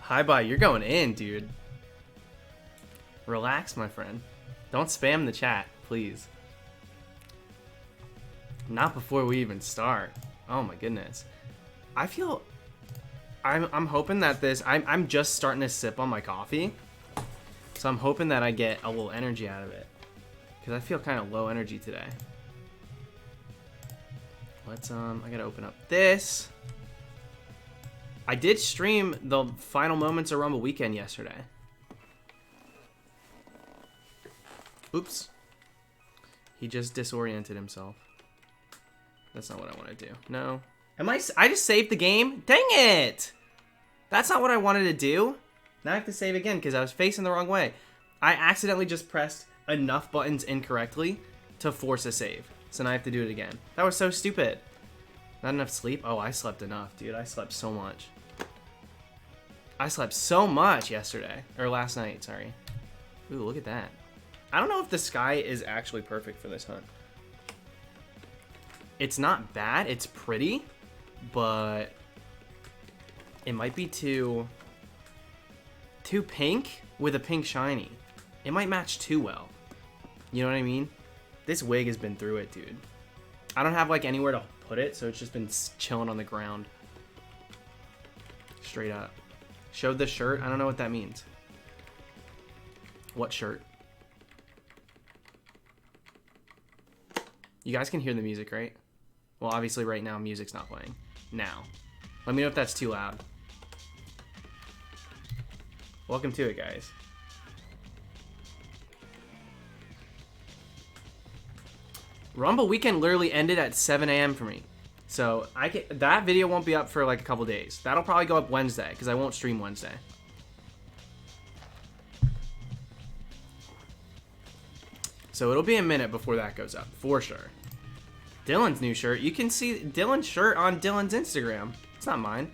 Hi, bye. You're going in, dude. Relax, my friend. Don't spam the chat, please. Not before we even start. Oh my goodness. I feel... I'm hoping that this... I'm just starting to sip on my coffee. So I'm hoping that I get a little energy out of it. Because I feel kind of low energy today. Let's, I gotta open up this. I did stream the final moments of Rumble Weekend yesterday. Oops. He just disoriented himself. That's not what I want to do. No. I just saved the game? Dang it! That's not what I wanted to do. Now I have to save again because I was facing the wrong way. I accidentally just pressed enough buttons incorrectly to force a save. So now I have to do it again. That was so stupid. Not enough sleep? Oh, I slept enough, dude. I slept so much. I slept so much yesterday. Or last night, sorry. Ooh, look at that. I don't know if the sky is actually perfect for this hunt. It's not bad. It's pretty. But it might be too pink with a pink shiny. It might match too well. You know what I mean? This wig has been through it, dude. I don't have like anywhere to put it, so it's just been chilling on the ground. Straight up. Showed the shirt. I don't know what that means. What shirt? You guys can hear the music, right? Well, obviously right now music's not playing. Now. Let me know if that's too loud. Welcome to it, guys. Rumble Weekend literally ended at 7 a.m. for me. So that video won't be up for like a couple days. That'll probably go up Wednesday because I won't stream Wednesday. So it'll be a minute before that goes up, for sure. Dylan's new shirt. You can see Dylan's shirt on Dylan's Instagram. It's not mine.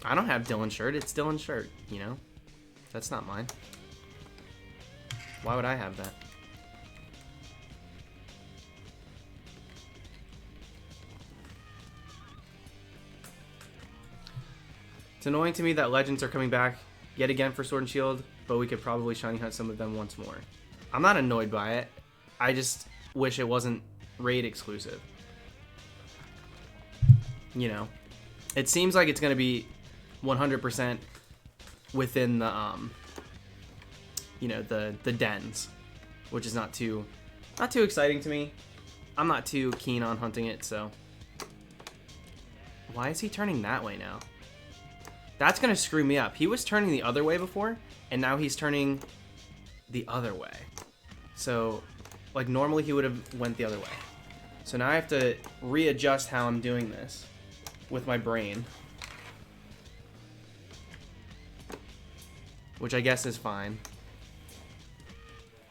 I don't have Dylan's shirt. It's Dylan's shirt, you know? That's not mine. Why would I have that? It's annoying to me that Legends are coming back yet again for Sword and Shield, but we could probably shiny hunt some of them once more. I'm not annoyed by it. I just wish it wasn't raid exclusive. You know, it seems like it's going to be 100% within the, you know, the dens, which is not too exciting to me. I'm not too keen on hunting it, so. Why is he turning that way now? That's going to screw me up. He was turning the other way before, and now he's turning the other way. So, like, normally he would have went the other way. So now I have to readjust how I'm doing this with my brain. Which I guess is fine.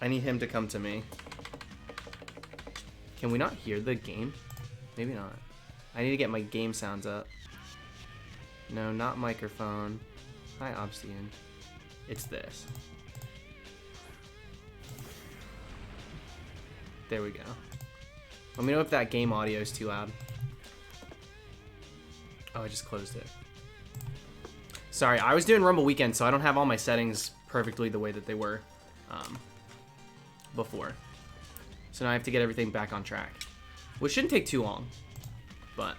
I need him to come to me. Can we not hear the game? Maybe not. I need to get my game sounds up. No, not microphone. Hi, Obstagoon. It's this. There we go. Let me know if that game audio is too loud. Oh, I just closed it. Sorry, I was doing Rumble Weekend, so I don't have all my settings perfectly the way that they were before. So now I have to get everything back on track. Which shouldn't take too long, but...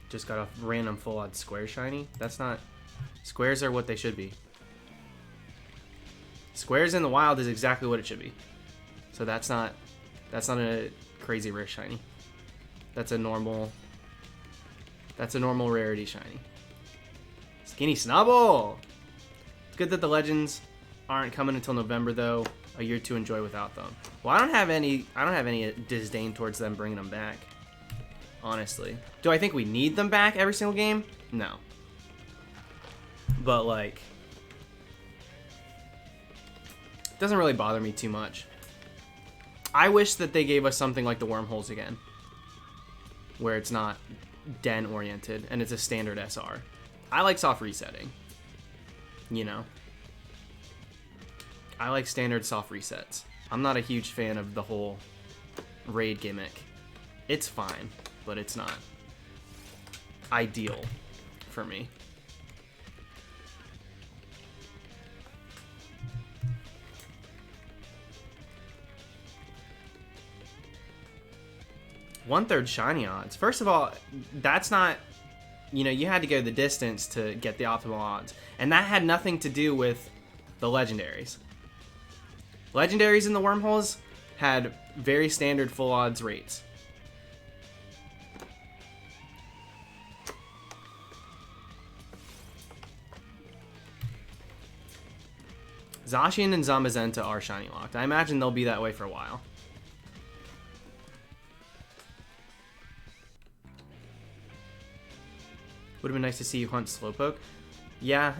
Just got a random full odd square shiny. That's not... Squares are what they should be. Squares in the wild is exactly what it should be. So that's not a crazy rare shiny. That's a normal rarity shiny. Skinny Snubble! It's good that the Legends aren't coming until November though. A year to enjoy without them. Well, I don't have any disdain towards them bringing them back. Honestly. Do I think we need them back every single game? No. But, like, it doesn't really bother me too much. I wish that they gave us something like the wormholes again. Where it's not den oriented and it's a standard SR. I like soft resetting. You know? I like standard soft resets. I'm not a huge fan of the whole raid gimmick. It's fine, but it's not ideal for me. One-third shiny odds. First of all, that's not, you know, you had to go the distance to get the optimal odds. And that had nothing to do with the legendaries. Legendaries in the wormholes had very standard full odds rates. Zacian and Zamazenta are shiny locked. I imagine they'll be that way for a while. Would have been nice to see you hunt Slowpoke. Yeah,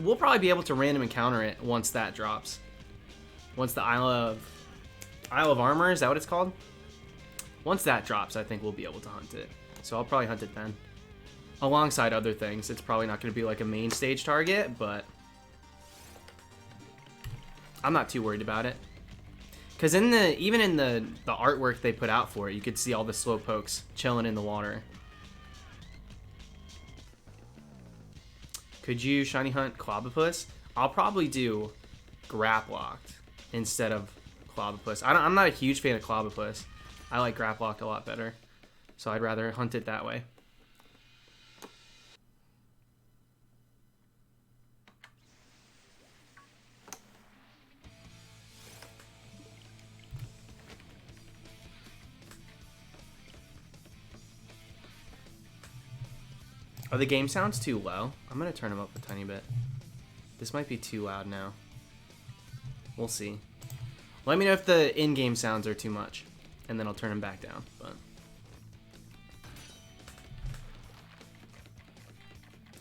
we'll probably be able to random encounter it once that drops. Once the Isle of Armor, is that what it's called? Once that drops, I think we'll be able to hunt it. So I'll probably hunt it then. Alongside other things. It's probably not going to be like a main stage target, but I'm not too worried about it. Because even in the artwork they put out for it, you could see all the Slowpokes chilling in the water. Could you shiny hunt Clobopus? I'll probably do Graplocked instead of Clobopus. I'm not a huge fan of Clobopus. I like Graplocked a lot better. So I'd rather hunt it that way. Are the game sounds too low? I'm going to turn them up a tiny bit. This might be too loud now. We'll see. Let me know if the in-game sounds are too much, and then I'll turn them back down. But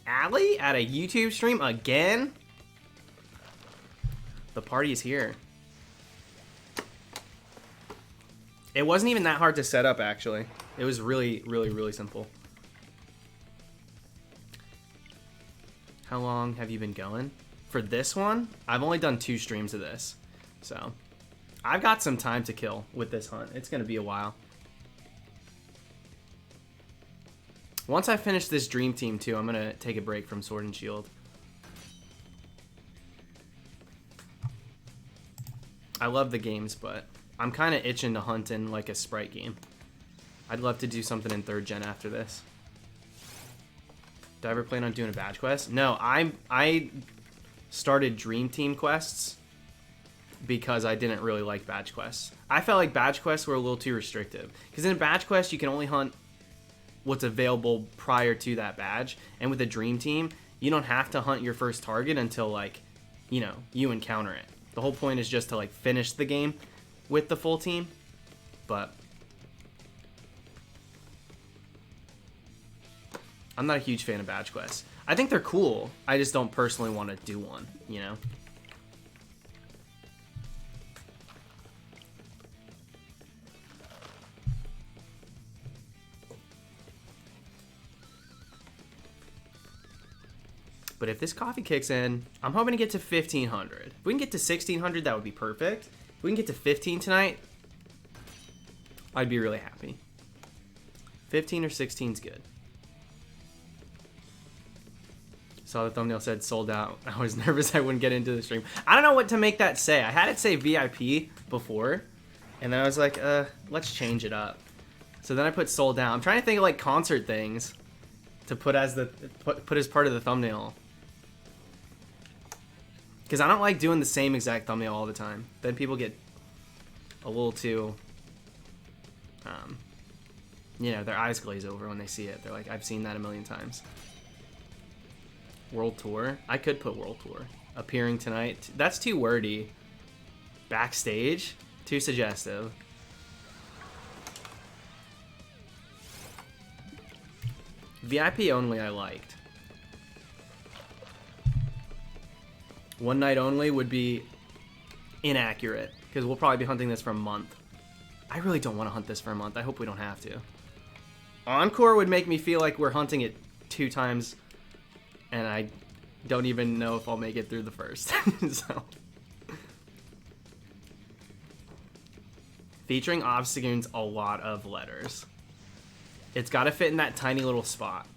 Allie at a YouTube stream again? The party is here. It wasn't even that hard to set up, actually. It was really, really, really simple. How long have you been going? For this one, I've only done 2 streams of this. So, I've got some time to kill with this hunt. It's going to be a while. Once I finish this Dream Team, too, I'm going to take a break from Sword and Shield. I love the games, but I'm kind of itching to hunt in like a Sprite game. I'd love to do something in 3rd gen after this. Did I ever plan on doing a badge quest? No, I started Dream Team quests because I didn't really like badge quests. I felt like badge quests were a little too restrictive. Because in a badge quest, you can only hunt what's available prior to that badge. And with a Dream Team, you don't have to hunt your first target until, like, you know, you encounter it. The whole point is just to, like, finish the game with the full team. But I'm not a huge fan of badge quests. I think they're cool. I just don't personally want to do one, you know? But if this coffee kicks in, I'm hoping to get to 1,500. If we can get to 1,600, that would be perfect. If we can get to 15 tonight, I'd be really happy. 15 or 16 is good. Saw the thumbnail said sold out. I was nervous I wouldn't get into the stream. I don't know what to make that say. I had it say VIP before, and then I was like, let's change it up. So then I put sold out. I'm trying to think of like concert things to put as put as part of the thumbnail. Because I don't like doing the same exact thumbnail all the time. Then people get a little too, you know, their eyes glaze over when they see it. They're like, I've seen that a million times. World Tour. I could put World Tour. Appearing tonight. That's too wordy. Backstage. Too suggestive. VIP only I liked. One night only would be inaccurate. Because we'll probably be hunting this for a month. I really don't want to hunt this for a month. I hope we don't have to. Encore would make me feel like we're hunting it 2 times. And I don't even know if I'll make it through the first. So Featuring Obstagoon's a lot of letters. It's got to fit in that tiny little spot.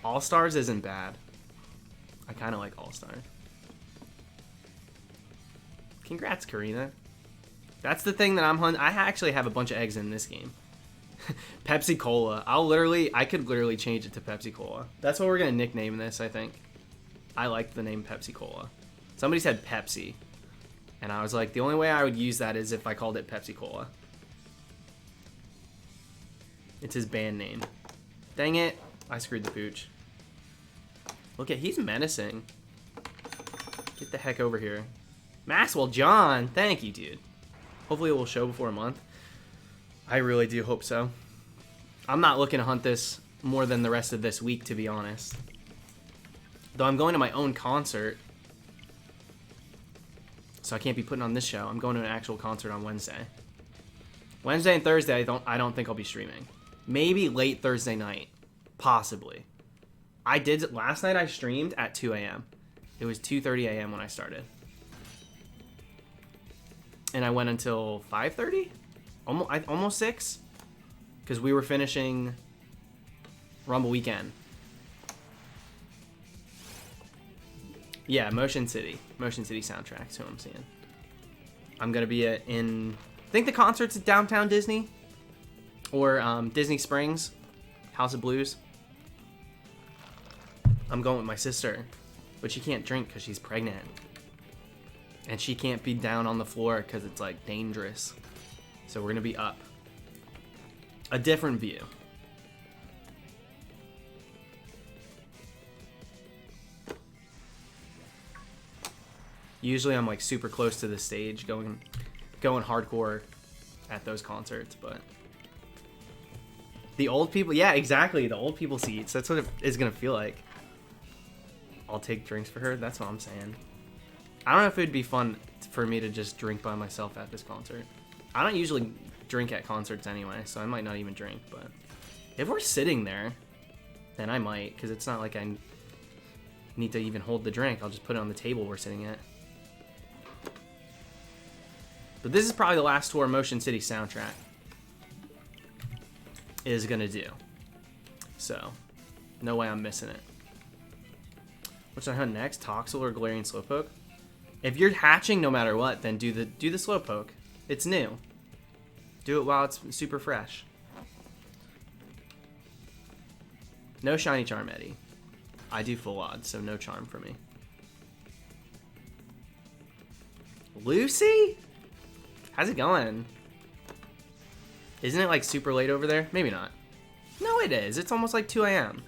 All-Stars isn't bad. I kind of like All-Stars. Congrats, Karina. That's the thing that I'm hunting. I actually have a bunch of eggs in this game. Pepsi Cola. I could literally change it to Pepsi Cola. That's what we're going to nickname this, I think. I like the name Pepsi Cola. Somebody said Pepsi. And I was like, the only way I would use that is if I called it Pepsi Cola. It's his band name. Dang it. I screwed the pooch. Look at, he's menacing. Get the heck over here. Maxwell John. Thank you, dude. Hopefully it will show before a month. I really do hope so. I'm not looking to hunt this more than the rest of this week, to be honest. Though I'm going to my own concert. So I can't be putting on this show. I'm going to an actual concert on Wednesday. Wednesday and Thursday, I don't think I'll be streaming. Maybe late Thursday night. Possibly. Last night I streamed at 2 a.m. It was 2:30 a.m. when I started. And I went until 5:30? Almost 6? Because we were finishing Rumble Weekend. Yeah, Motion City. Motion City soundtrack's who I'm seeing. I'm going to be in... I think the concert's at Downtown Disney. Or Disney Springs. House of Blues. I'm going with my sister. But she can't drink because she's pregnant. And she can't be down on the floor because it's, like, dangerous. So we're going to be up. A different view. Usually I'm like super close to the stage going hardcore at those concerts, but the old people, yeah, exactly, the old people seats, that's what it is going to feel like. I'll take drinks for her, that's what I'm saying. I don't know if it would be fun for me to just drink by myself at this concert. I don't usually drink at concerts anyway, so I might not even drink, but if we're sitting there, then I might, because it's not like I need to even hold the drink. I'll just put it on the table we're sitting at. But this is probably the last tour Motion City soundtrack is going to do. So, no way I'm missing it. What should I hunt next? Toxel or Galarian Slowpoke? If you're hatching no matter what, then do the Slowpoke. It's new. Do it while it's super fresh. No Shiny Charm, Eddie. I do full odds, so no charm for me. Lucy? How's it going? Isn't it like super late over there? Maybe not. No, it is. It's almost like 2 a.m.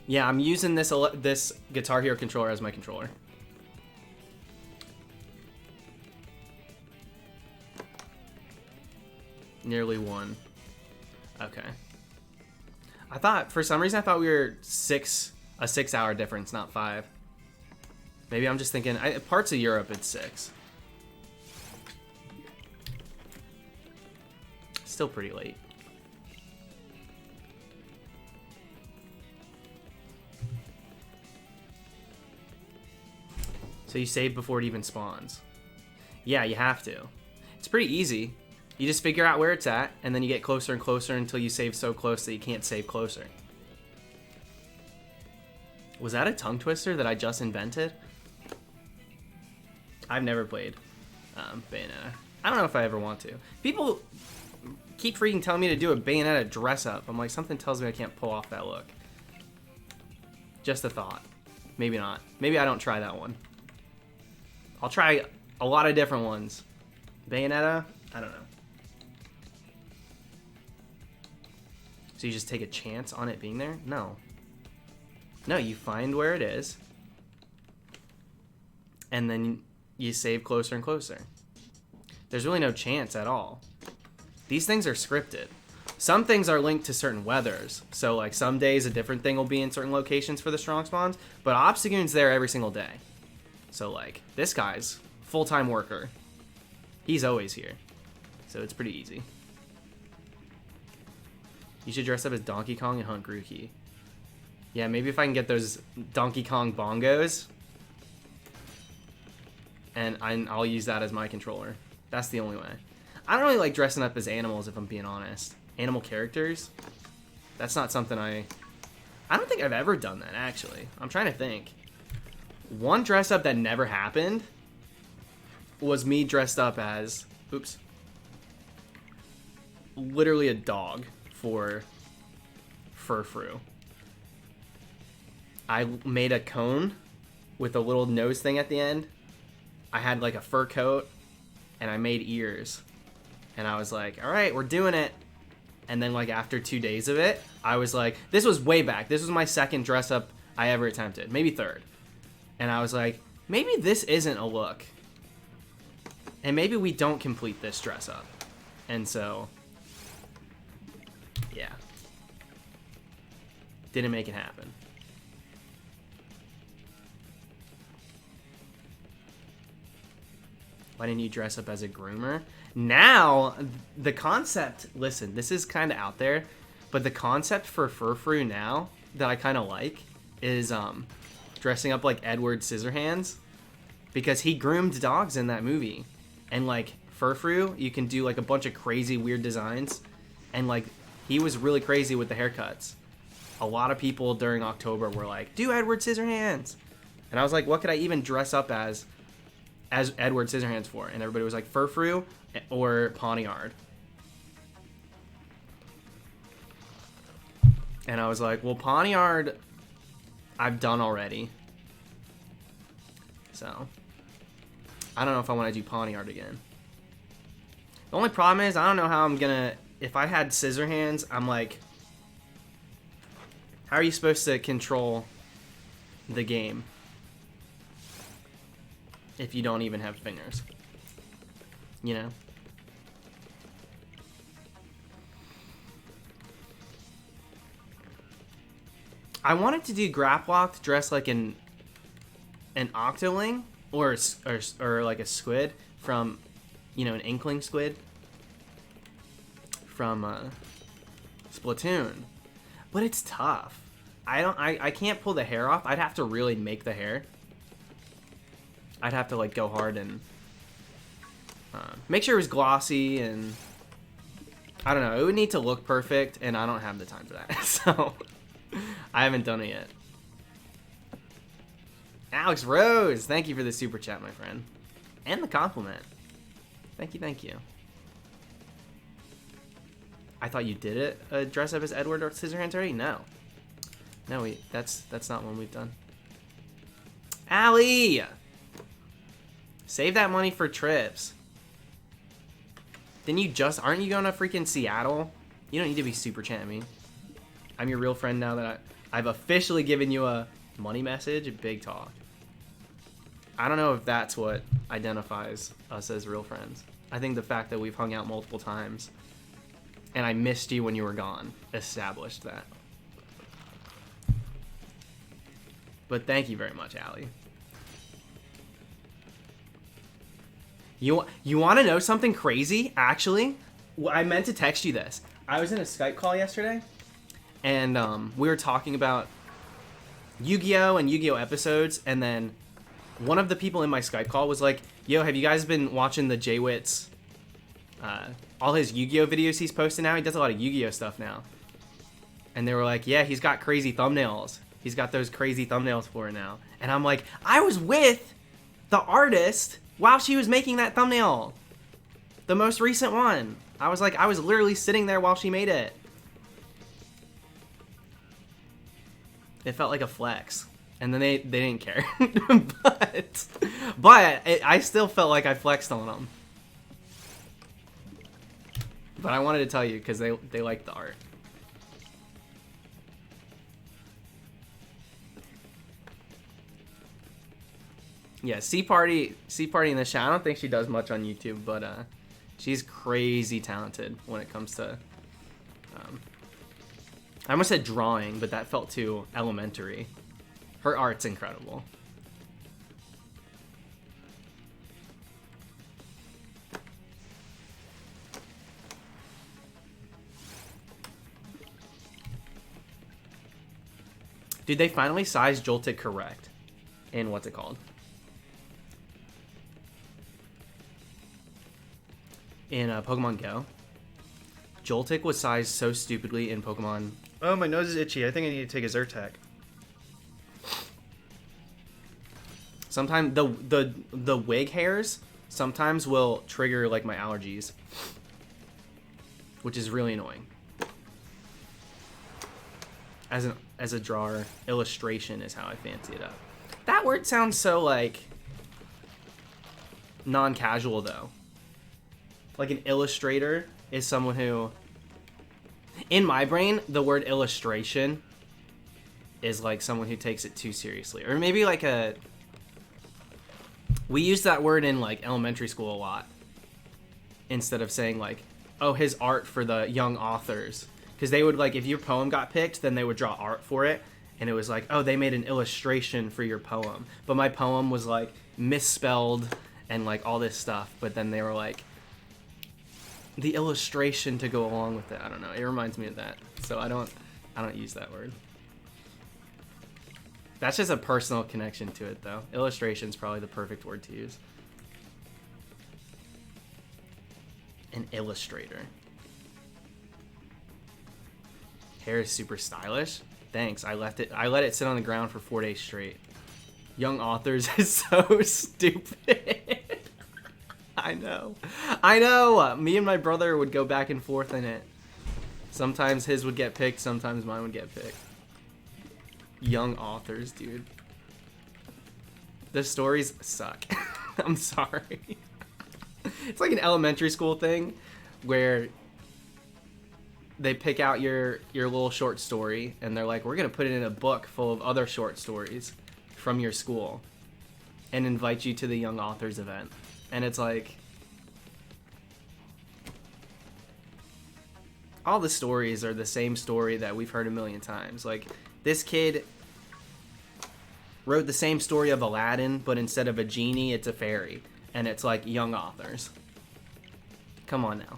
Yeah, I'm using this Guitar Hero controller as my controller. Nearly 1. Okay. For some reason I thought we were a 6-hour difference, not 5. Maybe I'm just thinking, parts of Europe it's 6. Still pretty late. So you save before it even spawns. Yeah, you have to. It's pretty easy. You just figure out where it's at, and then you get closer and closer until you save so close that you can't save closer. Was that a tongue twister that I just invented? I've never played Bayonetta. I don't know if I ever want to. People keep freaking telling me to do a Bayonetta dress up. I'm like, something tells me I can't pull off that look. Just a thought. Maybe not. Maybe I don't try that one. I'll try a lot of different ones. Bayonetta? I don't know. So you just take a chance on it being there? No. No, you find where it is. And then you save closer and closer. There's really no chance at all. These things are scripted. Some things are linked to certain weathers. So like some days a different thing will be in certain locations for the strong spawns. But Obstagoon's there every single day. So like this guy's full-time worker. He's always here. So it's pretty easy. You should dress up as Donkey Kong and hunt Grookey. Yeah, maybe if I can get those Donkey Kong bongos. And I'll use that as my controller. That's the only way. I don't really like dressing up as animals, if I'm being honest. Animal characters? That's not something I don't think I've ever done that, actually. I'm trying to think. One dress up that never happened was me dressed up as... Oops. Literally a dog for Furfrou. I made a cone with a little nose thing at the end. I had like a fur coat and I made ears. And I was like, all right, we're doing it. And then like after 2 days of it, I was like, this was way back. This was my second dress up I ever attempted, maybe third. And I was like, maybe this isn't a look. And maybe we don't complete this dress up. And so, yeah. Didn't make it happen. Why didn't you dress up as a groomer? Now, the concept, listen, this is kind of out there, but the concept for Furfrou now that I kind of like is dressing up like Edward Scissorhands, because he groomed dogs in that movie. And like Furfrou, you can do like a bunch of crazy weird designs, and like he was really crazy with the haircuts. A lot of people during October were like, do Edward Scissorhands. And I was like, what could I even dress up as Edward Scissorhands for? And everybody was like, Furfrou or Poniard. And I was like, well, Poniard I've done already. So I don't know if I want to do Poniard again. The only problem is I don't know how I'm gonna, if I had Scissorhands, I'm like, how are you supposed to control the game if you don't even have fingers? You know? I wanted to do Graplock dressed like an Octoling or like a squid from, you know, an Inkling squid from Splatoon. But it's tough. I can't pull the hair off. I'd have to really make the hair. I'd have to like go hard and make sure it was glossy, and I don't know. It would need to look perfect, and I don't have the time for that. So I haven't done it yet. Alex Rose, thank you for the super chat, my friend, and the compliment. Thank you, thank you. I thought you did it. Dress up as Edward or Scissorhands already? No, that's not one we've done. Allie, save that money for trips. Then aren't you going to freaking Seattle? You don't need to be super chatting me. I'm your real friend now that I've officially given you a money message. Big talk. I don't know if that's what identifies us as real friends. I think the fact that we've hung out multiple times and I missed you when you were gone established that. But thank you very much, Allie. You want to know something crazy? Actually, I meant to text you this. I was in a Skype call yesterday, and we were talking about Yu-Gi-Oh! And Yu-Gi-Oh! Episodes, and then one of the people in my Skype call was like, yo, have you guys been watching the Jwitz, all his Yu-Gi-Oh! Videos he's posting now? He does a lot of Yu-Gi-Oh! Stuff now. And they were like, yeah, he's got crazy thumbnails. He's got those crazy thumbnails for it now. And I'm like, I was with the artist while she was making that thumbnail. The most recent one. I was literally sitting there while she made it. It felt like a flex. And then they didn't care. but I still felt like I flexed on them. But I wanted to tell you because they liked the art. Yeah, C Party in the chat. I don't think she does much on YouTube, but she's crazy talented when it comes to. I almost said drawing, but that felt too elementary. Her art's incredible. Dude, they finally sized Joltik correct in what's it called? In Pokemon Go. Joltik was sized so stupidly in Pokemon. Oh, my nose is itchy. I think I need to take a Zyrtec. Sometimes the wig hairs sometimes will trigger like my allergies, which is really annoying. As a drawer, illustration is how I fancy it up. That word sounds so like non-casual though. Like an illustrator is someone who, in my brain, the word illustration is like someone who takes it too seriously. Or maybe like we use that word in like elementary school a lot. Instead of saying like, oh, his art for the young authors. Because they would like, if your poem got picked, then they would draw art for it. And it was like, oh, they made an illustration for your poem. But my poem was like misspelled and like all this stuff. But then they were like, the illustration to go along with it. I don't know. It reminds me of that. So I don't use that word. That's just a personal connection to it though. Illustration is probably the perfect word to use. An illustrator. Hair is super stylish. Thanks. I let it sit on the ground for 4 days straight. Young authors is so stupid. I know. Me and my brother would go back and forth in it. Sometimes his would get picked, sometimes mine would get picked. Young authors, dude. The stories suck. I'm sorry. It's like an elementary school thing where they pick out your little short story and they're like, we're going to put it in a book full of other short stories from your school and invite you to the young authors event. And it's like, all the stories are the same story that we've heard a million times. Like, this kid wrote the same story of Aladdin, but instead of a genie, it's a fairy. And it's like young authors. Come on now.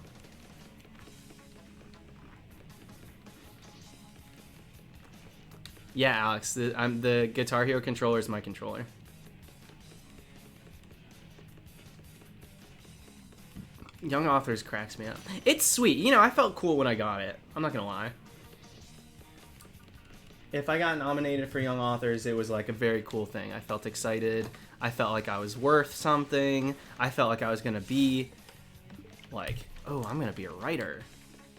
Yeah, Alex, the Guitar Hero controller is my controller. Young authors cracks me up. It's sweet. You know, I felt cool when I got it. I'm not gonna lie. If I got nominated for young authors, it was like a very cool thing. I felt excited. I felt like I was worth something. I felt like I was gonna be like, oh, I'm gonna be a writer.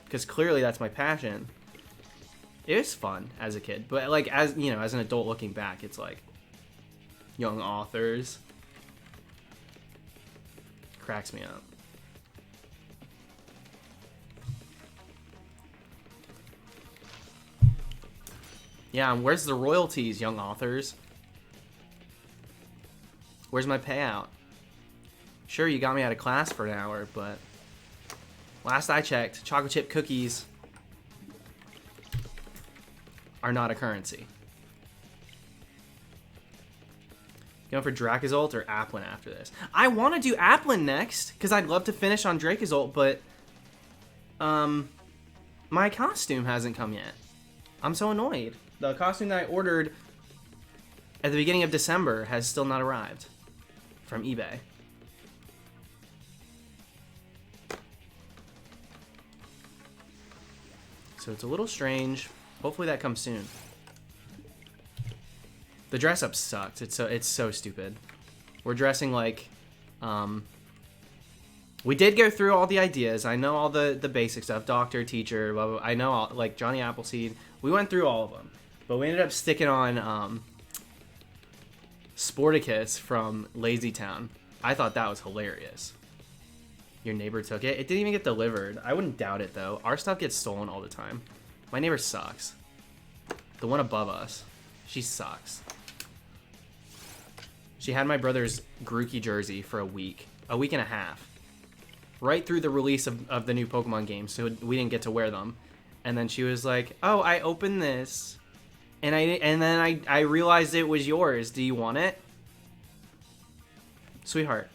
Because clearly that's my passion. It was fun as a kid. But like, as you know, as an adult looking back, it's like, young authors cracks me up. Yeah, and where's the royalties, young authors? Where's my payout? Sure, you got me out of class for an hour, but last I checked, chocolate chip cookies are not a currency. Going for Dracozolt or Applin after this? I want to do Applin next, because I'd love to finish on Dracozolt, but my costume hasn't come yet. I'm so annoyed. The costume that I ordered at the beginning of December has still not arrived from eBay. So it's a little strange. Hopefully that comes soon. The dress up sucked. It's so stupid. We're dressing like we did go through all the ideas. I know all the basic stuff. Doctor, teacher, blah, blah, blah. I know all, like Johnny Appleseed. We went through all of them. But we ended up sticking on Sporticus from Lazy Town. I thought that was hilarious. Your neighbor took it. It didn't even get delivered. I wouldn't doubt it, though. Our stuff gets stolen all the time. My neighbor sucks. The one above us. She sucks. She had my brother's Grookey jersey for a week and a half. Right through the release of the new Pokemon game, so we didn't get to wear them. And then she was like, oh, I opened this. And then I realized it was yours. Do you want it? Sweetheart.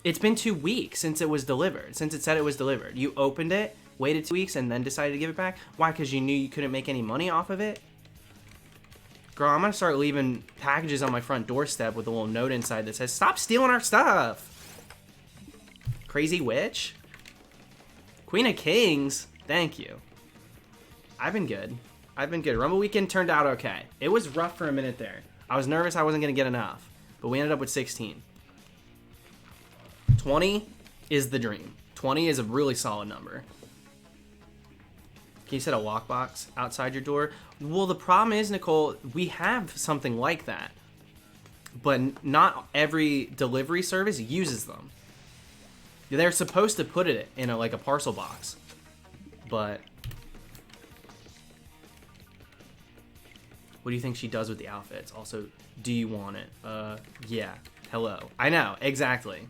It's been 2 weeks since it was delivered. Since it said it was delivered. You opened it, waited 2 weeks, and then decided to give it back? Why? Because you knew you couldn't make any money off of it? Girl, I'm gonna start leaving packages on my front doorstep with a little note inside that says, "Stop stealing our stuff." Crazy witch? Queen of Kings? Thank you. I've been good. I've been good. Rumble Weekend turned out okay. It was rough for a minute there. I was nervous I wasn't gonna get enough, but we ended up with 16. 20 is the dream. 20 is a really solid number. Can you set a lockbox outside your door? Well, the problem is, Nicole, we have something like that. But not every delivery service uses them. They're supposed to put it in like a parcel box. But what do you think she does with the outfits? Also, do you want it? Yeah. Hello. I know, exactly.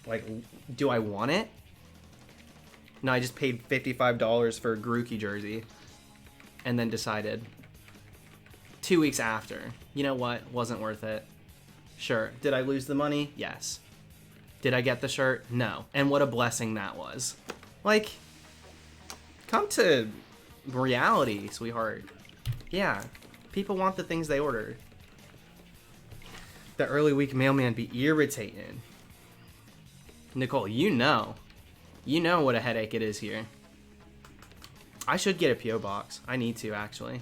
Like, do I want it? No, I just paid $55 for a Grookey jersey and then decided 2 weeks after, you know what, wasn't worth it. Sure. Did I lose the money? Yes. Did I get the shirt? No. And what a blessing that was. Like, come to reality, sweetheart. Yeah, people want the things they order. The early week mailman be irritating. Nicole, you know what a headache it is here. I should get a P.O. box. I need to, actually.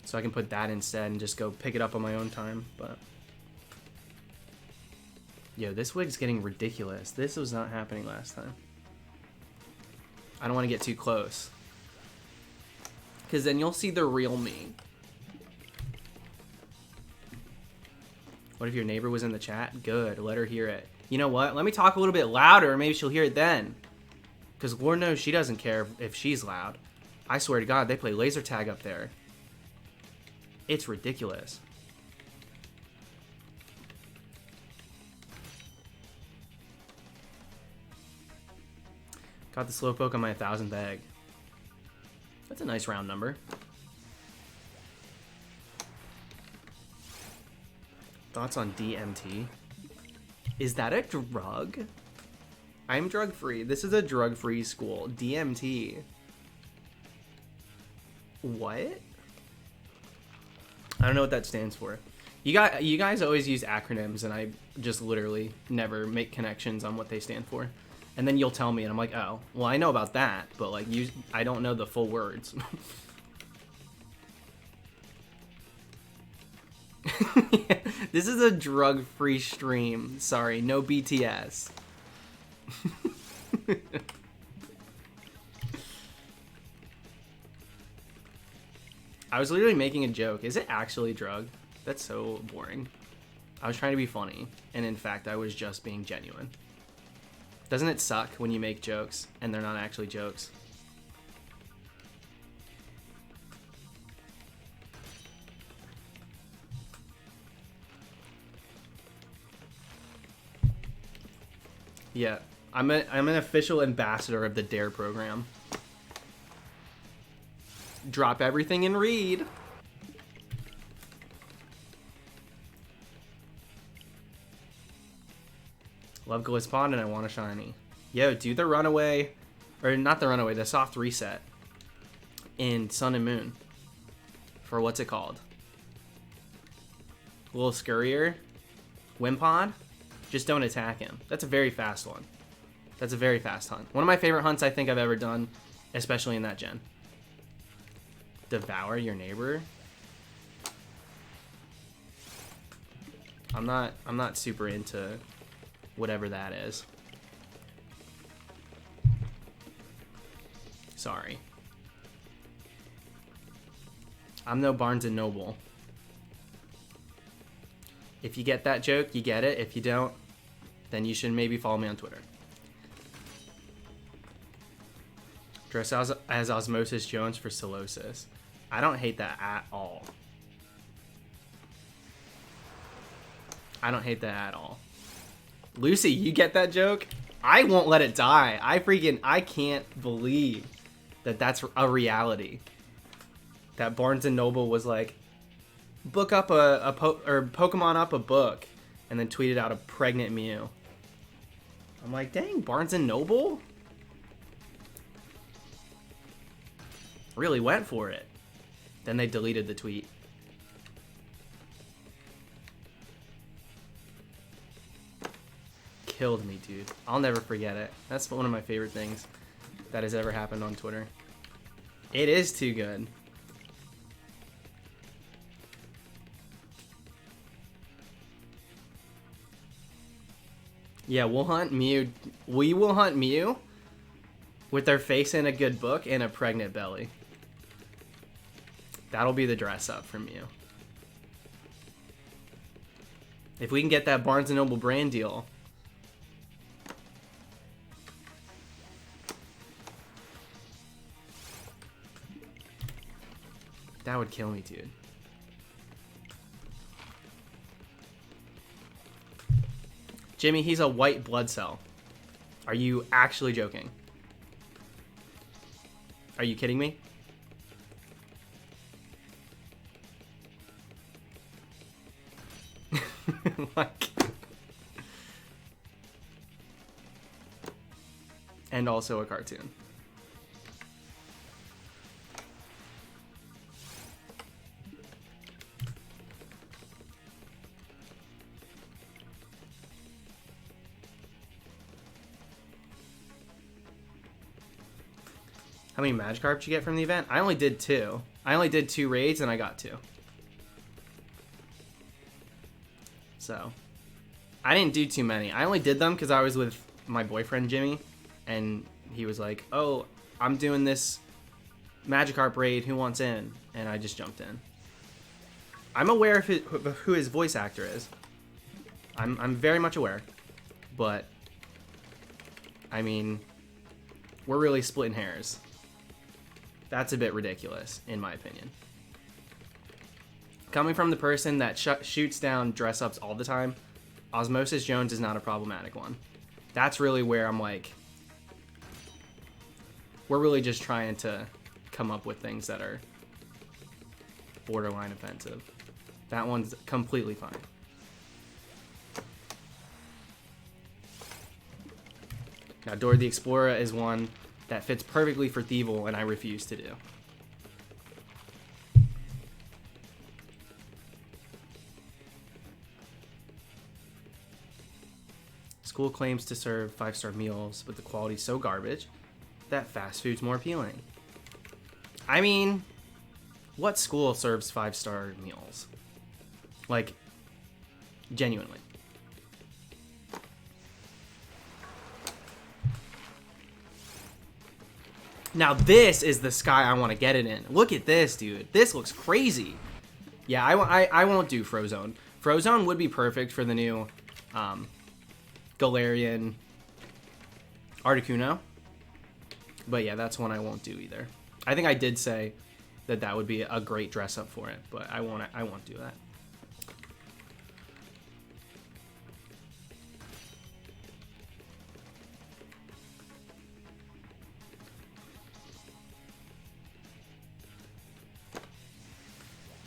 So I can put that instead and just go pick it up on my own time, but... Yo, this wig's getting ridiculous. This was not happening last time. I don't want to get too close. Because then you'll see the real me. What if your neighbor was in the chat? Good, let her hear it. You know what? Let me talk a little bit louder, maybe she'll hear it then. Because Lord knows she doesn't care if she's loud. I swear to God, they play laser tag up there. It's ridiculous. Got the slowpoke on my 1,000th egg. That's a nice round number. Thoughts on DMT? Is that a drug? I'm drug-free. This is a drug-free school. DMT. What? I don't know what that stands for. You guys always use acronyms, and I just literally never make connections on what they stand for. And then you'll tell me, and I'm like, oh, well, I know about that, but like, I don't know the full words. Yeah, this is a drug-free stream. Sorry, no BTS. I was literally making a joke. Is it actually drug? That's so boring. I was trying to be funny, and in fact, I was just being genuine. Doesn't it suck when you make jokes and they're not actually jokes? Yeah, I'm an official ambassador of the DARE program. Drop everything and read. Love Glitspond and I want a shiny. Yo, do the runaway, or not the runaway, the soft reset in Sun and Moon. For what's it called? A little Scurrier? Wimpod? Just don't attack him. That's a very fast one. That's a very fast hunt. One of my favorite hunts I think I've ever done, especially in that gen. Devour your neighbor? I'm not super into whatever that is. Sorry. I'm no Barnes and Noble. If you get that joke, you get it. If you don't, then you should maybe follow me on Twitter. Dress as Osmosis Jones for Solosis. I don't hate that at all. I don't hate that at all. Lucy, you get that joke? I won't let it die. I can't believe that that's a reality. That Barnes and Noble was like, book up Pokemon up a book, and then tweeted out a pregnant Mew. I'm like, dang, Barnes and Noble? Really went for it. Then they deleted the tweet. Killed me, dude. I'll never forget it. That's one of my favorite things that has ever happened on Twitter. It is too good. Yeah, we'll hunt Mew. We will hunt Mew with their face in a good book and a pregnant belly. That'll be the dress up for Mew. If we can get that Barnes & Noble brand deal. That would kill me, dude. Jimmy, he's a white blood cell. Are you actually joking? Are you kidding me? Like... And also a cartoon. How many Magikarp did you get from the event? I only did 2. I only did 2 raids and I got 2. So, I didn't do too many. I only did them because I was with my boyfriend, Jimmy, and he was like, oh, I'm doing this Magikarp raid, who wants in? And I just jumped in. I'm aware of who his voice actor is. I'm very much aware. But, I mean, we're really splitting hairs. That's a bit ridiculous, in my opinion. Coming from the person that shoots down dress-ups all the time, Osmosis Jones is not a problematic one. That's really where I'm like, we're really just trying to come up with things that are borderline offensive. That one's completely fine. Now, Dora the Explorer is one that fits perfectly for Thievul, and I refuse to do. School claims to serve 5-star meals, but the quality's so garbage that fast food's more appealing. I mean, what school serves 5-star meals? Like, genuinely. Now this is the sky I want to get it in. Look at this, dude. This looks crazy. Yeah, I won't do Frozone. Frozone would be perfect for the new Galarian Articuno. But yeah, that's one I won't do either. I think I did say that that would be a great dress up for it, but I won't do that.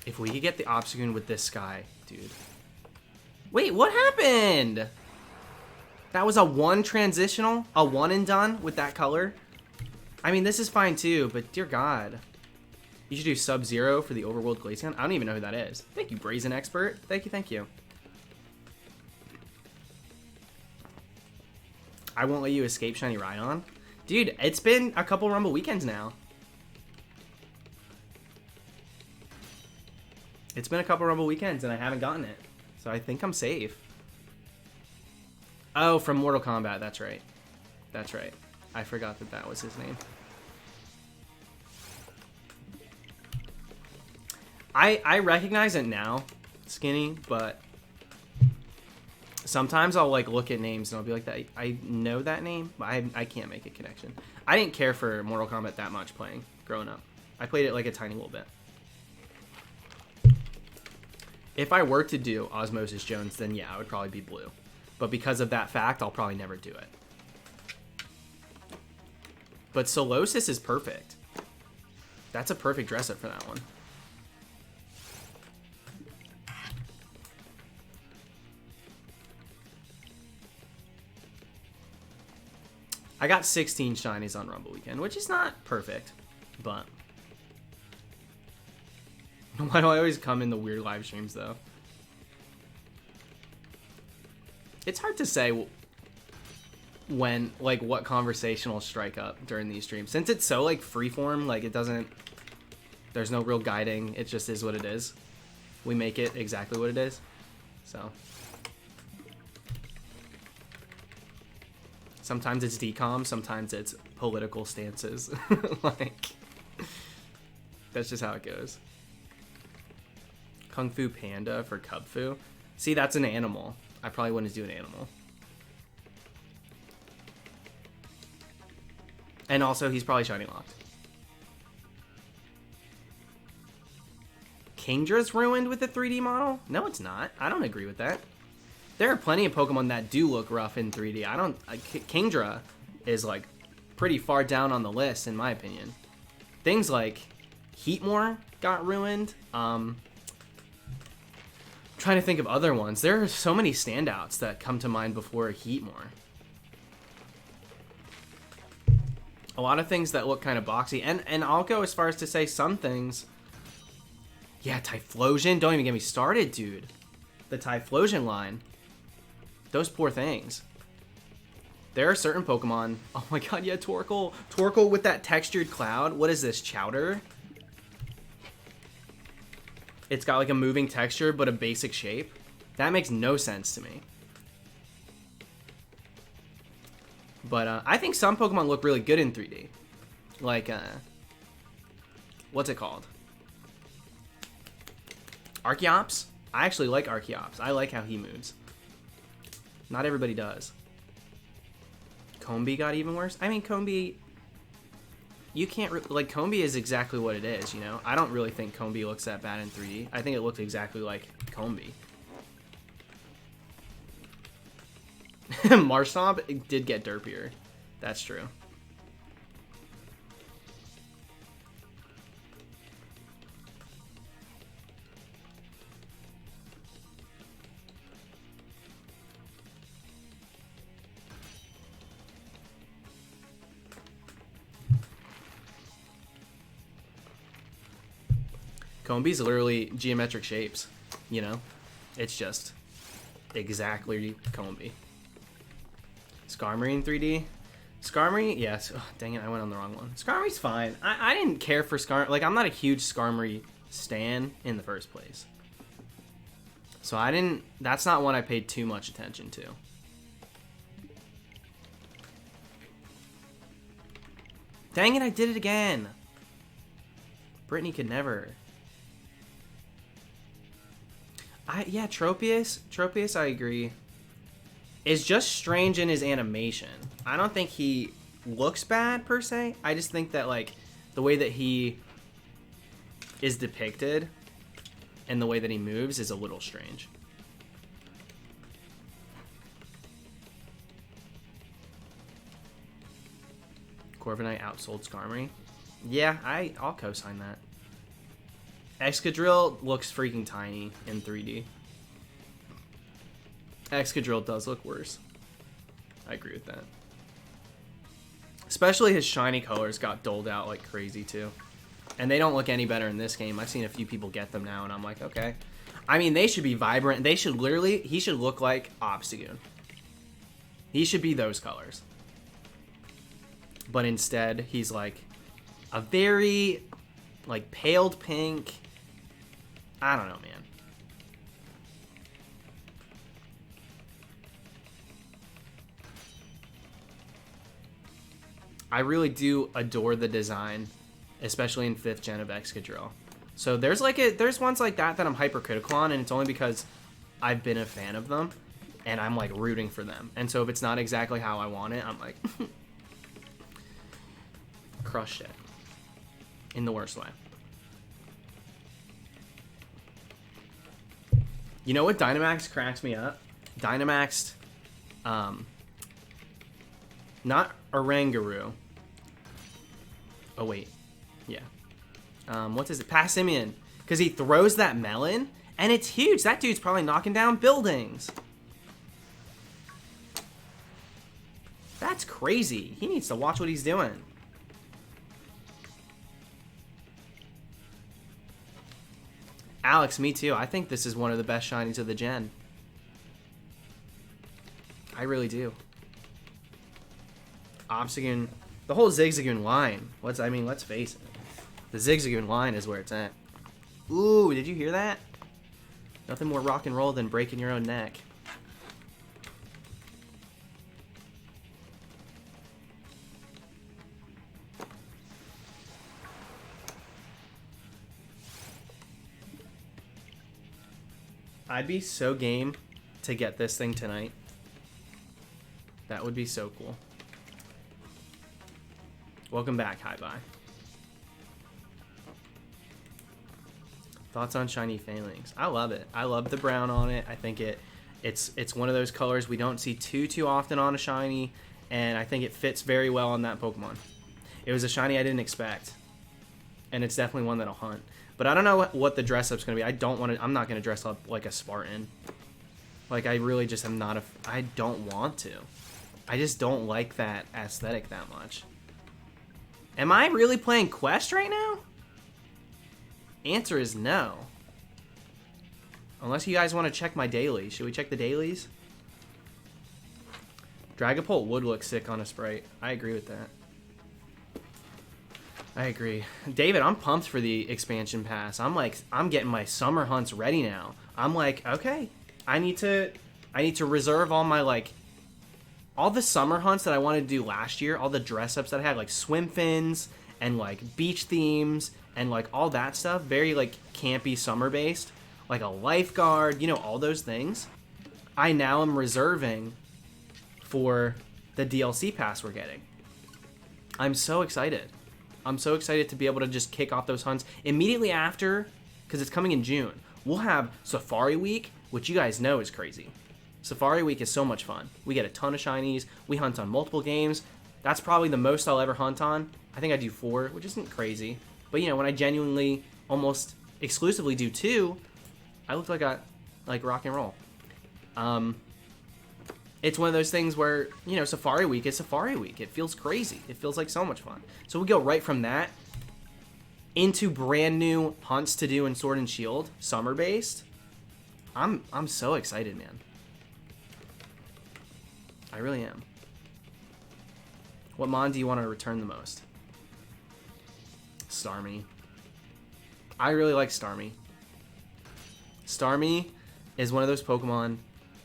If we could get the Obstagoon with this sky, dude. Wait, what happened? That was a 1 transitional? A 1 and done with that color? I mean, this is fine too, but dear God. You should do Sub-Zero for the Overworld Glaceon? I don't even know who that is. Thank you, Brazen Expert. Thank you, thank you. I won't let you escape Shiny Rhydon. Dude, it's been a couple Rumble weekends now. It's been a couple Rumble weekends and I haven't gotten it. So I think I'm safe. Oh, from Mortal Kombat. That's right. That's right. I forgot that that was his name. I recognize it now, Skinny, but sometimes I'll like look at names and I'll be like, that I know that name, but I can't make a connection. I didn't care for Mortal Kombat that much playing growing up. I played it like a tiny little bit. If I were to do Osmosis Jones, then yeah, I would probably be blue. But because of that fact, I'll probably never do it. But Solosis is perfect. That's a perfect dress up for that one. I got 16 shinies on Rumble Weekend, which is not perfect, but Why do I always come in the weird live streams, though? It's hard to say when, like, what conversation will strike up during these streams. Since it's so, like, freeform, like, it doesn't... There's no real guiding. It just is what it is. We make it exactly what it is. So... Sometimes it's decom, sometimes it's political stances. Like, that's just how it goes. Kung Fu Panda for Cub Fu. See, that's an animal. I probably wouldn't do an animal. And also, he's probably shiny locked. Kingdra's ruined with the 3D model? No, it's not. I don't agree with that. There are plenty of Pokemon that do look rough in 3D. Kingdra is, like, pretty far down on the list, in my opinion. Things like Heatmore got ruined. Trying to think of other ones. There are so many standouts that come to mind before Heatmore. A lot of things that look kind of boxy. And I'll go as far as to say some things... Yeah, Typhlosion. Don't even get me started, dude. The Typhlosion line. Those poor things. There are certain Pokemon... Oh my god, yeah, Torkoal. Torkoal with that textured cloud. What is this, Chowder? It's got like a moving texture, but a basic shape. That makes no sense to me. But I think some Pokemon look really good in 3D. Like, what's it called? Archeops? I actually like Archeops. I like how he moves. Not everybody does. Combee got even worse. I mean, Combee... You can't... Like, Combee is exactly what it is, you know? I don't really think Combee looks that bad in 3D. I think it looks exactly like Combee. Marshtomp did get derpier. That's true. Combee's literally geometric shapes, you know? It's just exactly Combee. Skarmory in 3D? Skarmory? Yes. Oh, dang it, I went on the wrong one. Skarmory's fine. I didn't care for Skarmory. Like, I'm not a huge Skarmory stan in the first place. So I didn't... That's not one I paid too much attention to. Dang it, I did it again. Brittany could never... Yeah, Tropius. Tropius, I agree, is just strange in his animation. I don't think he looks bad, per se. I just think that, like, the way that he is depicted and the way that he moves is a little strange. Corviknight outsold Skarmory. Yeah, I'll co-sign that. Excadrill looks freaking tiny in 3D. Excadrill does look worse. I agree with that. Especially his shiny colors got doled out like crazy too. And they don't look any better in this game. I've seen a few people get them now and I'm like, okay. I mean, they should be vibrant. They should literally, he should look like Obstagoon. He should be those colors. But instead, he's like a very like paled pink. I don't know, man. I really do adore the design, especially in 5th gen of Excadrill. So there's ones like that I'm hypercritical on, and it's only because I've been a fan of them, and I'm like rooting for them. And so if it's not exactly how I want it, I'm like, crushed it in the worst way. You know what Dynamax cracks me up? Dynamaxed, not Oranguru. Oh, wait. Yeah. What's his... Passimian. Because he throws that melon, and it's huge. That dude's probably knocking down buildings. That's crazy. He needs to watch what he's doing. Alex, me too. I think this is one of the best shinies of the gen. I really do. Obstagoon, the whole Zigzagoon line. I mean, let's face it. The Zigzagoon line is where it's at. Ooh, did you hear that? Nothing more rock and roll than breaking your own neck. I'd be so game to get this thing tonight. That would be so cool. Welcome back, Hi-Bye. Thoughts on shiny Phalanx? I love it. I love the brown on it. I think it's one of those colors we don't see too often on a shiny, and I think it fits very well on that Pokemon. It was a shiny I didn't expect, and it's definitely one that I'll hunt. But I don't know what the dress up's gonna be. I'm not gonna dress up like a Spartan. Like, I really just am not I don't want to. I just don't like that aesthetic that much. Am I really playing Quest right now? Answer is no. Unless you guys want to check my dailies. Should we check the dailies? Dragapult would look sick on a Sprite. I agree with that. I agree. David, I'm pumped for the expansion pass. I'm getting my summer hunts ready now. I'm like, okay, I need to reserve all my, like, all the summer hunts that I wanted to do last year, all the dress ups that I had, like swim fins and like beach themes and like all that stuff, very like campy summer based, like a lifeguard, you know, all those things. I now am reserving for the DLC pass we're getting. I'm so excited. I'm so excited to be able to just kick off those hunts immediately after, because it's coming in June. We'll have Safari Week, which you guys know is crazy. Safari Week is so much fun. We get a ton of shinies. We hunt on multiple games. That's probably the most I'll ever hunt on. I think I do 4, which isn't crazy. But, you know, when I genuinely almost exclusively do 2, I look like rock and roll. It's one of those things where, you know, Safari Week is Safari Week. It feels crazy. It feels like so much fun. So we go right from that into brand new hunts to do in Sword and Shield, summer based. I'm so excited, man. I really am. What Mon do you want to return the most? Starmie. I really like Starmie. Starmie is one of those Pokemon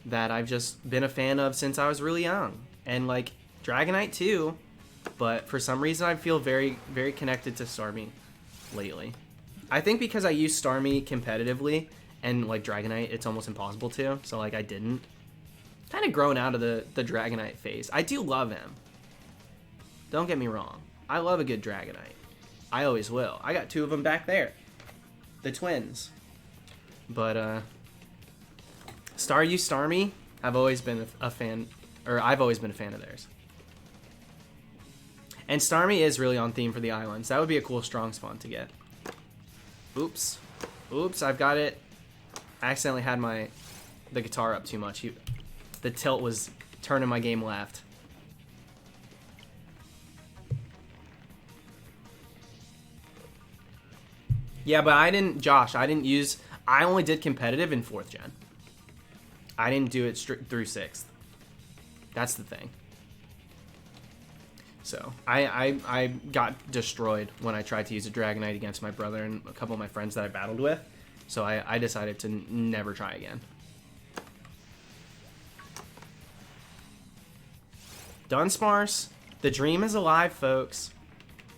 that I've just been a fan of since I was really young. And like Dragonite too, but for some reason I feel very, very connected to Starmie lately. I think because I use Starmie competitively and like Dragonite, it's almost impossible to. So like I didn't. Kind of grown out of the Dragonite phase. I do love him. Don't get me wrong. I love a good Dragonite. I always will. I got 2 of them back there. The twins. But, Starmie, I've always been a fan, or I've always been a fan of theirs. And Starmie is really on theme for the islands. That would be a cool strong spawn to get. Oops. Oops, I've got it. I accidentally had the guitar up too much. The tilt was turning my game left. Yeah, but I didn't use... I only did competitive in 4th gen. I didn't do it through 6th. That's the thing. So, I got destroyed when I tried to use a Dragonite against my brother and a couple of my friends that I battled with. So I decided to never try again. Dunsparce, the dream is alive, folks.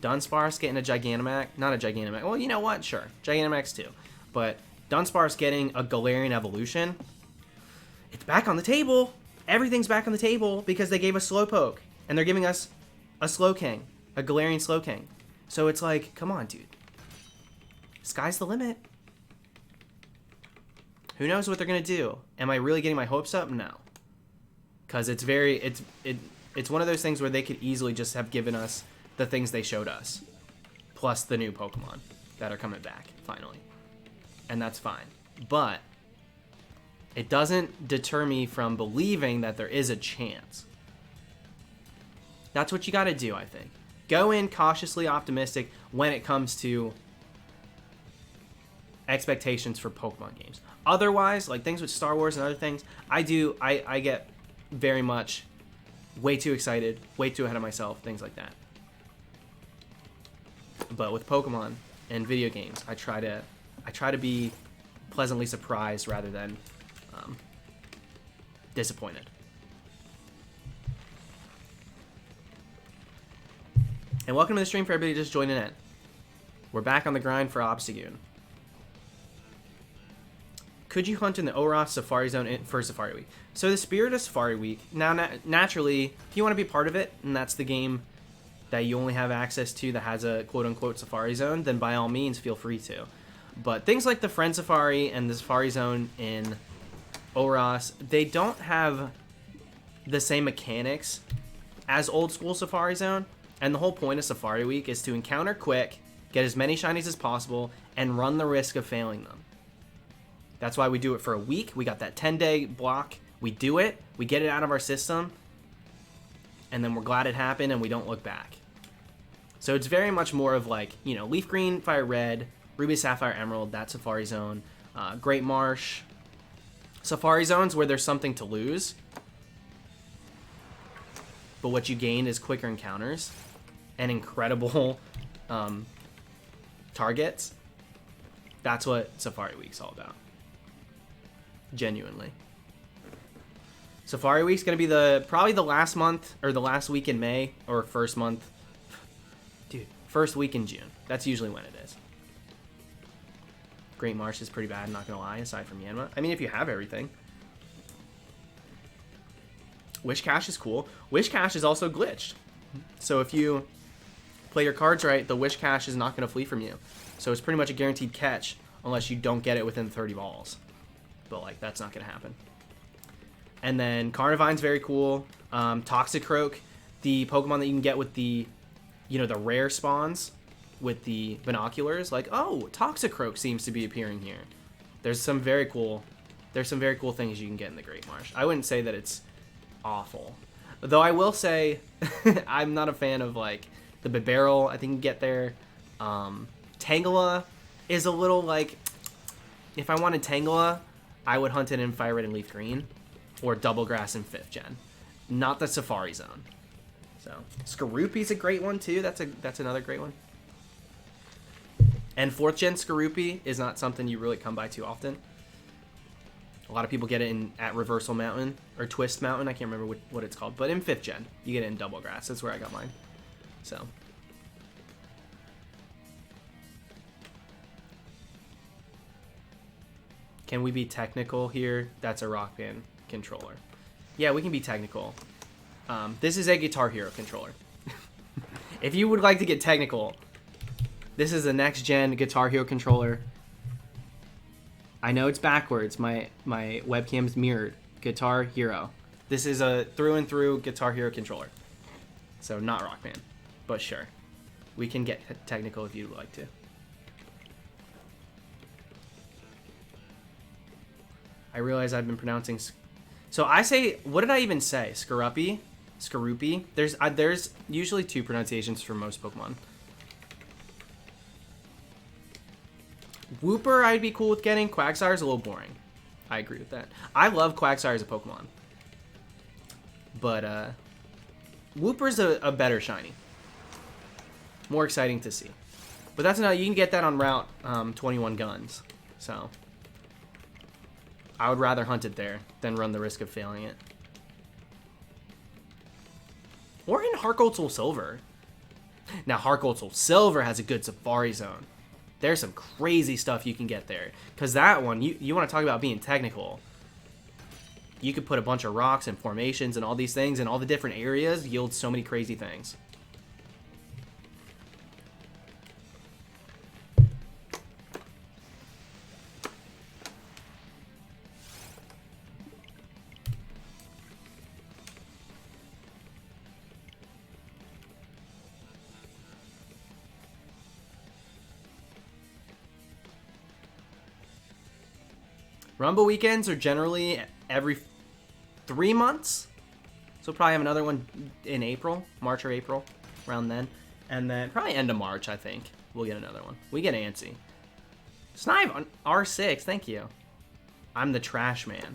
Dunsparce getting a Gigantamax. Not a Gigantamax. Well, you know what? Sure. Gigantamax too. But Dunsparce getting a Galarian evolution. It's back on the table. Everything's back on the table because they gave us Slowpoke. And they're giving us a Slowking. A Galarian Slowking. So it's like, come on, dude. Sky's the limit. Who knows what they're going to do? Am I really getting my hopes up? No. Because it's one of those things where they could easily just have given us the things they showed us. Plus the new Pokemon that are coming back, finally. And that's fine. But it doesn't deter me from believing that there is a chance. That's what you got to do, I think. Go in cautiously optimistic when it comes to expectations for Pokemon games. Otherwise, like things with Star Wars and other things, I get very much way too excited, way too ahead of myself, things like that. But with Pokemon and video games, I try to be pleasantly surprised rather than disappointed. And welcome to the stream for everybody just joining in. We're back on the grind for Obstagoon. Could you hunt in the Oras Safari Zone for Safari Week? So the Spirit of Safari Week, now naturally, if you want to be part of it, and that's the game that you only have access to that has a quote-unquote Safari Zone, then by all means, feel free to. But things like the Friend Safari and the Safari Zone in Oras, they don't have the same mechanics as old school Safari Zone, and the whole point of Safari Week is to encounter quick, get as many shinies as possible, and run the risk of failing them. That's why we do it for a week. We got that 10-day block. We do it, we get it out of our system, and then we're glad it happened and we don't look back. So it's very much more of like, you know, Leaf Green, Fire Red, Ruby, Sapphire, Emerald, that Safari Zone, Great Marsh. Safari Zones where there's something to lose, but what you gain is quicker encounters and incredible targets. That's what Safari Week's all about. Genuinely. Safari Week's gonna be probably the last month or the last week in May or first month. Dude, first week in June. That's usually when it is. Great Marsh is pretty bad, not gonna lie, aside from Yanma. I mean, if you have everything. Wish Cache is cool. Wish Cache is also glitched. So if you play your cards right, the Wish Cache is not gonna flee from you. So it's pretty much a guaranteed catch unless you don't get it within 30 balls. But like, that's not gonna happen. And then Carnivine's very cool. Toxicroak, the Pokemon that you can get with the, you know, the rare spawns with the binoculars. Like, oh, Toxicroak seems to be appearing here. There's some very cool things you can get in the Great Marsh. I wouldn't say that it's awful, though. I will say I'm not a fan of like the Bibarel. I think you can get there. Tangela is a little like, if I wanted Tangela, I would hunt it in Fire Red and Leaf Green, or Double Grass in 5th Gen, not the Safari Zone. So Skorupi's a great one too. That's another great one. And 4th Gen Skorupi is not something you really come by too often. A lot of people get it at Reversal Mountain or Twist Mountain. I can't remember what it's called, but in 5th Gen you get it in Double Grass. That's where I got mine. So. Can we be technical here? That's a Rock Band controller. Yeah, we can be technical. This is a Guitar Hero controller. If you would like to get technical, this is a next-gen Guitar Hero controller. I know it's backwards. My webcam's mirrored. Guitar Hero. This is a through-and-through Guitar Hero controller. So not Rock Band, but sure. We can get technical if you'd like to. I realize I've been pronouncing... So I say... What did I even say? Skorupi? Skorupi? There's usually 2 pronunciations for most Pokemon. Wooper I'd be cool with getting. Quagsire's a little boring. I agree with that. I love Quagsire as a Pokemon. But, Wooper's a better shiny. More exciting to see. But that's another... You can get that on Route 21 Guns. So... I would rather hunt it there than run the risk of failing it. Or in Heart Gold Soul Silver. Now, Heart Gold Soul Silver has a good Safari Zone. There's some crazy stuff you can get there. Because that one, you want to talk about being technical. You could put a bunch of rocks and formations and all these things, and all the different areas yield so many crazy things. Rumble weekends are generally every 3 months. So we'll probably have another one in April, March or April, around then. And then probably end of March, I think, we'll get another one. We get antsy. Snipe on R6, thank you. I'm the trash man.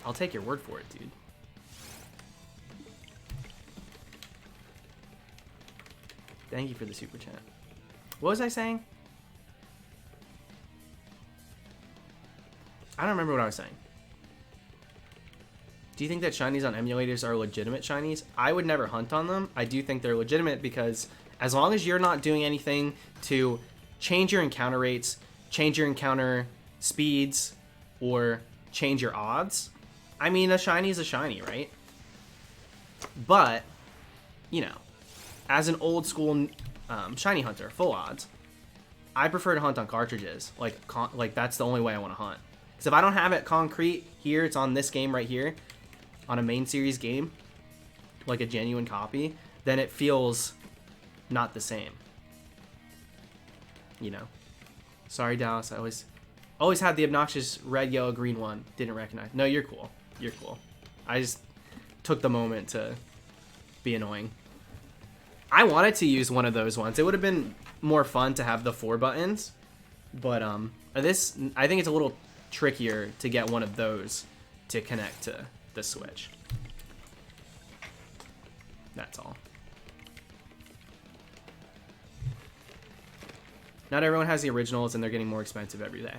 I'll take your word for it, dude. Thank you for the super chat. What was I saying? I don't remember what I was saying. Do you think that shinies on emulators are legitimate shinies? I would never hunt on them. I do think they're legitimate because as long as you're not doing anything to change your encounter rates, change your encounter speeds, or change your odds, I mean, a shiny is a shiny, right? But, you know, as an old school shiny hunter, full odds, I prefer to hunt on cartridges. Like that's the only way I want to hunt. Because if I don't have it concrete here, it's on this game right here, on a main series game, like a genuine copy, then it feels not the same. You know? Sorry, Dallas. I always had the obnoxious red, yellow, green one. Didn't recognize. No, you're cool. You're cool. I just took the moment to be annoying. I wanted to use one of those ones. It would have been more fun to have the 4 buttons, but this, I think it's a little trickier to get one of those to connect to the Switch. That's all. Not everyone has the originals, and they're getting more expensive every day.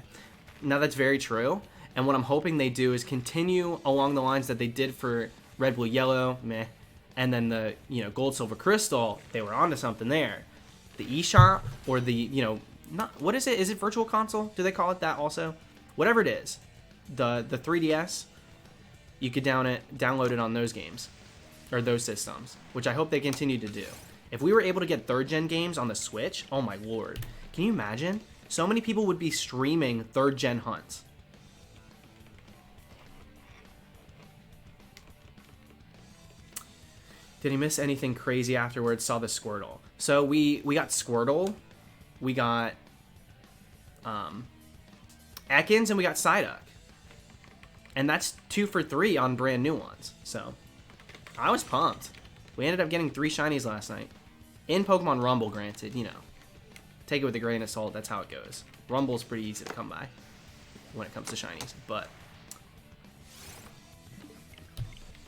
Now, that's very true, and what I'm hoping they do is continue along the lines that they did for Red, Blue, Yellow, meh, and then the, you know, Gold, Silver, Crystal. They were onto something there. The eShop, or the, you know, not, what is it? Is it Virtual Console? Do they call it that also? Whatever it is, the 3DS, you could download it on those games, or those systems, which I hope they continue to do. If we were able to get 3rd gen games on the Switch, oh my lord. Can you imagine? So many people would be streaming 3rd gen hunts. Did he miss anything crazy afterwards? Saw the Squirtle. So we got Squirtle, we got Ekans, and we got Psyduck. And that's 2 for 3 on brand new ones. So I was pumped. We ended up getting 3 shinies last night. In Pokemon Rumble, granted, you know. Take it with a grain of salt, that's how it goes. Rumble's pretty easy to come by when it comes to shinies, but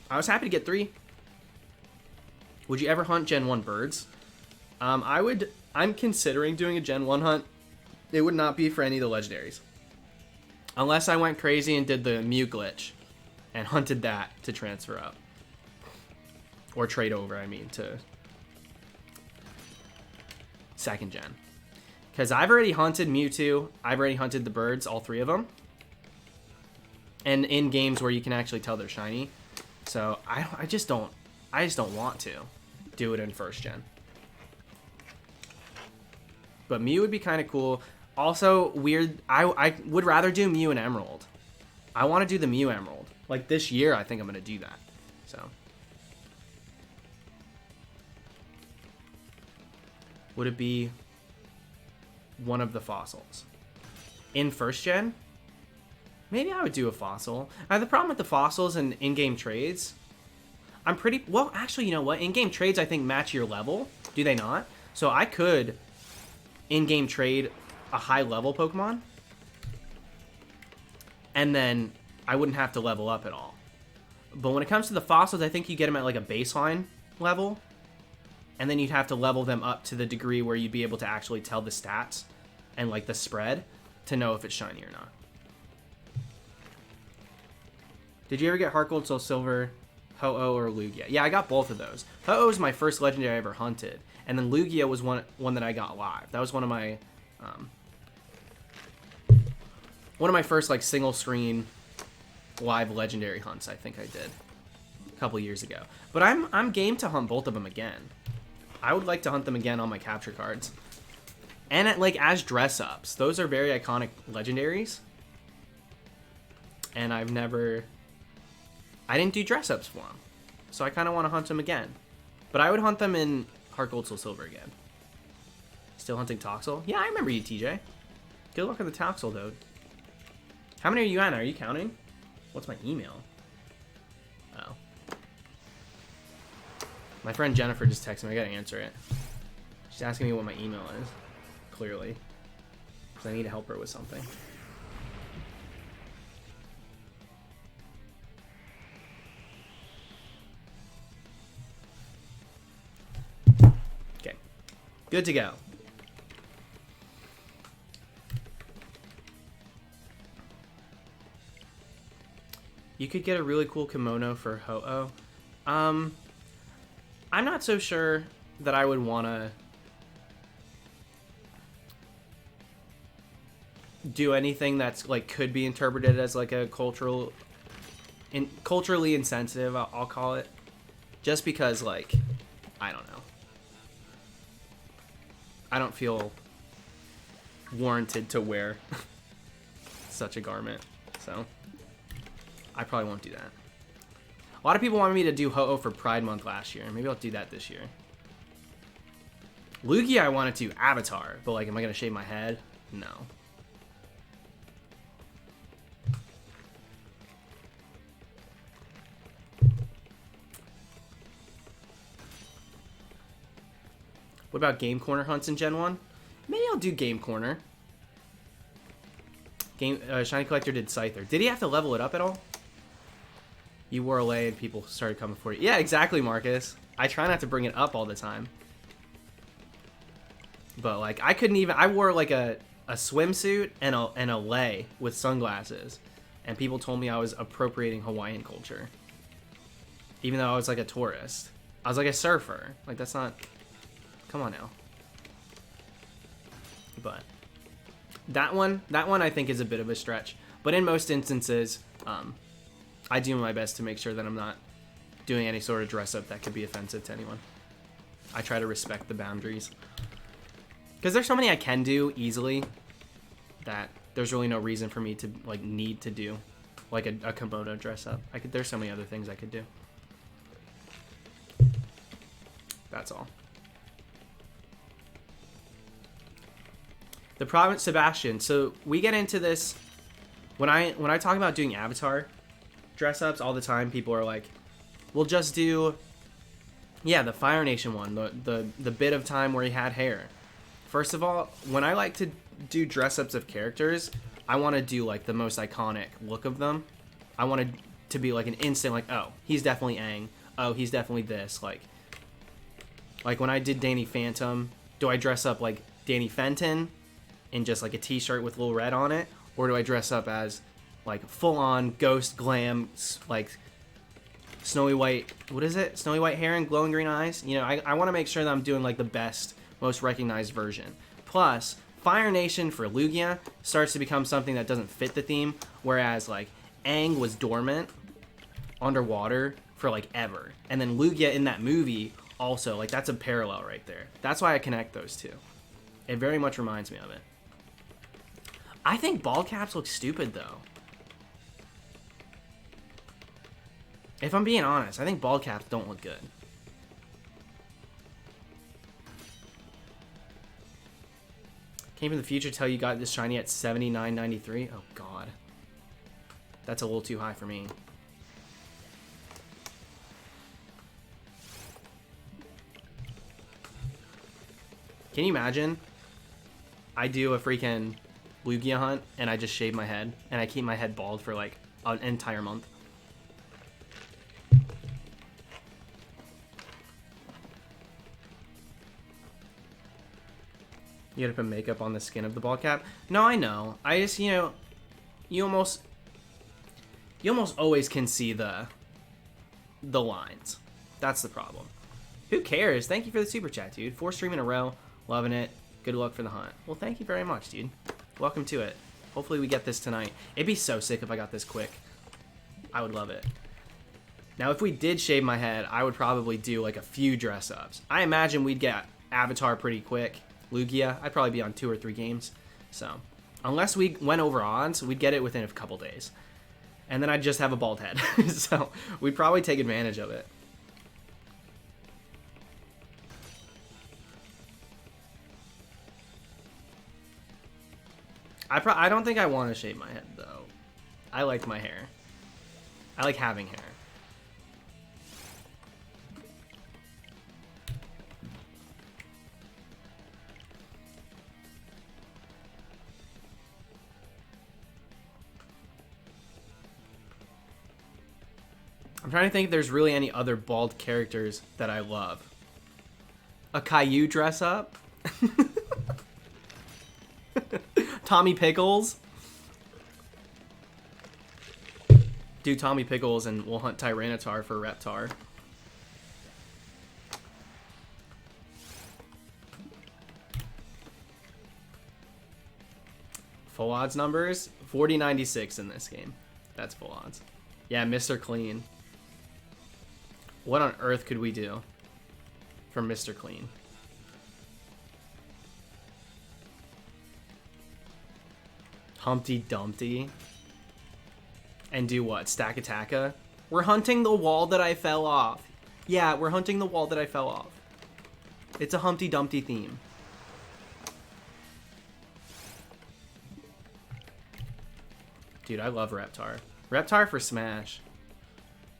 I was happy to get 3. Would you ever hunt Gen 1 birds? I'm considering doing a Gen 1 hunt. It would not be for any of the legendaries. Unless I went crazy and did the Mew glitch and hunted that to transfer up. Or trade over, I mean, to 2nd gen. Because I've already hunted Mewtwo, I've already hunted the birds, all 3 of them. And in games where you can actually tell they're shiny. So I just don't want to do it in 1st gen. But Mew would be kind of cool. Also, weird, I would rather do Mew and Emerald. I want to do the Mew Emerald. Like this year, I think I'm going to do that. So. Would it be one of the fossils? In 1st gen? Maybe I would do a fossil. The problem with the fossils and in-game trades, I'm pretty... Well, actually, you know what? In-game trades, I think, match your level. Do they not? So I could in-game trade a high-level Pokemon, and then I wouldn't have to level up at all. But when it comes to the fossils, I think you get them at, like, a baseline level, and then you'd have to level them up to the degree where you'd be able to actually tell the stats and, like, the spread to know if it's shiny or not. Did you ever get Heart Gold, Soul Silver, Ho-Oh, or Lugia? Yeah, I got both of those. Ho-Oh was my first legendary I ever hunted, and then Lugia was one that I got live. That was one of my first, like, single screen live legendary hunts. I think I did a couple years ago. But I'm game to hunt both of them again. I would like to hunt them again on my capture cards, and as dress ups. Those are very iconic legendaries, and I didn't do dress ups for them, so I kind of want to hunt them again. But I would hunt them in Heart Gold, Soul Silver again. Still hunting Toxel? Yeah, I remember you, TJ. Good luck with the Toxel, dude. How many are you at? Are you counting? What's my email? Oh. My friend Jennifer just texted me. I gotta answer it. She's asking me what my email is. Clearly. Because I need to help her with something. Okay. Good to go. You could get a really cool kimono for Ho-Oh. I'm not so sure that I would want to do anything that's like could be interpreted as like a culturally insensitive, I'll call it. Just because, like, I don't know. I don't feel warranted to wear such a garment, so I probably won't do that. A lot of people wanted me to do Ho-Oh for Pride Month last year. Maybe I'll do that this year. Lugia I wanted to Avatar, but like, am I gonna shave my head? No. What about Game Corner hunts in Gen 1? Maybe I'll do Game Corner. Shiny Collector did Scyther. Did he have to level it up at all? You wore away and people started coming for you. Yeah, exactly, Marcus. I try not to bring it up all the time. But, like, I couldn't even... I wore, like, a swimsuit and a lei with sunglasses. And people told me I was appropriating Hawaiian culture. Even though I was, like, a tourist. I was, like, a surfer. Like, that's not... Come on now. But... That one I think is a bit of a stretch. But in most instances, I do my best to make sure that I'm not doing any sort of dress up that could be offensive to anyone. I try to respect the boundaries. Because there's so many I can do easily that there's really no reason for me to like need to do like a kimono dress up. There's so many other things I could do. That's all. The Province Sebastian. So we get into this when I talk about doing Avatar dress ups all the time. People are like, "We'll just do, yeah, the Fire Nation one, the bit of time where he had hair." First of all, when I like to do dress ups of characters, I want to do like the most iconic look of them. I want it to be like an instant, like, oh, he's definitely Aang. Oh, he's definitely this. Like when I did Danny Phantom, do I dress up like Danny Fenton in just like a t-shirt with a little red on it, or do I dress up as like full-on ghost glam, like snowy white, what is it? Snowy white hair and glowing green eyes? You know, I want to make sure that I'm doing like the best, most recognized version. Plus, Fire Nation for Lugia starts to become something that doesn't fit the theme, whereas like Aang was dormant underwater for like ever. And then Lugia in that movie also, like that's a parallel right there. That's why I connect those two. It very much reminds me of it. I think bald caps look stupid though. If I'm being honest, I think bald caps don't look good. Came from the future, tell you got this shiny at 79.93. Oh god. That's a little too high for me. Can you imagine? I do a freaking Lugia hunt and I just shave my head and I keep my head bald for like an entire month. You gotta put makeup on the skin of the bald cap. No, I know. I just, you know, you almost always can see the lines. That's the problem. Who cares? Thank you for the super chat, dude. 4 stream in a row. Loving it. Good luck for the hunt. Well, thank you very much, dude. Welcome to it. Hopefully we get this tonight. It'd be so sick if I got this quick. I would love it. Now, if we did shave my head, I would probably do like a few dress-ups. I imagine we'd get Avatar pretty quick. Lugia, I'd probably be on 2 or 3 games. So, unless we went over odds, we'd get it within a couple days. And then I'd just have a bald head. So, we'd probably take advantage of it. I don't think I want to shave my head, though. I like my hair. I like having hair. I'm trying to think if there's really any other bald characters that I love. A Caillou dress up? Tommy Pickles? Do Tommy Pickles and we'll hunt Tyranitar for Reptar. Full odds numbers? 4096 in this game. That's full odds. Yeah, Mr. Clean. What on earth could we do for Mr. Clean? Humpty Dumpty. And do what? Stack Attacka? We're hunting the wall that I fell off. Yeah, we're hunting the wall that I fell off. It's a Humpty Dumpty theme. Dude, I love Reptar. Reptar for Smash.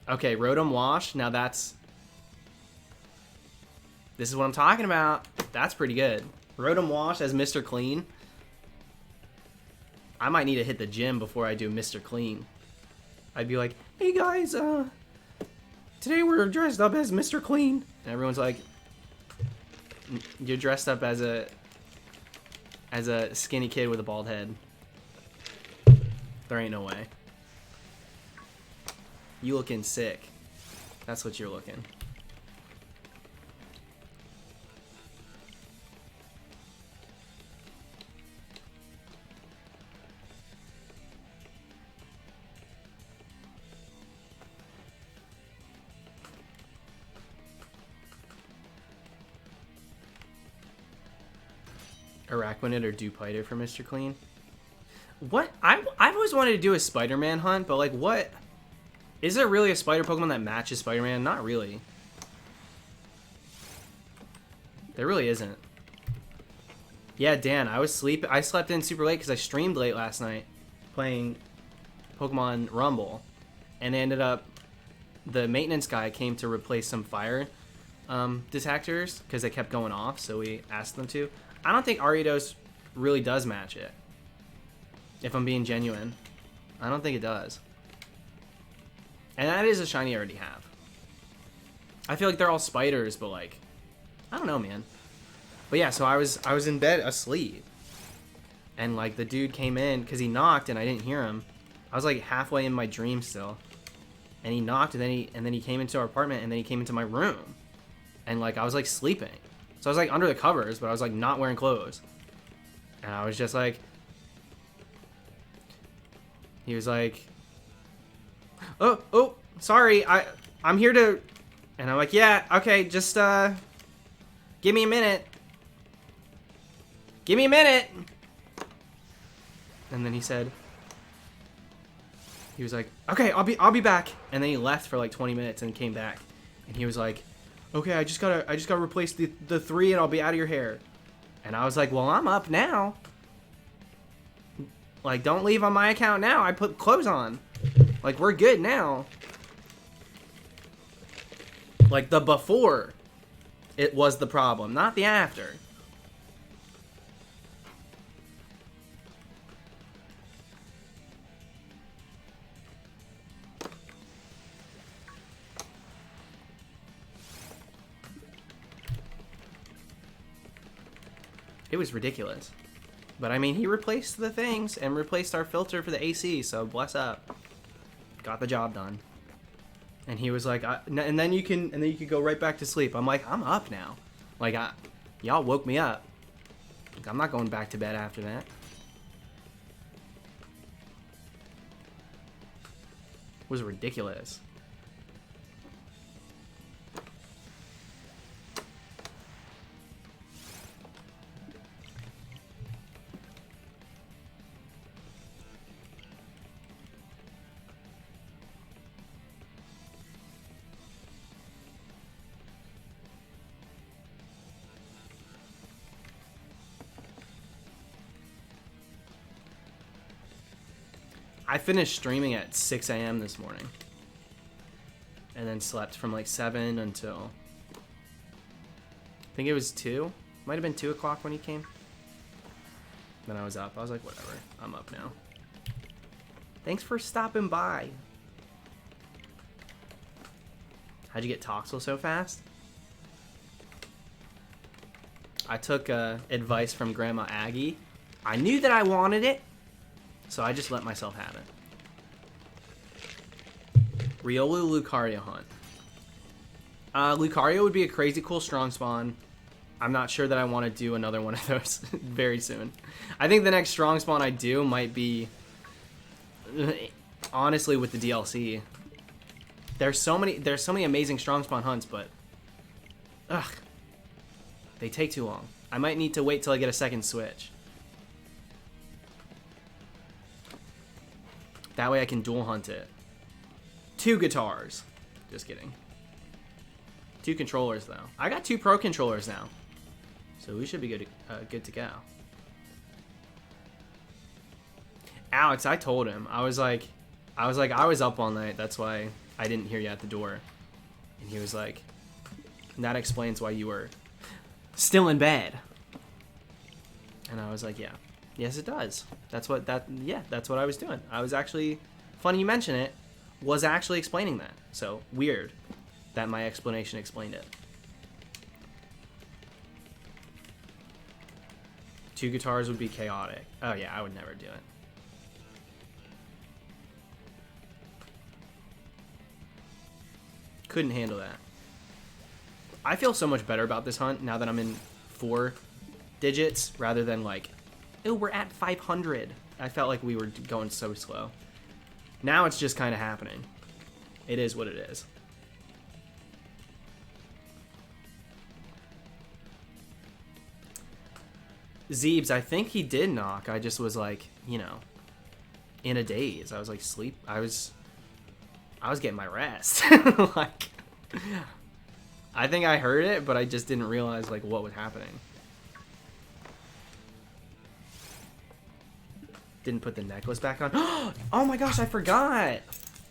Okay, Rotom Wash. Now that's... This is what I'm talking about. That's pretty good. Rotom Wash as Mr. Clean. I might need to hit the gym before I do Mr. Clean. I'd be like, hey guys, today we're dressed up as Mr. Clean. And everyone's like, you're dressed up as a skinny kid with a bald head. There ain't no way. You looking sick. That's what you're looking. Araquanid or Dupiter for Mr. Clean. What? I've always wanted to do a Spider-Man hunt, but like what? Is there really a spider Pokemon that matches Spider-Man? Not really. There really isn't. Yeah, Dan, I slept in super late because I streamed late last night playing Pokemon Rumble. And ended up, the maintenance guy came to replace some fire detectors because they kept going off, so we asked them to. I don't think Ariados really does match it. If I'm being genuine. I don't think it does. And that is a shiny I already have. I feel like they're all spiders, but like, I don't know, man. But yeah, so I was in bed asleep. And like the dude came in because he knocked and I didn't hear him. I was like halfway in my dream still. And he knocked and then he came into our apartment and then he came into my room. And like I was like sleeping. So I was like under the covers, but I was like not wearing clothes. And I was just like, he was like, oh, sorry, I'm here to, and I'm like, yeah, okay, just give me a minute. Give me a minute. And then he said, he was like, okay, I'll be back. And then he left for like 20 minutes and came back. And he was like, okay, I just gotta replace the 3 and I'll be out of your hair. And I was like, well, I'm up now. Like, don't leave on my account now. I put clothes on. Like, we're good now. Like, the before, it was the problem, not the after. It was ridiculous. But I mean, he replaced the things and replaced our filter for the AC, so bless up. Got the job done. And he was like, and then you can go right back to sleep. I'm like, I'm up now. Like, y'all woke me up. Like, I'm not going back to bed after that. It was ridiculous. I finished streaming at 6 a.m. this morning. And then slept from like 7 until... I think it was 2. Might have been 2 o'clock when he came. Then I was up. I was like, whatever. I'm up now. Thanks for stopping by. How'd you get Toxel so fast? I took advice from Grandma Aggie. I knew that I wanted it, so I just let myself have it. Riolu Lucario hunt. Lucario would be a crazy cool strong spawn. I'm not sure that I want to do another one of those very soon. I think the next strong spawn I do might be, honestly, with the DLC. There's so many amazing strong spawn hunts, but ugh, they take too long. I might need to wait till I get a second Switch. That way I can dual hunt it. 2 guitars. Just kidding. 2 controllers though. I got 2 pro controllers now, so we should be good to go. Alex, I told him. I was like, I was up all night. That's why I didn't hear you at the door. And he was like, and that explains why you were still in bed. And I was like, yeah. Yes, it does. That's what I was doing. I was actually, funny you mention it, was actually explaining that. So, weird that my explanation explained it. 2 guitars would be chaotic. Oh yeah, I would never do it. Couldn't handle that. I feel so much better about this hunt now that I'm in 4 digits rather than like, oh, we're at 500. I felt like we were going so slow. Now it's just kind of happening. It is what it is. Zeebs, I think he did knock. I just was like, you know, in a daze. I was like I was getting my rest. Like, I think I heard it, but I just didn't realize like what was happening. Didn't put the necklace back on. Oh my gosh, I forgot.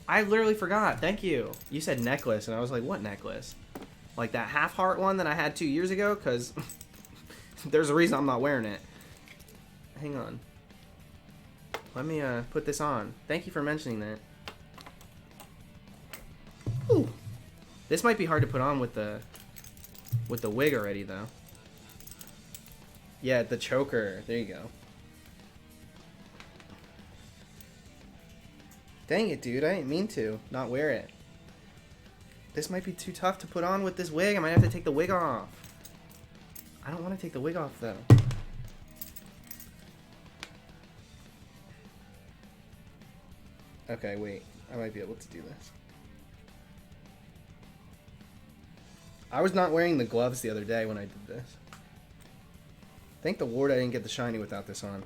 I literally forgot. Thank you. You said necklace, and I was like, what necklace? Like that half heart one that I had 2 years ago? Because there's a reason I'm not wearing it. Hang on. Let me put this on. Thank you for mentioning that. Ooh. This might be hard to put on with the wig already, though. Yeah, the choker. There you go. Dang it, dude. I didn't mean to not wear it. This might be too tough to put on with this wig. I might have to take the wig off. I don't want to take the wig off, though. Okay, wait. I might be able to do this. I was not wearing the gloves the other day when I did this. Thank the Lord I didn't get the shiny without this on.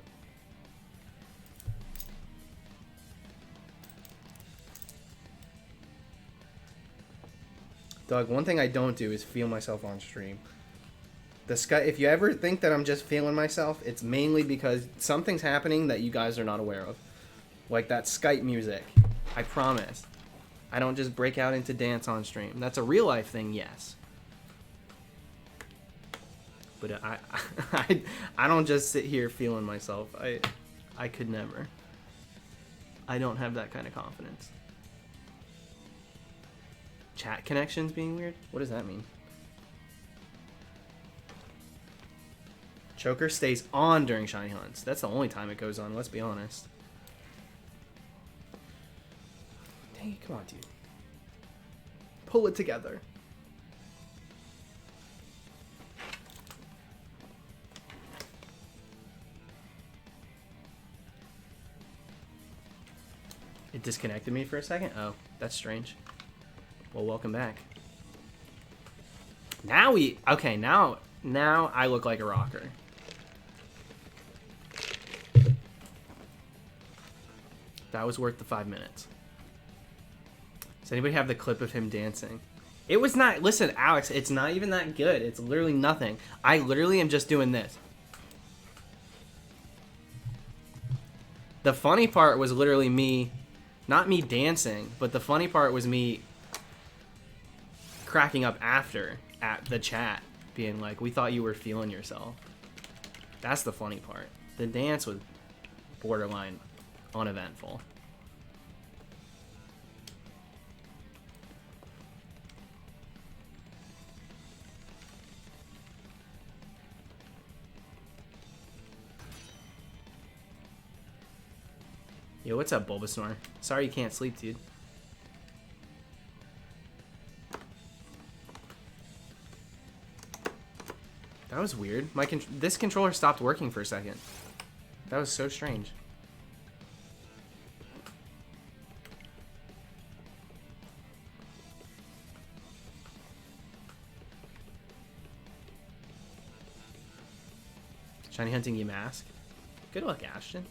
Doug, one thing I don't do is feel myself on stream. The sky. If you ever think that I'm just feeling myself, it's mainly because something's happening that you guys are not aware of. Like that Skype music. I promise. I don't just break out into dance on stream. That's a real life thing, yes. But I don't just sit here feeling myself. I could never. I don't have that kind of confidence. Chat connections being weird? What does that mean? Choker stays on during shiny hunts. That's the only time it goes on, let's be honest. Dang it, come on, dude. Pull it together. It disconnected me for a second? Oh, that's strange. Well, welcome back. Now okay, now I look like a rocker. That was worth the 5 minutes. Does anybody have the clip of him dancing? It was not, listen, Alex, it's not even that good. It's literally nothing. I literally am just doing this. The funny part was literally me, not me dancing, but the funny part was me cracking up after at the chat being like, we thought you were feeling yourself. That's the funny part. The dance was borderline uneventful. Yo, what's up, Bulbasaur? Sorry you can't sleep, dude. That was weird. This controller stopped working for a second. That was so strange. Shiny hunting Yamask. Good luck, Ashton.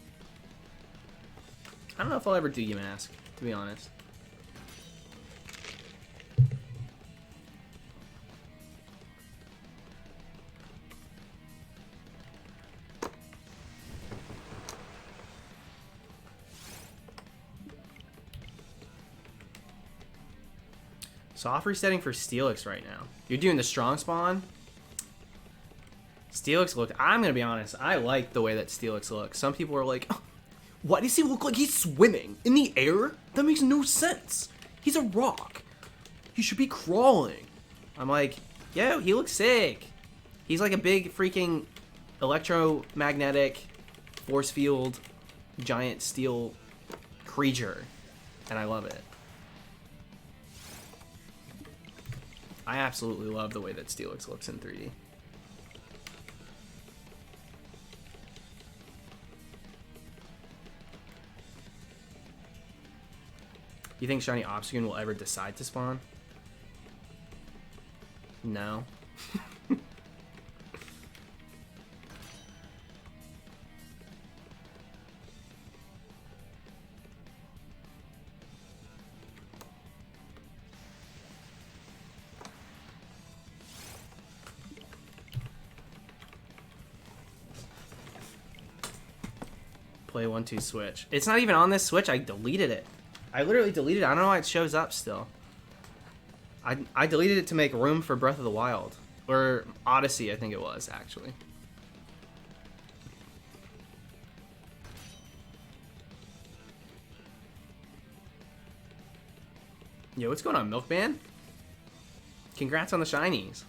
I don't know if I'll ever do Yamask, to be honest. Soft resetting for Steelix right now. You're doing the strong spawn? Steelix look. I'm gonna be honest. I like the way that Steelix looks. Some people are like, oh, why does he look like he's swimming in the air? That makes no sense. He's a rock. He should be crawling. I'm like, yo, he looks sick. He's like a big freaking electromagnetic force field giant steel creature, and I love it. I absolutely love the way that Steelix looks in 3D. You think Shiny Obstagoon will ever decide to spawn? No. Play 1-2 Switch. It's not even on this Switch. I deleted it. I literally deleted it. I don't know why it shows up still. I deleted it to make room for Breath of the Wild. Or Odyssey, I think it was, actually. Yo, what's going on, Milkman? Congrats on the shinies.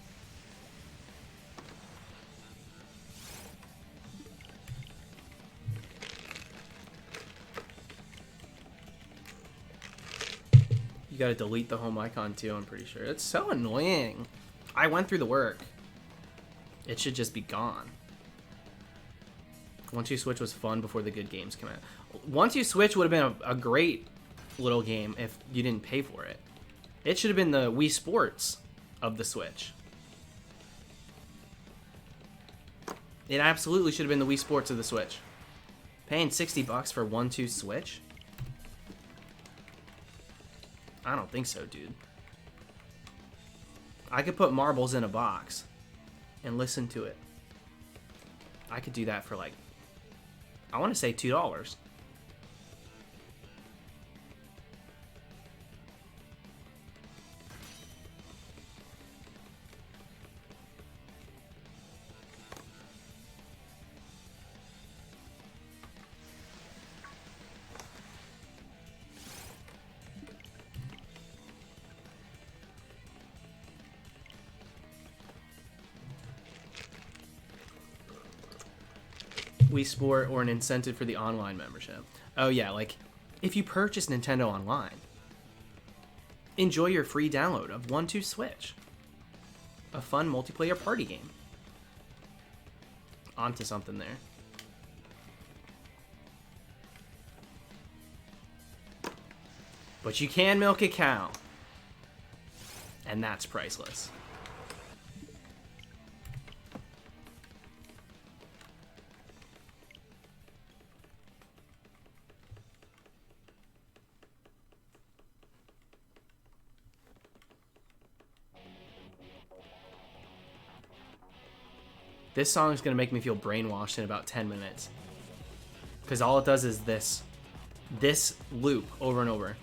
You gotta delete the home icon too, I'm pretty sure. It's so annoying. I went through the work. It should just be gone. 1-2 Switch was fun before the good games came out. 1-2 Switch would have been a great little game if you didn't pay for it. It should have been the Wii Sports of the Switch. It absolutely should have been the Wii Sports of the Switch. Paying $60 for 1-2 Switch? I don't think so, dude. I could put marbles in a box and listen to it. I could do that for like, I want to say $2. Wii Sport or an incentive for the online membership. Oh yeah, like if you purchase Nintendo Online, enjoy your free download of 1-2 Switch. A fun multiplayer party game. Onto something there. But you can milk a cow. And that's priceless. This song is going to make me feel brainwashed in about 10 minutes. Because all it does is this loop over and over.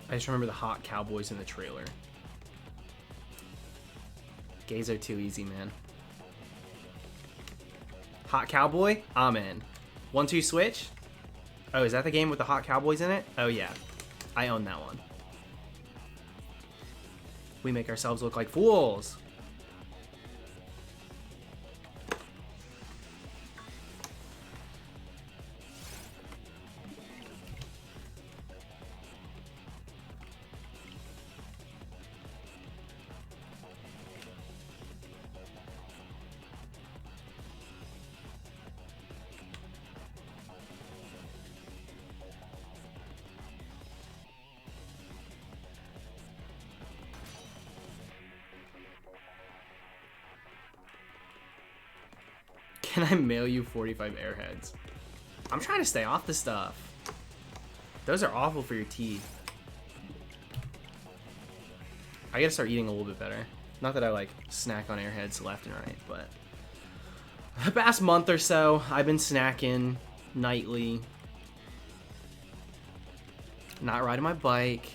I just remember the hot cowboys in the trailer. Gays are too easy, man. Hot cowboy? I'm in. 1-2 Switch? Oh, is that the game with the hot cowboys in it? Oh, yeah. I own that one. We make ourselves look like fools. Can I mail you 45 airheads? I'm trying to stay off the stuff. Those are awful for your teeth. I gotta start eating a little bit better. Not that I like snack on airheads left and right, but the past month or so, I've been snacking nightly. Not riding my bike.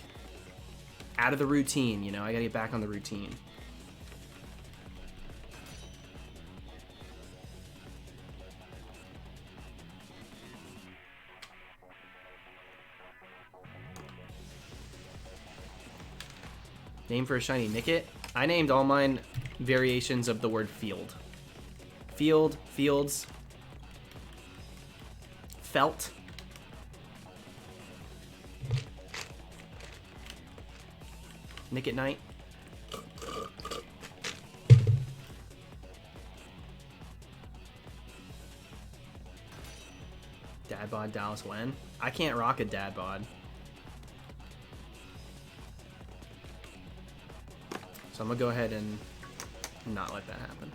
Out of the routine, you know, I gotta get back on the routine. Name for a shiny Nicket? I named all mine variations of the word field. Field, fields, felt. Nicket Night. Dad bod Dallas when? I can't rock a dad bod. So I'm gonna go ahead and not let that happen.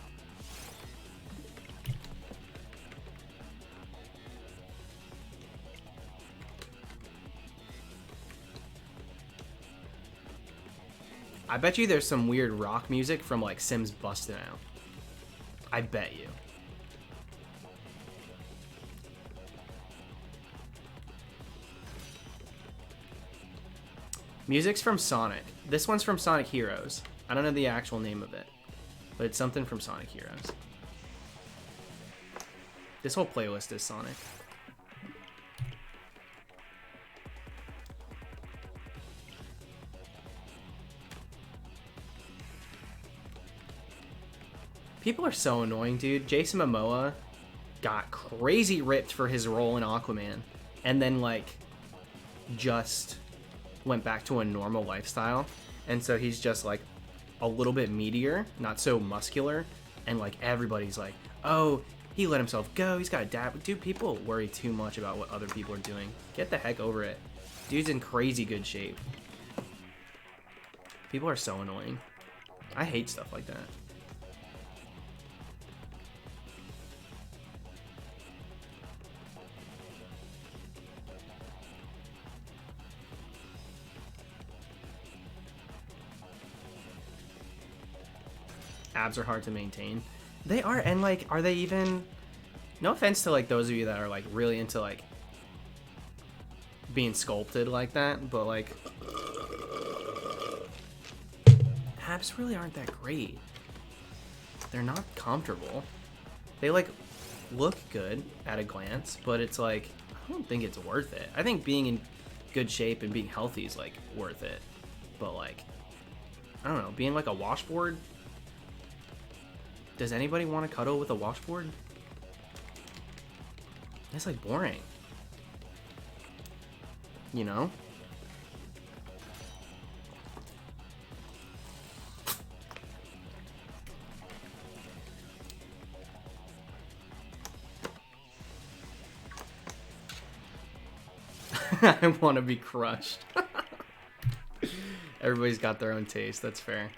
I bet you there's some weird rock music from like Sims Bustin' Out. I bet you. Music's from Sonic. This one's from Sonic Heroes. I don't know the actual name of it, but it's something from Sonic Heroes. This whole playlist is Sonic. People are so annoying, dude. Jason Momoa got crazy ripped for his role in Aquaman, and then like just went back to a normal lifestyle, and so he's just like a little bit meatier, not so muscular, and like everybody's like, oh, he let himself go, he's got a dad. Dude, people worry too much about what other people are doing. Get the heck over it. Dude's in crazy good shape. People are so annoying. I hate stuff like that. Abs are hard to maintain. They are, and like, are they even... No offense to like those of you that are like really into like being sculpted like that, but like abs really aren't that great. They're not comfortable. They like look good at a glance, but it's like, I don't think it's worth it. I think being in good shape and being healthy is like worth it, but like, I don't know, being like a washboard. Does anybody want to cuddle with a washboard? It's like boring. You know? I want to be crushed. Everybody's got their own taste. That's fair.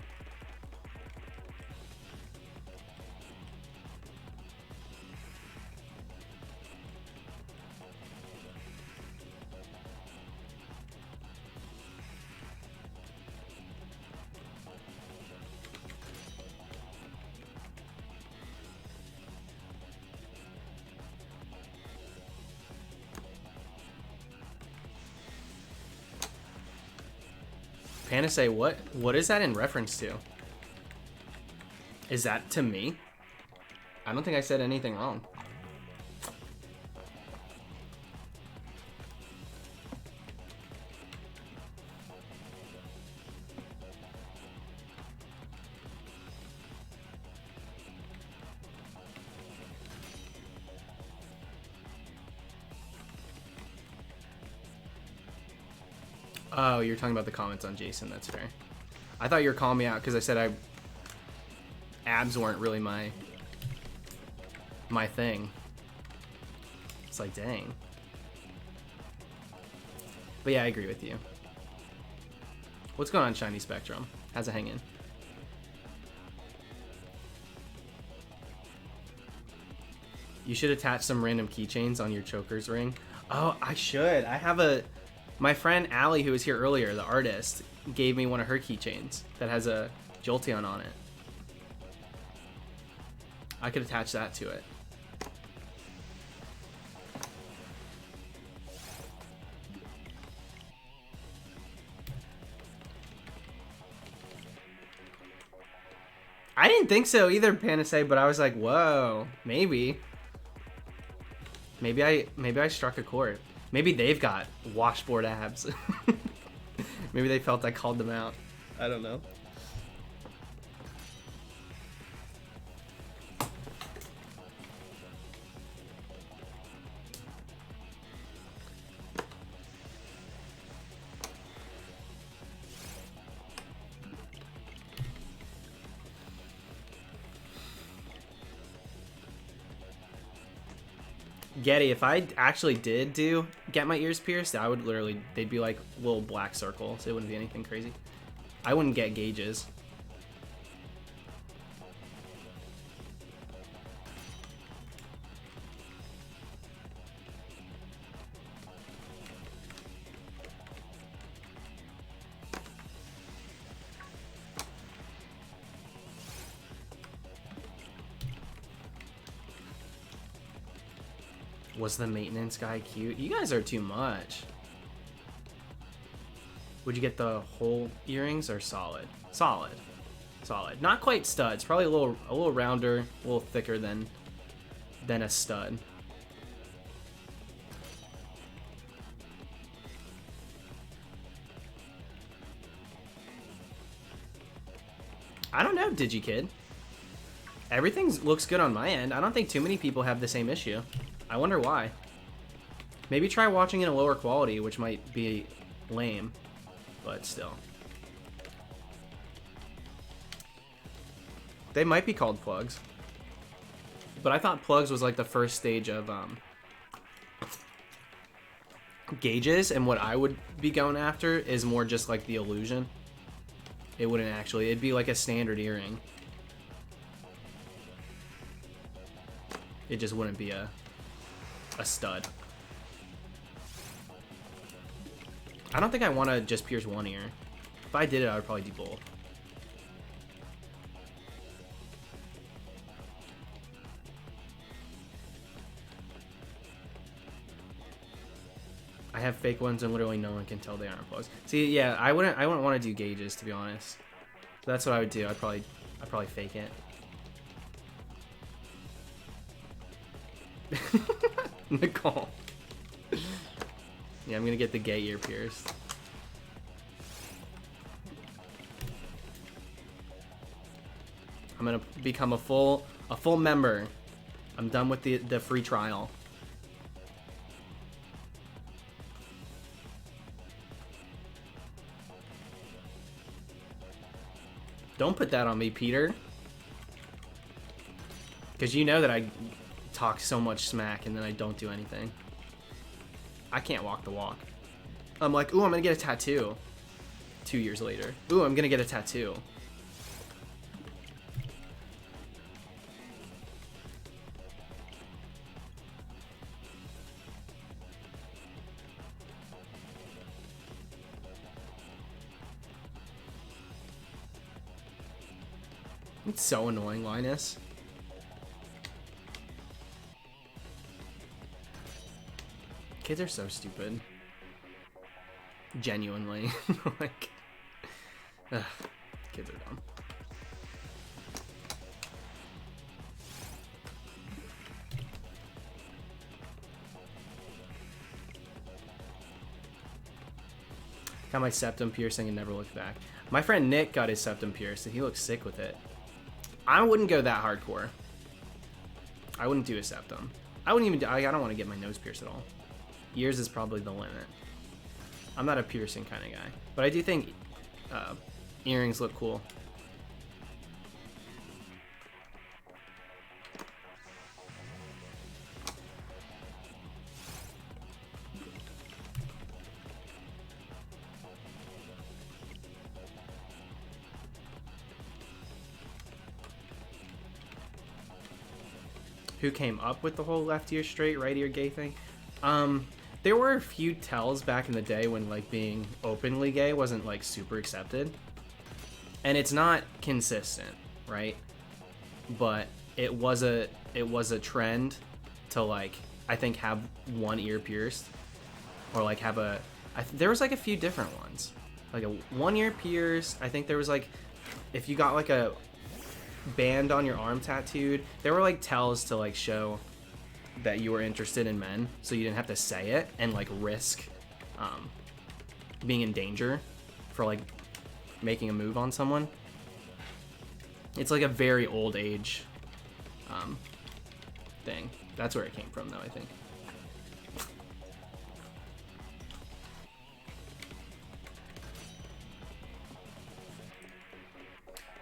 Panasay, what is that in reference to? Is that to me? I don't think I said anything wrong. Oh, you're talking about the comments on Jason. That's fair. I thought you were calling me out because I said abs weren't really my thing. It's like, dang. But yeah, I agree with you. What's going on, Shiny Spectrum? How's it hanging? You should attach some random keychains on your choker's ring. Oh, I should. I have my friend Allie, who was here earlier, the artist, gave me one of her keychains that has a Jolteon on it. I could attach that to it. I didn't think so either, Panacea, but I was like, whoa, maybe. Maybe I struck a chord. Maybe they've got washboard abs. Maybe they felt I called them out. I don't know. Getty, if I actually did get my ears pierced, I would literally, they'd be like little black circles. It wouldn't be anything crazy. I wouldn't get gauges. Was the maintenance guy cute? You guys are too much. Would you get the whole earrings or solid? Solid. Solid. Not quite studs. Probably a little rounder, a little thicker than a stud. I don't know, DigiKid. Everything looks good on my end. I don't think too many people have the same issue. I wonder why. Maybe try watching in a lower quality, which might be lame, but still. They might be called plugs. But I thought plugs was like the first stage of gauges, and what I would be going after is more just like the illusion. It wouldn't actually, it'd be like a standard earring. It just wouldn't be a stud. I don't think I want to just pierce one ear. If I did it, I would probably do both. I have fake ones and literally no one can tell they aren't plugs. See, yeah, I wouldn't want to do gauges, to be honest. That's what I would do. I'd probably fake it. Nicole. Yeah, I'm gonna get the gay ear pierced. I'm gonna become a full member. I'm done with the free trial. Don't put that on me, Peter. Because you know that I talk so much smack and then I don't do anything. I can't walk the walk. I'm like, ooh, I'm gonna get a tattoo. 2 years later. Ooh, I'm gonna get a tattoo. It's so annoying, Linus. Kids are so stupid. Genuinely. Like, ugh, kids are dumb. Got my septum piercing and never looked back. My friend Nick got his septum pierced and he looks sick with it. I wouldn't go that hardcore. I wouldn't do a septum. I wouldn't even do, I don't want to get my nose pierced at all. Ears is probably the limit. I'm not a piercing kind of guy, but I do think earrings look cool. Who came up with the whole left ear straight, right ear gay thing? There were a few tells back in the day when like being openly gay wasn't like super accepted, and it's not consistent, right? But it was a trend to like, I think, have one ear pierced, or like have a there was like a few different ones, like a one ear pierced. I think there was like, if you got like a band on your arm tattooed, there were like tells to like show that you were interested in men, so you didn't have to say it and like risk being in danger for like making a move on someone. It's like a very old age thing. That's where it came from, though, I think.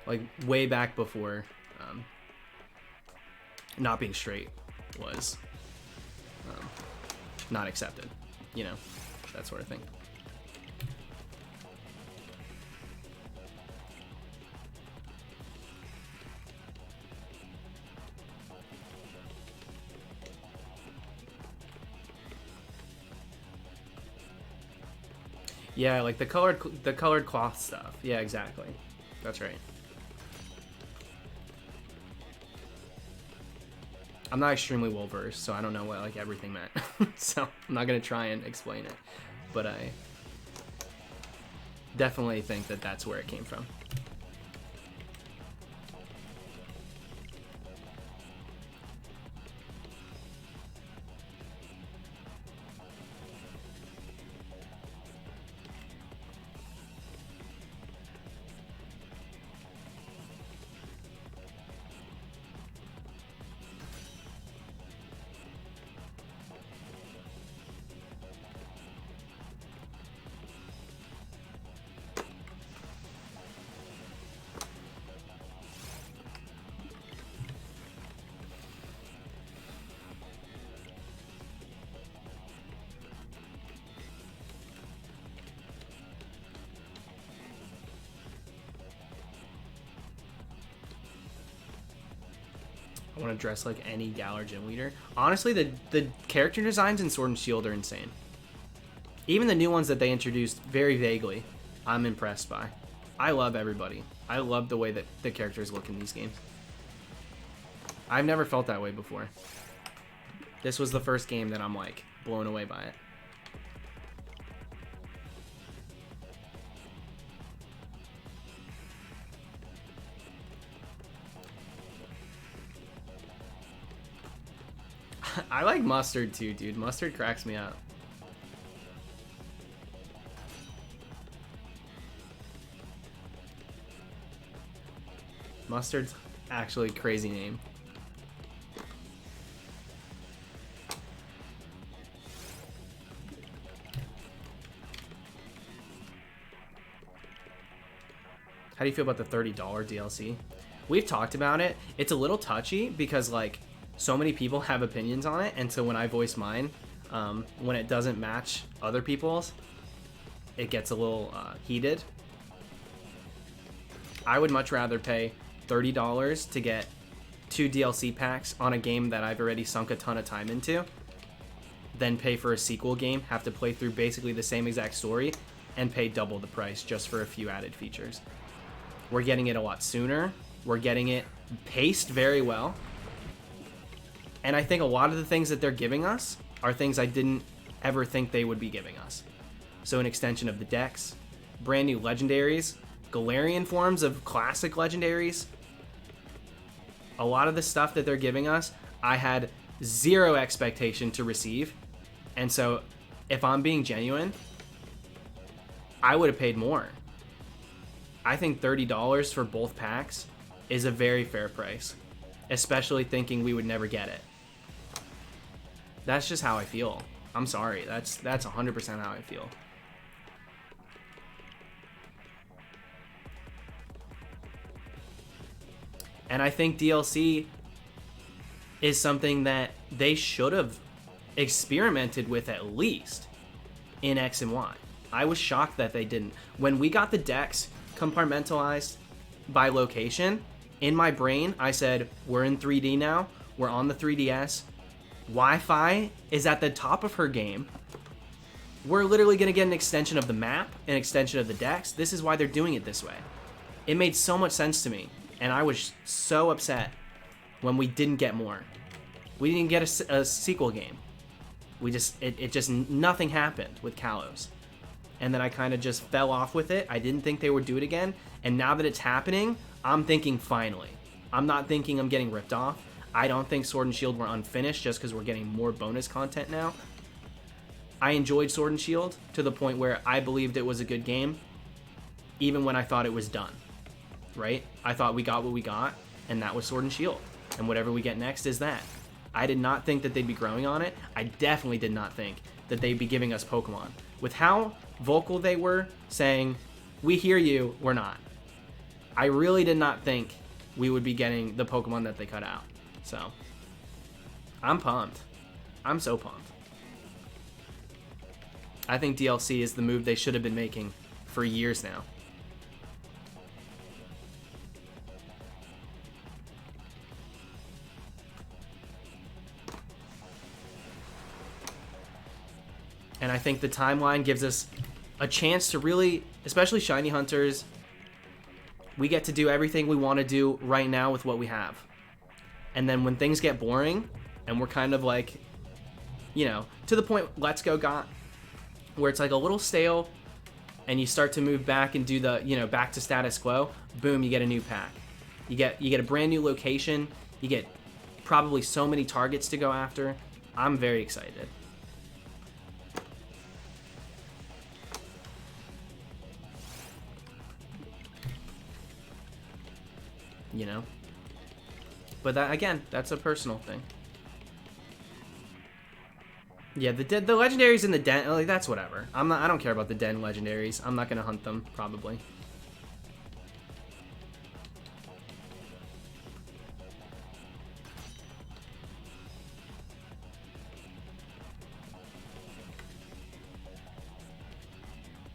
Like way back before not being straight was not accepted, you know, that sort of thing. Yeah, like the colored cloth stuff. Yeah, exactly. That's right. I'm not extremely well versed, so I don't know what like everything meant. So I'm not gonna try and explain it, but I definitely think that that's where it came from. I want to dress like any Galar gym leader. Honestly, the character designs in Sword and Shield are insane. Even the new ones that they introduced very vaguely, I'm impressed by. I love everybody. I love the way that the characters look in these games. I've never felt that way before. This was the first game that I'm like blown away by it. I like Mustard too, dude. Mustard cracks me up. Mustard's actually a crazy name. How do you feel about the $30 DLC? We've talked about it. It's a little touchy because like so many people have opinions on it, and so when I voice mine, when it doesn't match other people's, it gets a little heated. I would much rather pay $30 to get 2 DLC packs on a game that I've already sunk a ton of time into than pay for a sequel game, have to play through basically the same exact story, and pay double the price just for a few added features. We're getting it a lot sooner. We're getting it paced very well. And I think a lot of the things that they're giving us are things I didn't ever think they would be giving us. So an extension of the decks, brand new legendaries, Galarian forms of classic legendaries. A lot of the stuff that they're giving us, I had zero expectation to receive. And so if I'm being genuine, I would have paid more. I think $30 for both packs is a very fair price, especially thinking we would never get it. That's just how I feel. I'm sorry. That's 100% how I feel. And I think DLC is something that they should have experimented with at least in X and Y. I was shocked that they didn't. When we got the decks compartmentalized by location, in my brain, I said, we're in 3D now. We're on the 3DS. Wi-Fi is at the top of her game. We're literally going to get an extension of the map, an extension of the decks. This is why they're doing it this way. It made so much sense to me, and I was so upset when we didn't get more. We didn't get a sequel game. We just, it just, nothing happened with Kalos. And then I kind of just fell off with it. I didn't think they would do it again. And now that it's happening, I'm thinking finally. I'm not thinking I'm getting ripped off. I don't think Sword and Shield were unfinished just because we're getting more bonus content now. I enjoyed Sword and Shield to the point where I believed it was a good game, even when I thought it was done, right? I thought we got what we got, and that was Sword and Shield. And whatever we get next is that. I did not think that they'd be growing on it. I definitely did not think that they'd be giving us Pokemon. With how vocal they were saying, we hear you, we're not. I really did not think we would be getting the Pokemon that they cut out. So, I'm pumped. I'm so pumped. I think DLC is the move they should have been making for years now. And I think the timeline gives us a chance to really, especially Shiny Hunters, we get to do everything we want to do right now with what we have. And then when things get boring, and we're kind of like, you know, to the point Let's Go got, where it's like a little stale, and you start to move back and do the, you know, back to status quo, boom, you get a new pack. You get a brand new location, you get probably so many targets to go after. I'm very excited. You know? But that, again, that's a personal thing. Yeah, the legendaries in the den, like, that's whatever. I don't care about the den legendaries. I'm not gonna hunt them, probably.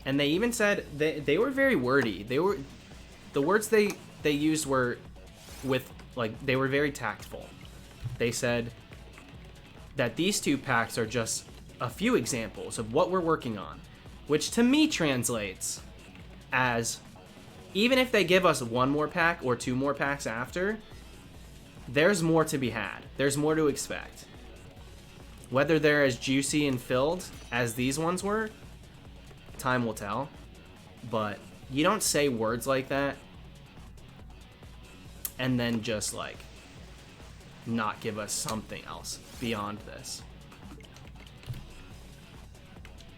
And they even said they were very wordy. The words they used were with, like, they were very tactful. They said that these two packs are just a few examples of what we're working on, which to me translates as, even if they give us one more pack or two more packs after, there's more to be had. There's more to expect. Whether they're as juicy and filled as these ones were, time will tell. But you don't say words like that and then just, like, not give us something else beyond this.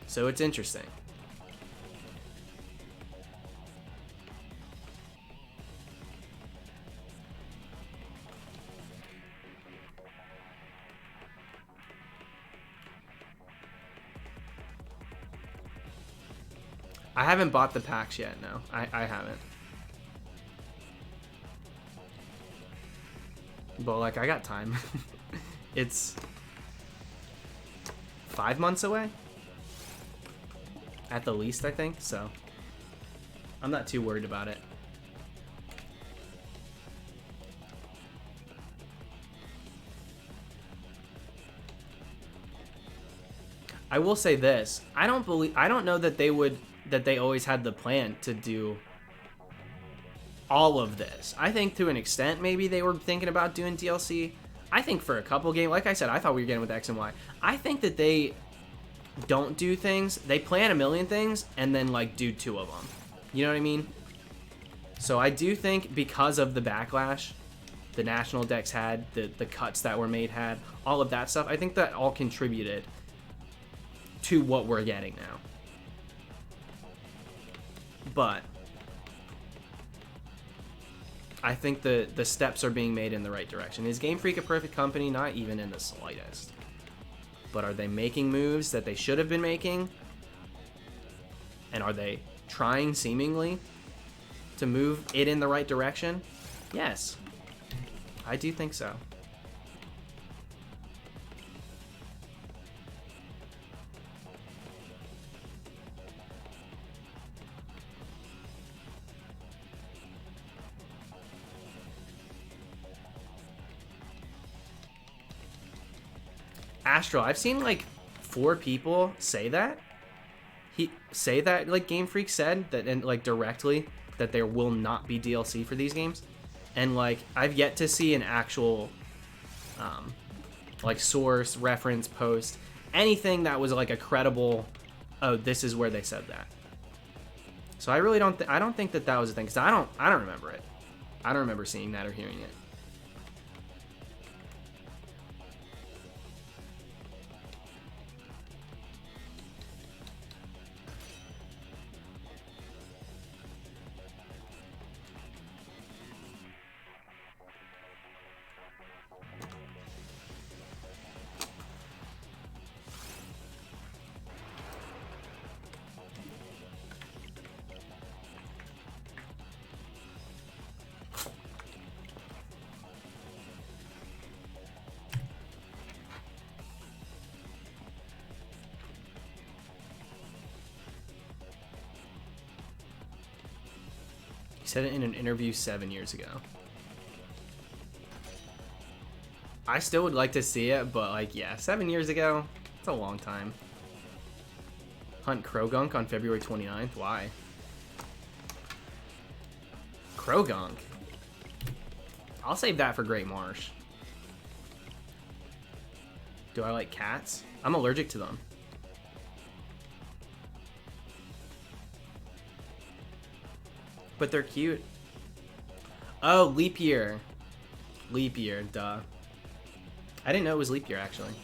So it's interesting. I haven't bought the packs yet, no. I haven't. But, like, I got time. It's 5 months away? At the least, I think, so I'm not too worried about it. I will say this. I don't know that they always had the plan to do all of this. I think to an extent maybe they were thinking about doing DLC. I think for a couple games, like I said, I thought we were getting with X and Y. I think that they don't do things. They plan a million things and then, like, do 2 of them. You know what I mean? So I do think because of the backlash the national decks had, the cuts that were made had, all of that stuff, I think that all contributed to what we're getting now. But I think the steps are being made in the right direction. Is Game Freak a perfect company? Not even in the slightest. But are they making moves that they should have been making? And are they trying, seemingly, to move it in the right direction? Yes. I do think so. Astral, I've seen like 4 people say that. Like Game Freak said that, and like directly, that there will not be DLC for these games. And like I've yet to see an actual like source, reference, post, anything that was like a credible, oh, this is where they said that. So I really don't I don't think that that was a thing, because I don't remember it. I don't remember seeing that or hearing it. He said it in an interview 7 years ago. I still would like to see it, but like, yeah, 7 years ago, it's a long time. Hunt Krogunk on February 29th. Why? Krogunk. I'll save that for Great Marsh. Do I like cats? I'm allergic to them. But they're cute. Oh, leap year. Leap year, duh. I didn't know it was leap year, actually.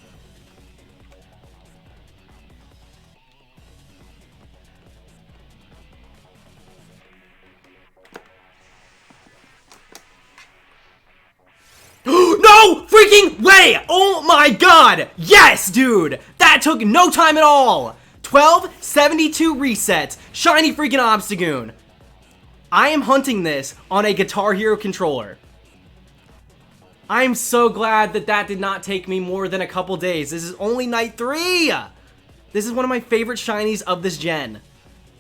No freaking way! Oh my god! Yes, dude! That took no time at all! 1272 resets. Shiny freaking Obstagoon. I am hunting this on a Guitar Hero controller. I'm so glad that that did not take me more than a couple days. This is only night 3! This is one of my favorite shinies of this gen.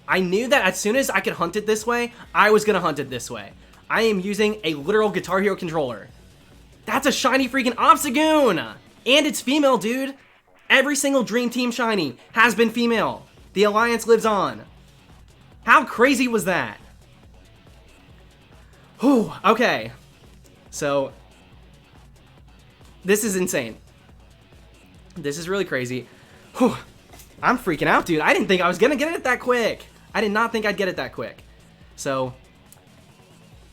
I knew that as soon as I could hunt it this way, I was gonna hunt it this way. I am using a literal Guitar Hero controller. That's a shiny freaking Obstagoon! And it's female, dude. Every single Dream Team shiny has been female. The Alliance lives on. How crazy was that? Whew, okay. So, this is insane. This is really crazy. Whew, I'm freaking out, dude. I didn't think I was gonna get it that quick. I did not think I'd get it that quick. So,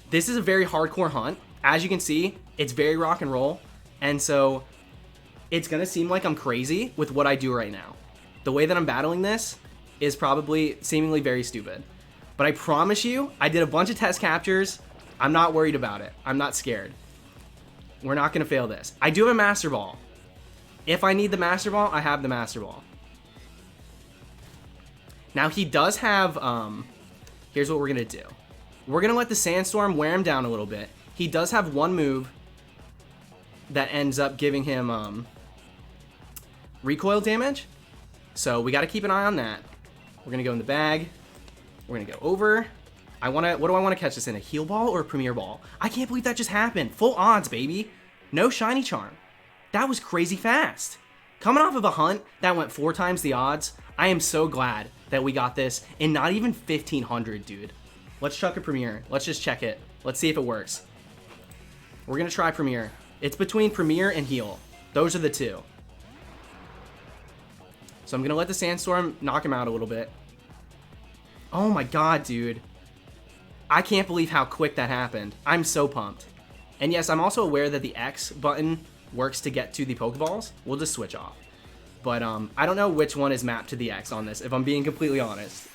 this is a very hardcore hunt. As you can see, it's very rock and roll. And so, it's gonna seem like I'm crazy with what I do right now. The way that I'm battling this is probably seemingly very stupid. But I promise you, I did a bunch of test captures. I'm not worried about it. I'm not scared. We're not gonna fail this. I do have a Master Ball. If I need the Master Ball, I have the Master Ball. Now he does have, here's what we're gonna do. We're gonna let the Sandstorm wear him down a little bit. He does have one move that ends up giving him, recoil damage. So we gotta keep an eye on that. We're gonna go in the bag. We're gonna go over. What do I want to catch this in? A heal ball or a premier ball? I can't believe that just happened. Full odds, baby. No shiny charm. That was crazy fast. Coming off of a hunt that went 4 times the odds, I am so glad that we got this in not even 1500, dude. Let's chuck a premier. Let's just check it. Let's see if it works. We're gonna try premier. It's between premier and heal. Those are the two. So I'm gonna let the Sandstorm knock him out a little bit. Oh my god, dude. I can't believe how quick that happened. I'm so pumped. And yes, I'm also aware that the X button works to get to the Pokeballs. We'll just switch off. But I don't know which one is mapped to the X on this, if I'm being completely honest.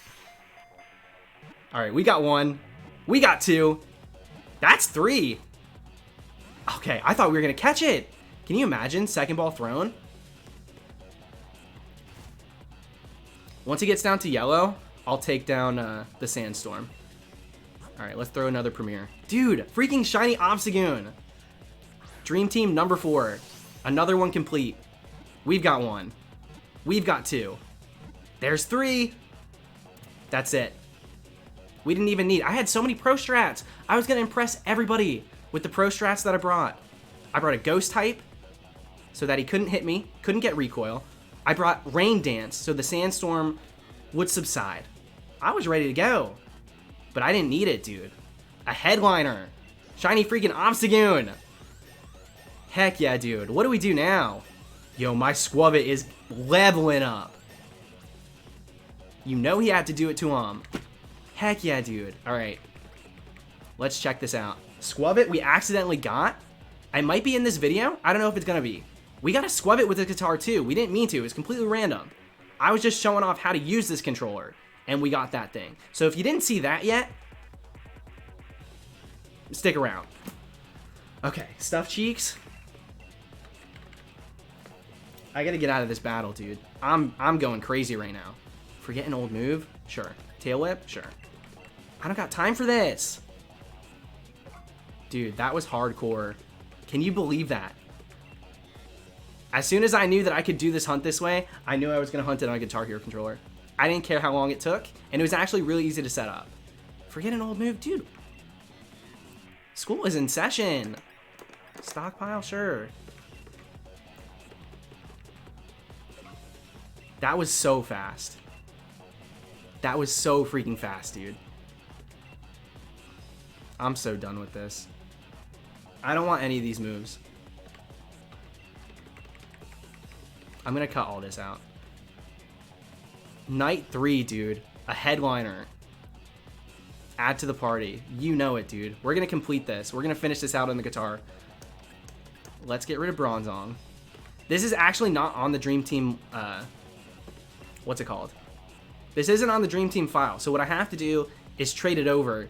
Alright, we got 1. We got 2. That's 3. Okay, I thought we were going to catch it. Can you imagine? Second ball thrown. Once he gets down to yellow, I'll take down the Sandstorm. Alright, let's throw another Premier. Dude, freaking shiny Obstagoon. Dream team number 4. Another one complete. We've got 1. We've got 2. There's 3. That's it. We didn't even need... I had so many pro strats. I was going to impress everybody with the pro strats that I brought. I brought a ghost type so that he couldn't hit me, couldn't get recoil. I brought rain dance so the sandstorm would subside. I was ready to go, but I didn't need it, dude. A headliner. Shiny freaking Obstagoon. Heck yeah, dude. What do we do now? Yo, my Squavit is leveling up. You know he had to do it to him. Heck yeah, dude. Alright. Let's check this out. Squavit we accidentally got. I might be in this video. I don't know if it's gonna be. We got a Squavit with a guitar too. We didn't mean to. It was completely random. I was just showing off how to use this controller. And we got that thing. So if you didn't see that yet, stick around. Okay, Stuffed Cheeks. I gotta get out of this battle, dude. I'm going crazy right now. Forget an old move? Sure. Tail whip? Sure. I don't got time for this. Dude, that was hardcore. Can you believe that? As soon as I knew that I could do this hunt this way, I knew I was gonna hunt it on a Guitar Hero controller. I didn't care how long it took, and it was actually really easy to set up. Forget an old move? Dude. School is in session. Stockpile? Sure. That was so fast. That was so freaking fast, dude. I'm so done with this. I don't want any of these moves. I'm gonna cut all this out. Night 3, dude. A headliner. Add to the party. You know it, dude. We're gonna complete this. We're gonna finish this out on the guitar. Let's get rid of Bronzong. This is actually not on the Dream Team, what's it called? This isn't on the Dream Team file, so what I have to do is trade it over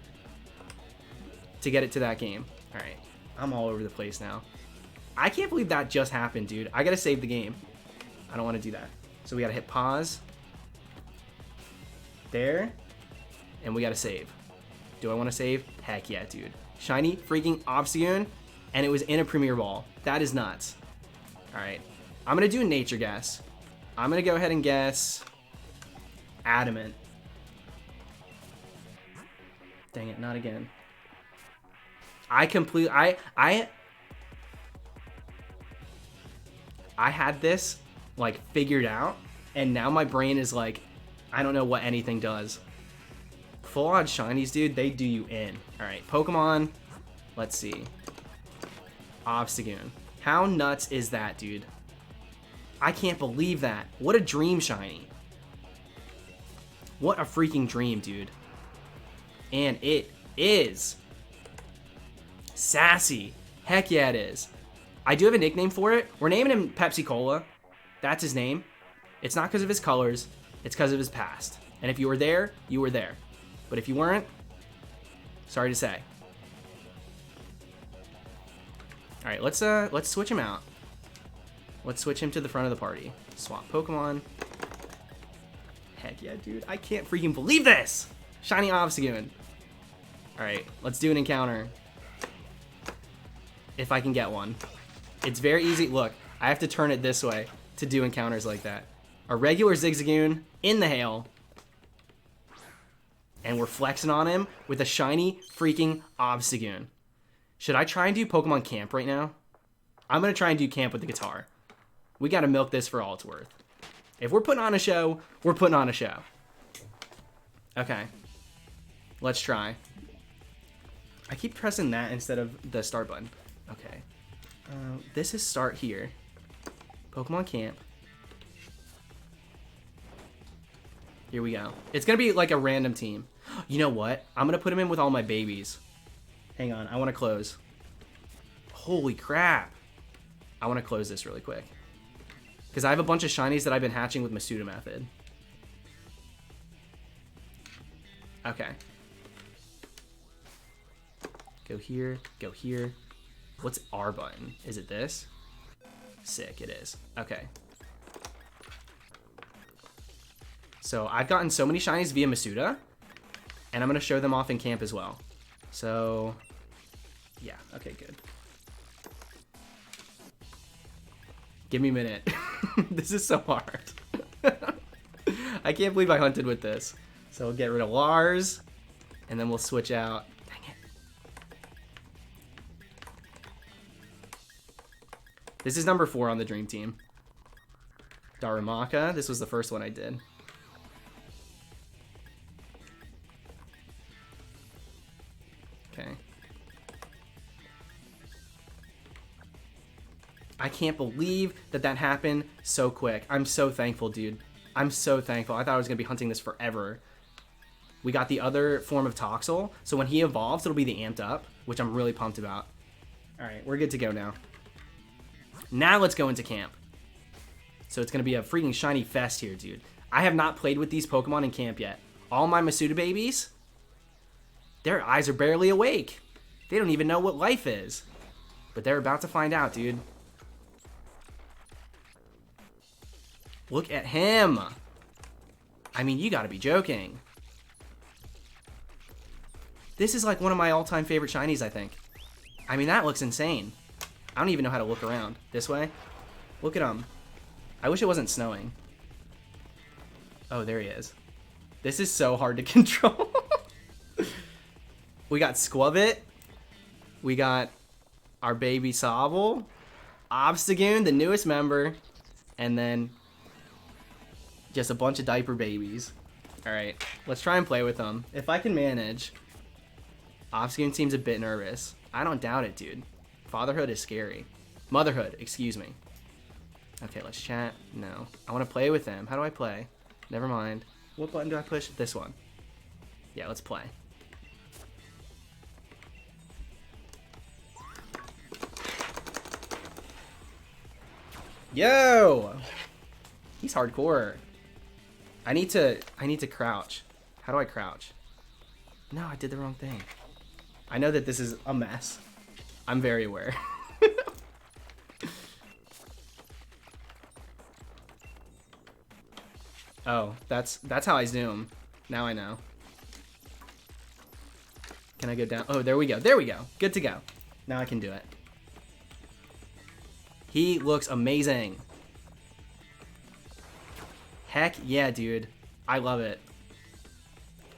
to get it to that game. Alright, I'm all over the place now. I can't believe that just happened, dude. I gotta save the game. I don't want to do that. So we gotta hit pause. There. And we gotta save. Do I want to save? Heck yeah, dude. Shiny freaking Obstagoon, and it was in a Premier Ball. That is nuts. Alright, I'm gonna do a nature guess. I'm gonna go ahead and guess Adamant. Dang it, not again. I had this like figured out, and now my brain is like, I don't know what anything does. Full on shinies, dude, they do you in. Alright, Pokemon. Let's see. Obstagoon. How nuts is that, dude? I can't believe that. What a dream shiny. What a freaking dream, dude. And it is Sassy. Heck yeah, it is. I do have a nickname for it. We're naming him Pepsi Cola. That's his name. It's not because of his colors. It's because of his past. And if you were there, you were there. But if you weren't, sorry to say. All right, let's switch him out. Let's switch him to the front of the party. Swap Pokemon. Heck yeah, dude. I can't freaking believe this! Shiny Obstagoon. Alright, let's do an encounter. If I can get one. It's very easy. Look, I have to turn it this way to do encounters like that. A regular Zigzagoon in the hail. And we're flexing on him with a shiny freaking Obstagoon. Should I try and do Pokemon Camp right now? I'm going to try and do Camp with the guitar. We got to milk this for all it's worth. If we're putting on a show, we're putting on a show. Okay. Let's try. I keep pressing that instead of the start button. Okay. This is start here. Pokemon Camp. Here we go. It's going to be like a random team. You know what? I'm going to put him in with all my babies. Hang on. I want to close. Holy crap. I want to close this really quick. Because I have a bunch of shinies that I've been hatching with Masuda method. Okay. Go here. Go here. What's R button? Is it this? Sick, it is. Okay. So I've gotten so many shinies via Masuda. And I'm going to show them off in camp as well. So, yeah. Okay, good. Give me a minute. This is so hard. I can't believe I hunted with this. So we'll get rid of Lars, and then we'll switch out. Dang it. This is number 4 on the dream team. Darumaka. This was the first one I did. Okay. I can't believe that that happened so quick. I'm so thankful, dude. I'm so thankful. I thought I was going to be hunting this forever. We got the other form of Toxel, so when he evolves, it'll be the amped up, which I'm really pumped about. All right, we're good to go now. Now let's go into camp. So it's going to be a freaking shiny fest here, dude. I have not played with these Pokemon in camp yet. All my Masuda babies, their eyes are barely awake. They don't even know what life is. But they're about to find out, dude. Look at him. I mean, you gotta be joking. This is like one of my all-time favorite shinies, I think. I mean, that looks insane. I don't even know how to look around. This way? Look at him. I wish it wasn't snowing. Oh, there he is. This is so hard to control. We got Squavit. We got our baby Sobble. Obstagoon, the newest member. And then just a bunch of diaper babies. Alright, let's try and play with them. If I can manage. Obstagoon seems a bit nervous. I don't doubt it, dude. Fatherhood is scary. Motherhood, excuse me. Okay, let's chat. No. I want to play with them. How do I play? Never mind. What button do I push? This one. Yeah, let's play. Yo! He's hardcore. I need to crouch. How do I crouch? No, I did the wrong thing. I know that this is a mess. I'm very aware. Oh, that's how I zoom. Now I know. Can I go down? Oh, there we go. There we go. Good to go. Now I can do it. He looks amazing. Heck yeah, dude. I love it.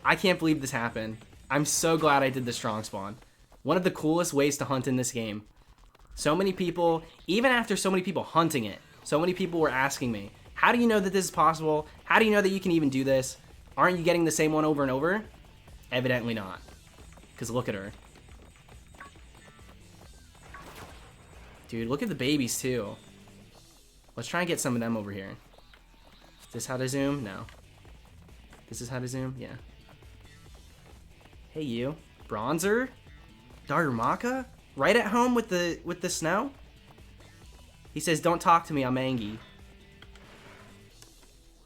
I can't believe this happened. I'm so glad I did the strong spawn. One of the coolest ways to hunt in this game. So many people, even after so many people hunting it, so many people were asking me, how do you know that this is possible? How do you know that you can even do this? Aren't you getting the same one over and over? Evidently not. Because look at her. Dude, look at the babies too. Let's try and get some of them over here. Is this how to zoom? No. This is how to zoom? Yeah. Hey you. Bronzer? Darumaka? Right at home with the snow? He says, don't talk to me, I'm angry.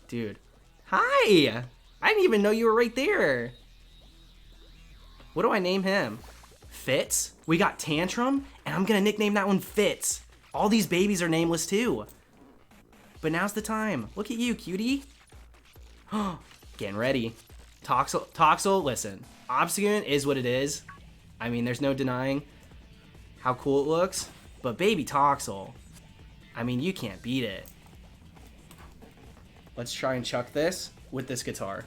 Dude. Hi! I didn't even know you were right there. What do I name him? Fitz? We got Tantrum, and I'm gonna nickname that one Fitz. All these babies are nameless too. But now's the time. Look at you, cutie. Getting ready. Toxel, listen. Obstagoon is what it is. I mean, there's no denying how cool it looks. But baby Toxel, I mean, you can't beat it. Let's try and chuck this with this guitar.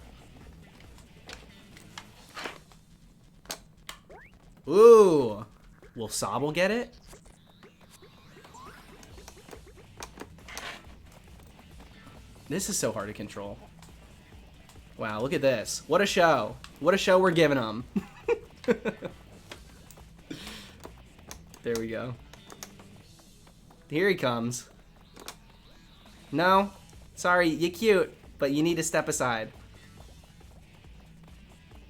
Ooh. Will Sobble get it? This is so hard to control. Wow, look at this. What a show. What a show we're giving them. There we go. Here he comes. No. Sorry, you're cute, but you need to step aside.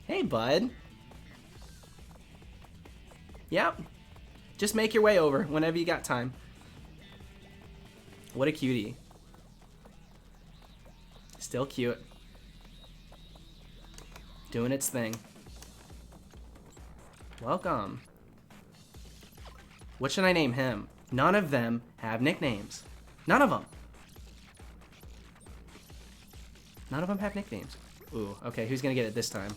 Hey, bud. Yep. Just make your way over whenever you got time. What a cutie. Still cute. Doing its thing. Welcome. What should I name him? None of them have nicknames. None of them. None of them have nicknames. Ooh, okay, who's gonna get it this time?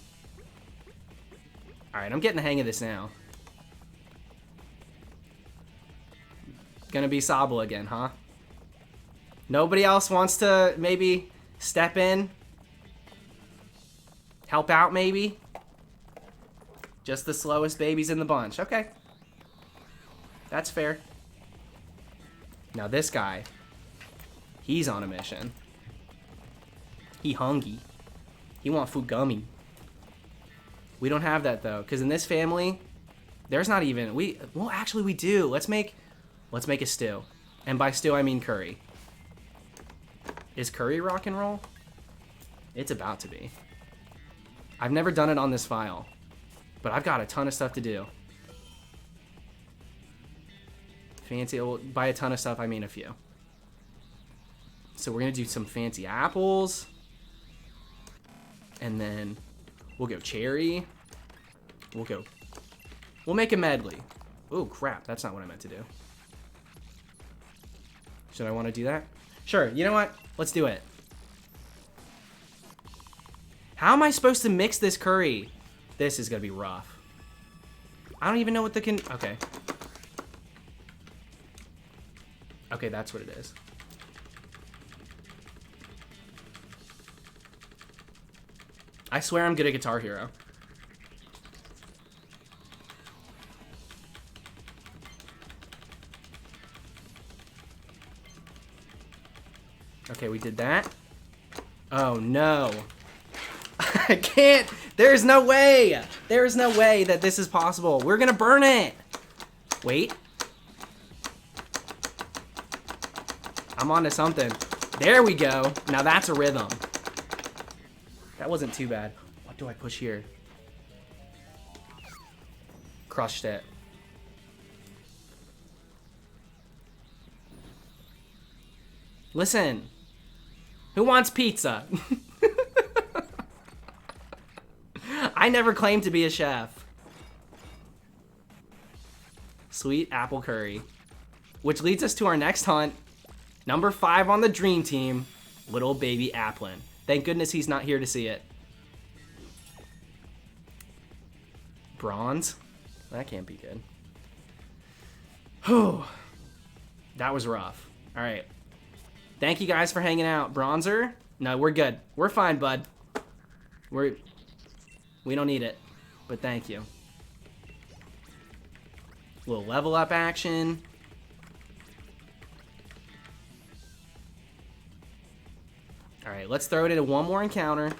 Alright, I'm getting the hang of this now. Gonna be Sobble again, huh? Nobody else wants to maybe step in? Help out, maybe? Just the slowest babies in the bunch. Okay. That's fair. Now this guy, he's on a mission. He hungry. He want food gummy. We don't have that though, because in this family, there's not even well actually we do. Let's make a stew. And by stew I mean curry. Is curry rock and roll? It's about to be. I've never done it on this file, but I've got a ton of stuff to do. Fancy, well, by a ton of stuff I mean a few. So we're gonna do some fancy apples. And then we'll go cherry. We'll make a medley. Oh crap, that's not what I meant to do. Should I want to do that? Sure, you know what? Let's do it. How am I supposed to mix this curry? This is gonna be rough. I don't even know what okay. Okay, that's what it is. I swear I'm good at Guitar Hero. Okay, we did that. Oh no. I can't. There's no way. There's no way that this is possible. We're gonna burn it. Wait. I'm onto something. There we go. Now that's a rhythm. That wasn't too bad. What do I push here? Crushed it. Listen. Who wants pizza? I never claimed to be a chef. Sweet apple curry. Which leads us to our next hunt. Number 5 on the dream team. Little baby Applin. Thank goodness he's not here to see it. Bronze? That can't be good. Whew. That was rough. Alright. Thank you guys for hanging out. Bronzer? No, we're good. We're fine, bud. We don't need it. But thank you. Little level up action. Alright, let's throw it into one more encounter.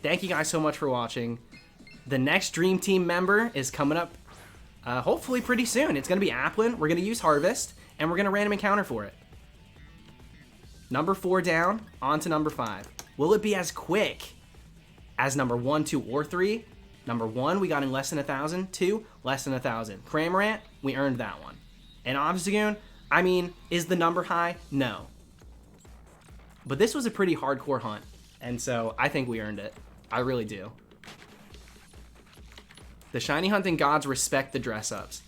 Thank you guys so much for watching. The next Dream Team member is coming up hopefully pretty soon. It's going to be Applin. We're going to use Harvest, and we're going to random encounter for it. Number 4 down, on to number 5. Will it be as quick as number 1, 2, or 3? Number 1, we got in less than 1,000. 2, less than 1,000. Cramorant, we earned that one. And Obstagoon, I mean, is the number high? No. But this was a pretty hardcore hunt, and so I think we earned it. I really do. The shiny hunting gods respect the dress-ups.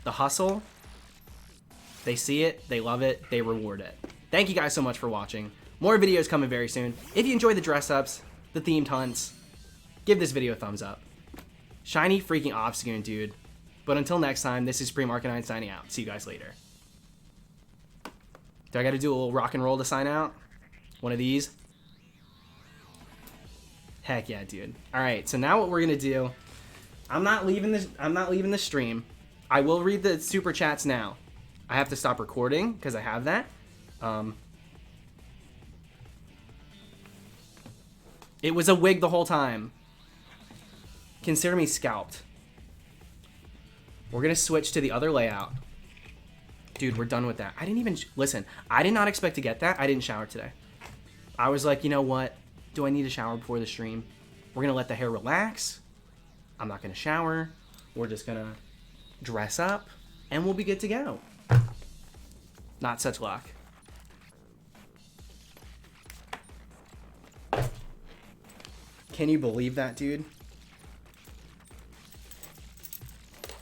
The hustle, they see it, they love it, they reward it. Thank you guys so much for watching. More videos coming very soon. If you enjoy the dress-ups, the themed hunts, give this video a thumbs up. Shiny freaking Obstagoon, dude. But until next time, this is Supreme Arcanine signing out. See you guys later. Do I gotta do a little rock and roll to sign out? One of these? Heck yeah, dude. Alright, so now what we're gonna do, I'm not leaving the stream. I will read the super chats now. I have to stop recording because I have that. It was a wig the whole time. Consider me scalped. We're gonna switch to the other layout. Dude, we're done with that. I didn't even listen. I did not expect to get that. I didn't shower today. I was like, you know what? Do I need to shower before the stream? We're gonna let the hair relax. I'm not gonna shower. We're just gonna dress up and we'll be good to go. Not such luck. Can you believe that, dude?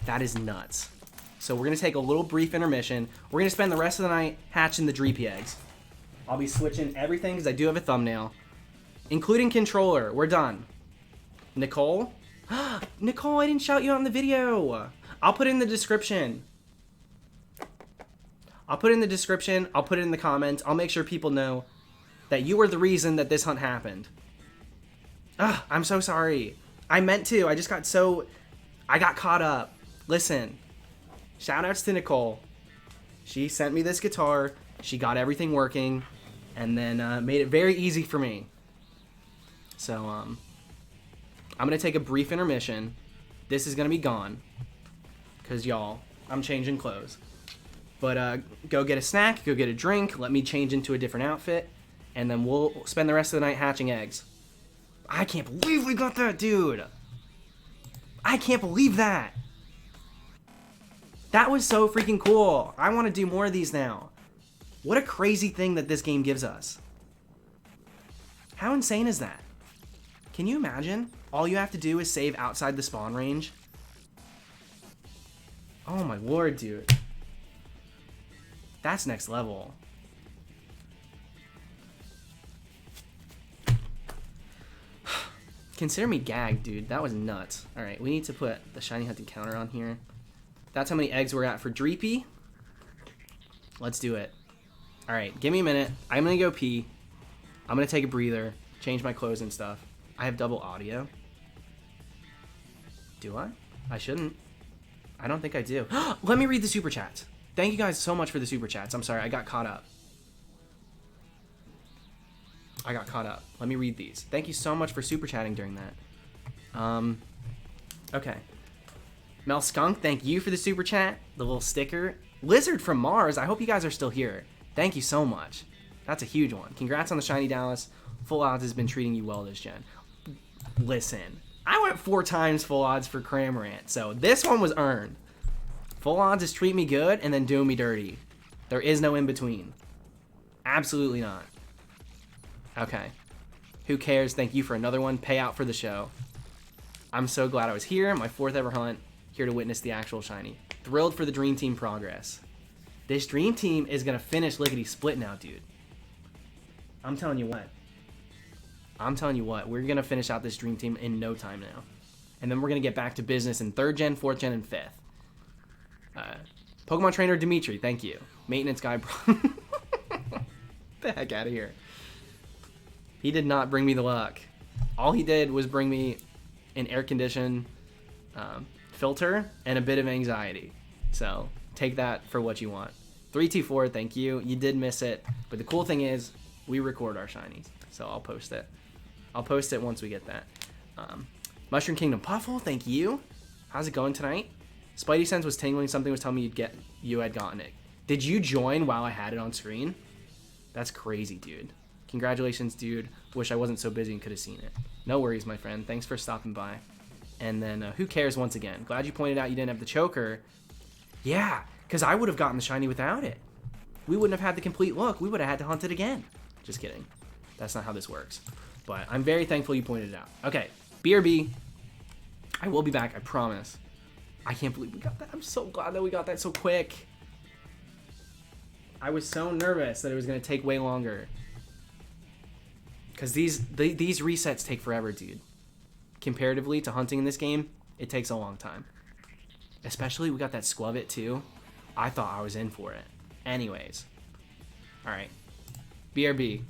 That is nuts. So we're gonna take a little brief intermission. We're gonna spend the rest of the night hatching the Dreepy eggs. I'll be switching everything because I do have a thumbnail. Including controller. We're done. Nicole? Nicole, I didn't shout you out in the video. I'll put it in the description. I'll put it in the description. I'll put it in the comments. I'll make sure people know that you were the reason that this hunt happened. Ugh, I'm so sorry. I meant to. I got caught up. Listen, shout outs to Nicole. She sent me this guitar. She got everything working and then made it very easy for me. So, I'm going to take a brief intermission. This is going to be gone because, y'all, I'm changing clothes. But go get a snack, go get a drink, let me change into a different outfit, and then we'll spend the rest of the night hatching eggs. I can't believe we got that, dude. I can't believe that. That was so freaking cool. I want to do more of these now. What a crazy thing that this game gives us. How insane is that? Can you imagine? All you have to do is save outside the spawn range. Oh my lord, dude. That's next level. Consider me gagged, dude. That was nuts. Alright, we need to put the shiny hunting counter on here. That's how many eggs we're at for Dreepy. Let's do it. Alright, give me a minute. I'm gonna go pee. I'm gonna take a breather, change my clothes and stuff. I have double audio. Do I? I shouldn't. I don't think I do. Let me read the super chats. Thank you guys so much for the super chats. I'm sorry, I got caught up. Let me read these. Thank you so much for super chatting during that. Okay. Mel Skunk, thank you for the super chat. The little sticker. Lizard from Mars, I hope you guys are still here. Thank you so much. That's a huge one. Congrats on the shiny Dallas. Full Odds has been treating you well this gen. Listen, I went 4 times Full Odds for Cramorant, so this one was earned. Full Odds is treat me good and then do me dirty. There is no in between. Absolutely not. Okay. Who cares? Thank you for another one. Payout for the show. I'm so glad I was here. My 4th ever hunt. Here to witness the actual shiny. Thrilled for the Dream Team progress. This Dream Team is going to finish Lickety Split now, dude. I'm telling you what. We're going to finish out this Dream Team in no time now. And then we're going to get back to business in 3rd gen, 4th gen, and 5th. Pokemon Trainer Dimitri, thank you. Maintenance guy. The heck out of here. He did not bring me the luck. All he did was bring me an air-conditioned filter and a bit of anxiety. So take that for what you want. 324, thank you. You did miss it. But the cool thing is, we record our shinies. So I'll post it. I'll post it once we get that. Mushroom Kingdom Puffle, thank you. How's it going tonight? Spidey Sense was tingling. Something was telling me you had gotten it. Did you join while I had it on screen? That's crazy, dude. Congratulations, dude. Wish I wasn't so busy and could have seen it. No worries, my friend. Thanks for stopping by. And then, who cares once again? Glad you pointed out you didn't have the choker. Yeah, because I would have gotten the shiny without it. We wouldn't have had the complete look. We would have had to hunt it again. Just kidding. That's not how this works. But I'm very thankful you pointed it out. Okay, BRB. I will be back, I promise. I can't believe we got that. I'm so glad that we got that so quick. I was so nervous that it was going to take way longer. Because these resets take forever, dude. Comparatively to hunting in this game, it takes a long time. Especially, we got that Squavit too. I thought I was in for it. Anyways. Alright. BRB.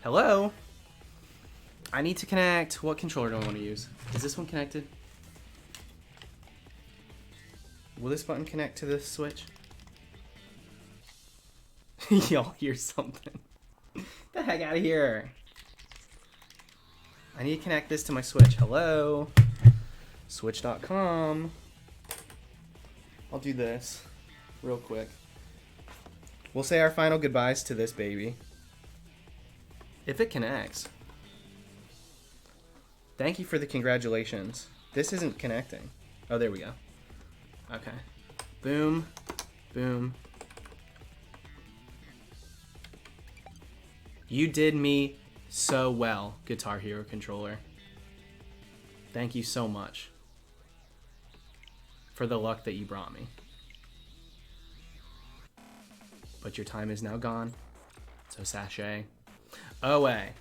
Hello? I need to connect. What controller do I want to use? Is this one connected? Will this button connect to this switch? Y'all hear something. Get the heck out of here. I need to connect this to my Switch. Hello? Switch.com. I'll do this real quick. We'll say our final goodbyes to this baby. If it connects. Thank you for the congratulations. This isn't connecting. Oh, there we go. Okay. Boom. Boom. You did me so well, Guitar Hero controller. Thank you so much for the luck that you brought me. But your time is now gone. So sashay away.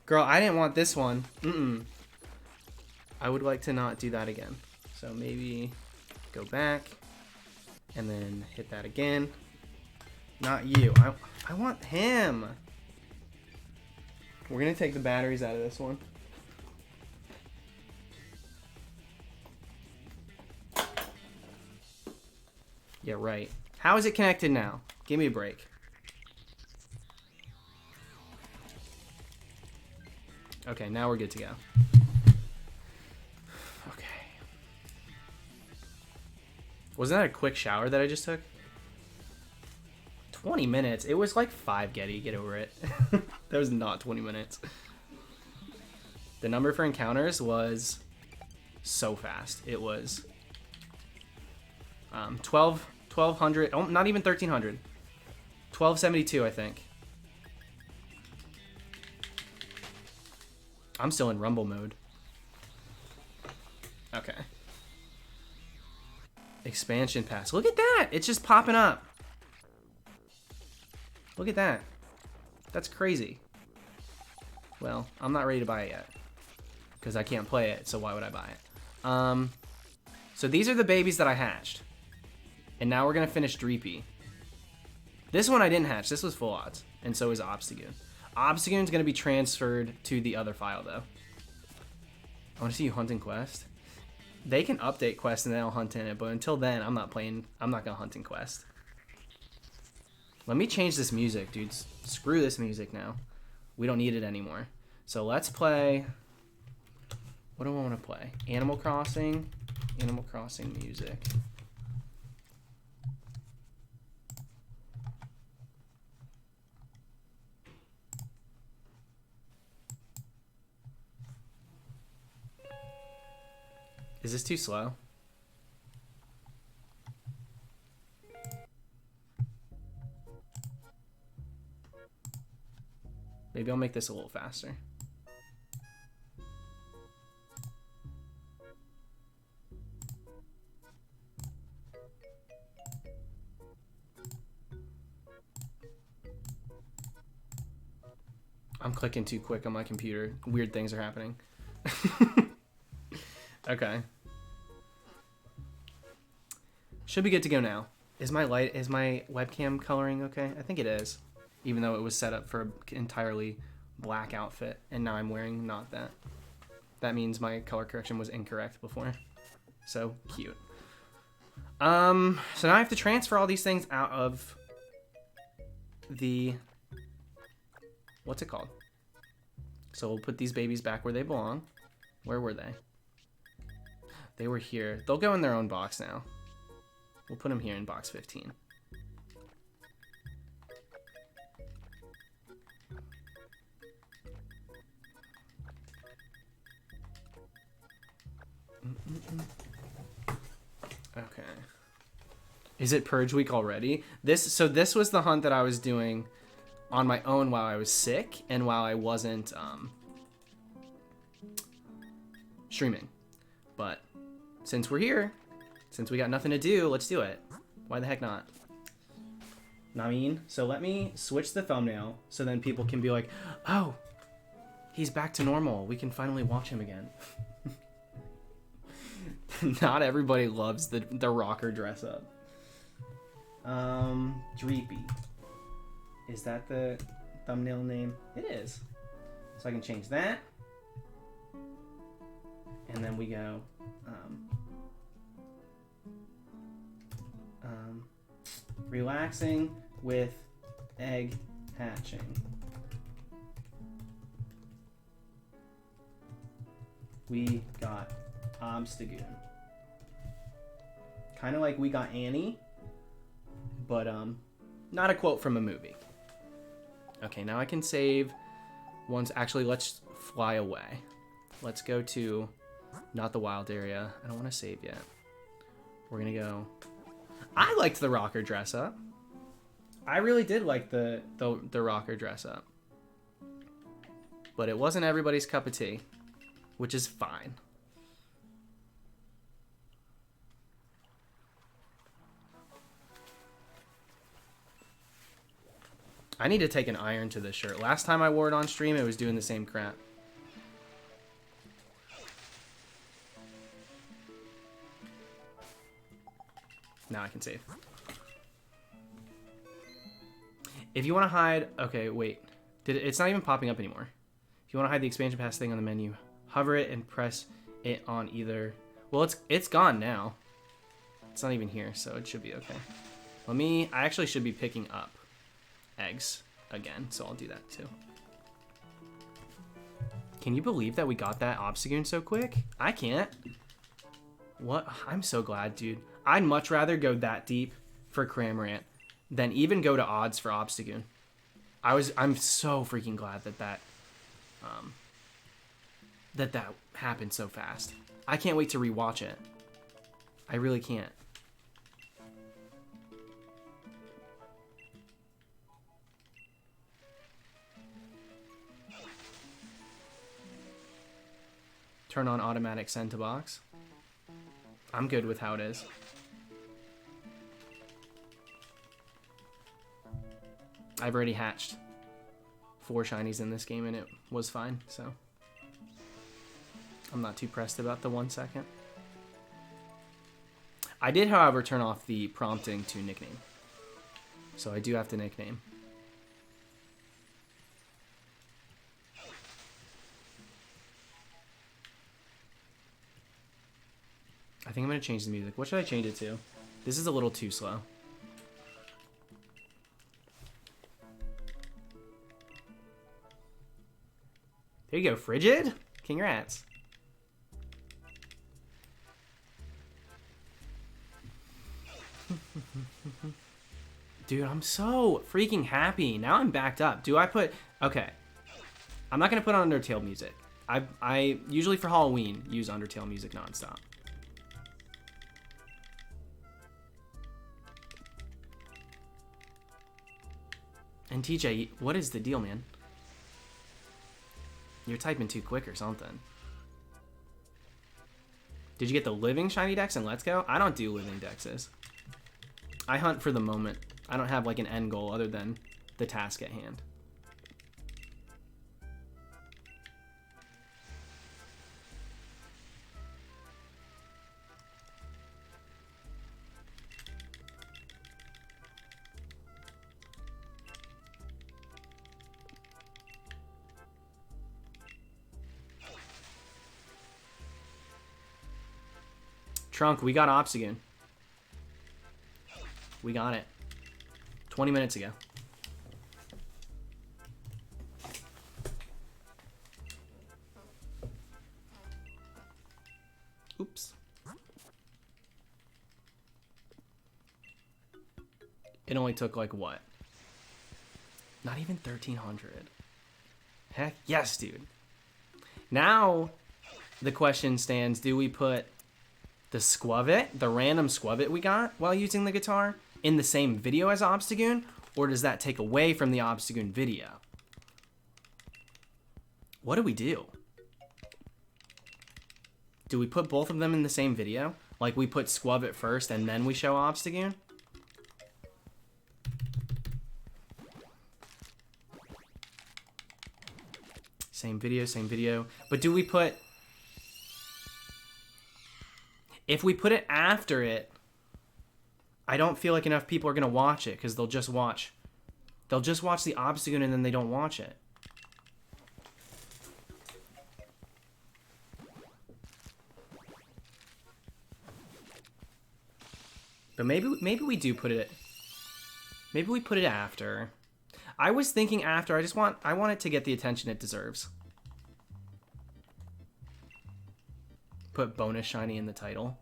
Girl, I didn't want this one. I would like to not do that again. So maybe go back and then hit that again. Not you. I want him. We're going to take the batteries out of this one. Yeah, right. How is it connected now? Give me a break. Okay, now we're good to go. Okay. Wasn't that a quick shower that I just took? 20 minutes. It was like 5, Getty. Get over it. That was not 20 minutes. The number for encounters was so fast. It was 1200. Oh, not even 1300. 1272, I think. I'm still in rumble mode. Okay. Expansion pass. Look at that. It's just popping up. Look at that. That's crazy. Well, I'm not ready to buy it yet. Because I can't play it, so why would I buy it? So these are the babies that I hatched. And now we're going to finish Dreepy. This one I didn't hatch. This was full odds. And so is Obstagoon. Obstagoon's going to be transferred to the other file, though. I want to see you hunting Quest. They can update Quest and then I'll hunt in it. But until then, I'm not going to hunt in Quest. Let me change this music, dudes. Screw this music now. We don't need it anymore. So let's play... What do I want to play? Animal Crossing. Animal Crossing music. Is this too slow? Maybe I'll make this a little faster. I'm clicking too quick on my computer. Weird things are happening. Okay. Should be good to go now. Is my webcam coloring okay? I think it is. Even though it was set up for an entirely black outfit, and now I'm wearing not that. That means my color correction was incorrect before. So cute. So now I have to transfer all these things out of the... What's it called? So we'll put these babies back where they belong. Where were they? They were here. They'll go in their own box now. We'll put them here in box 15. Okay. Is it purge week already? This was the hunt that I was doing on my own while I was sick and while I wasn't streaming. But since we're here, since we got nothing to do, let's do it. Why the heck not? Know what I mean? So let me switch the thumbnail so then people can be like, oh, he's back to normal. We can finally watch him again. Not everybody loves the rocker dress up. Dreepy. Is that the thumbnail name? It is. So I can change that. And then we go relaxing with egg hatching. We got Obstagoon. Kind of like we got Annie, but not a quote from a movie. Okay, now I can save once. Actually, let's fly away. Let's go to not the wild area. I don't want to save yet. We're gonna go. I liked the rocker dress up. I really did like the rocker dress up, but it wasn't everybody's cup of tea, which is fine. I need to take an iron to this shirt. Last time I wore it on stream, it was doing the same crap. Now I can save. If you want to hide... Okay, wait. It's not even popping up anymore. If you want to hide the expansion pass thing on the menu, hover it and press it on either... Well, it's gone now. It's not even here, so it should be okay. I actually should be picking up eggs again, so I'll do that too. Can you believe that we got that Obstagoon so quick? I can't. What? I'm so glad, dude. I'd much rather go that deep for Cramorant than even go to odds for Obstagoon. I'm so freaking glad that happened so fast. I can't wait to rewatch it. I really can't. Turn on automatic send to box. I'm good with how it is. I've already hatched 4 shinies in this game and it was fine, so I'm not too pressed about the 1 second. I did, however, turn off the prompting to nickname, so I do have to nickname. I think I'm going to change the music. What should I change it to? This is a little too slow. There you go, Frigid. Congrats. Dude, I'm so freaking happy. Now I'm backed up. Do I put... Okay. I'm not going to put on Undertale music. I usually for Halloween use Undertale music nonstop. And TJ, what is the deal, man? You're typing too quick or something. Did you get the living shiny dex and let's go? I don't do living dexes. I hunt for the moment. I don't have like an end goal other than the task at hand. Trunk, we got Obstagoon. We got it. 20 minutes ago. Oops. It only took like what? Not even 1,300. Heck yes, dude. Now the question stands, do we put the Squavit, the random Squavit we got while using the guitar, in the same video as Obstagoon, or does that take away from the Obstagoon video? What do we do? Do we put both of them in the same video? Like we put Squavit first and then we show Obstagoon? Same video. But do we put... If we put it after it, I don't feel like enough people are going to watch it because they'll just watch They'll just watch the Obstagoon and then they don't watch it. But maybe we do put it. Maybe we put it after. I was thinking after. I want it to get the attention it deserves. Put bonus shiny in the title.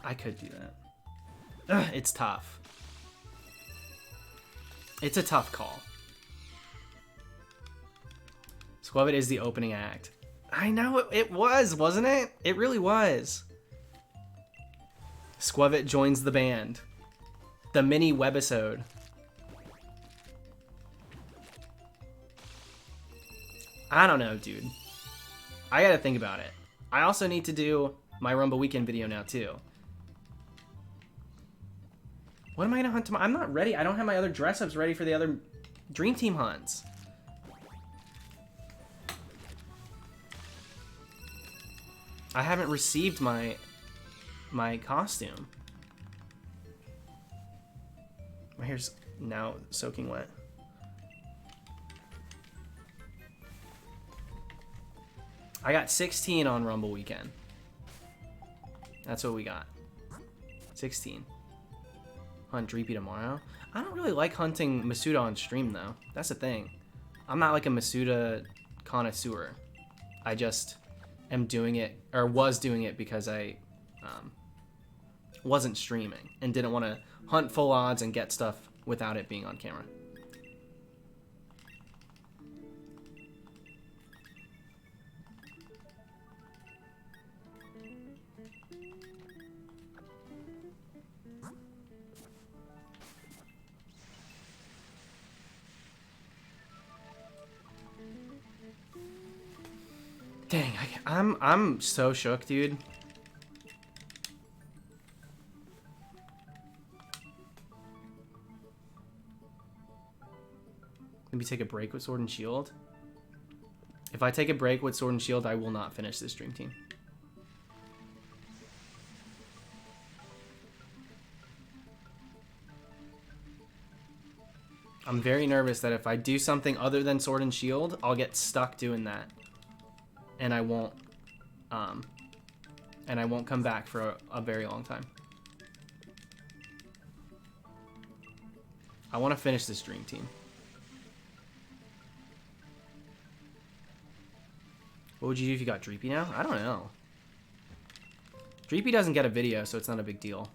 I could do that. Ugh, it's tough. It's a tough call. Squavit is the opening act. I know it was, wasn't it? It really was. Squavit joins the band. The mini webisode. I don't know, dude. I gotta think about it. I also need to do my Rumble Weekend video now, too. What am I gonna hunt tomorrow? I'm not ready. I don't have my other dress-ups ready for the other Dream Team hunts. I haven't received my costume. My hair's now soaking wet. I got 16 on Rumble Weekend. That's what we got. 16. Hunt Dreepy tomorrow. I don't really like hunting Masuda on stream, though. That's the thing. I'm not like a Masuda connoisseur. I just am doing it, or was doing it, because I wasn't streaming and didn't want to hunt full odds and get stuff without it being on camera. Dang, I'm so shook, dude. Maybe take a break with Sword and Shield. If I take a break with Sword and Shield, I will not finish this Dream Team. I'm very nervous that if I do something other than Sword and Shield, I'll get stuck doing that. And I won't come back for a very long time. I want to finish this Dream Team. What would you do if you got Dreepy now? I don't know. Dreepy doesn't get a video, so it's not a big deal.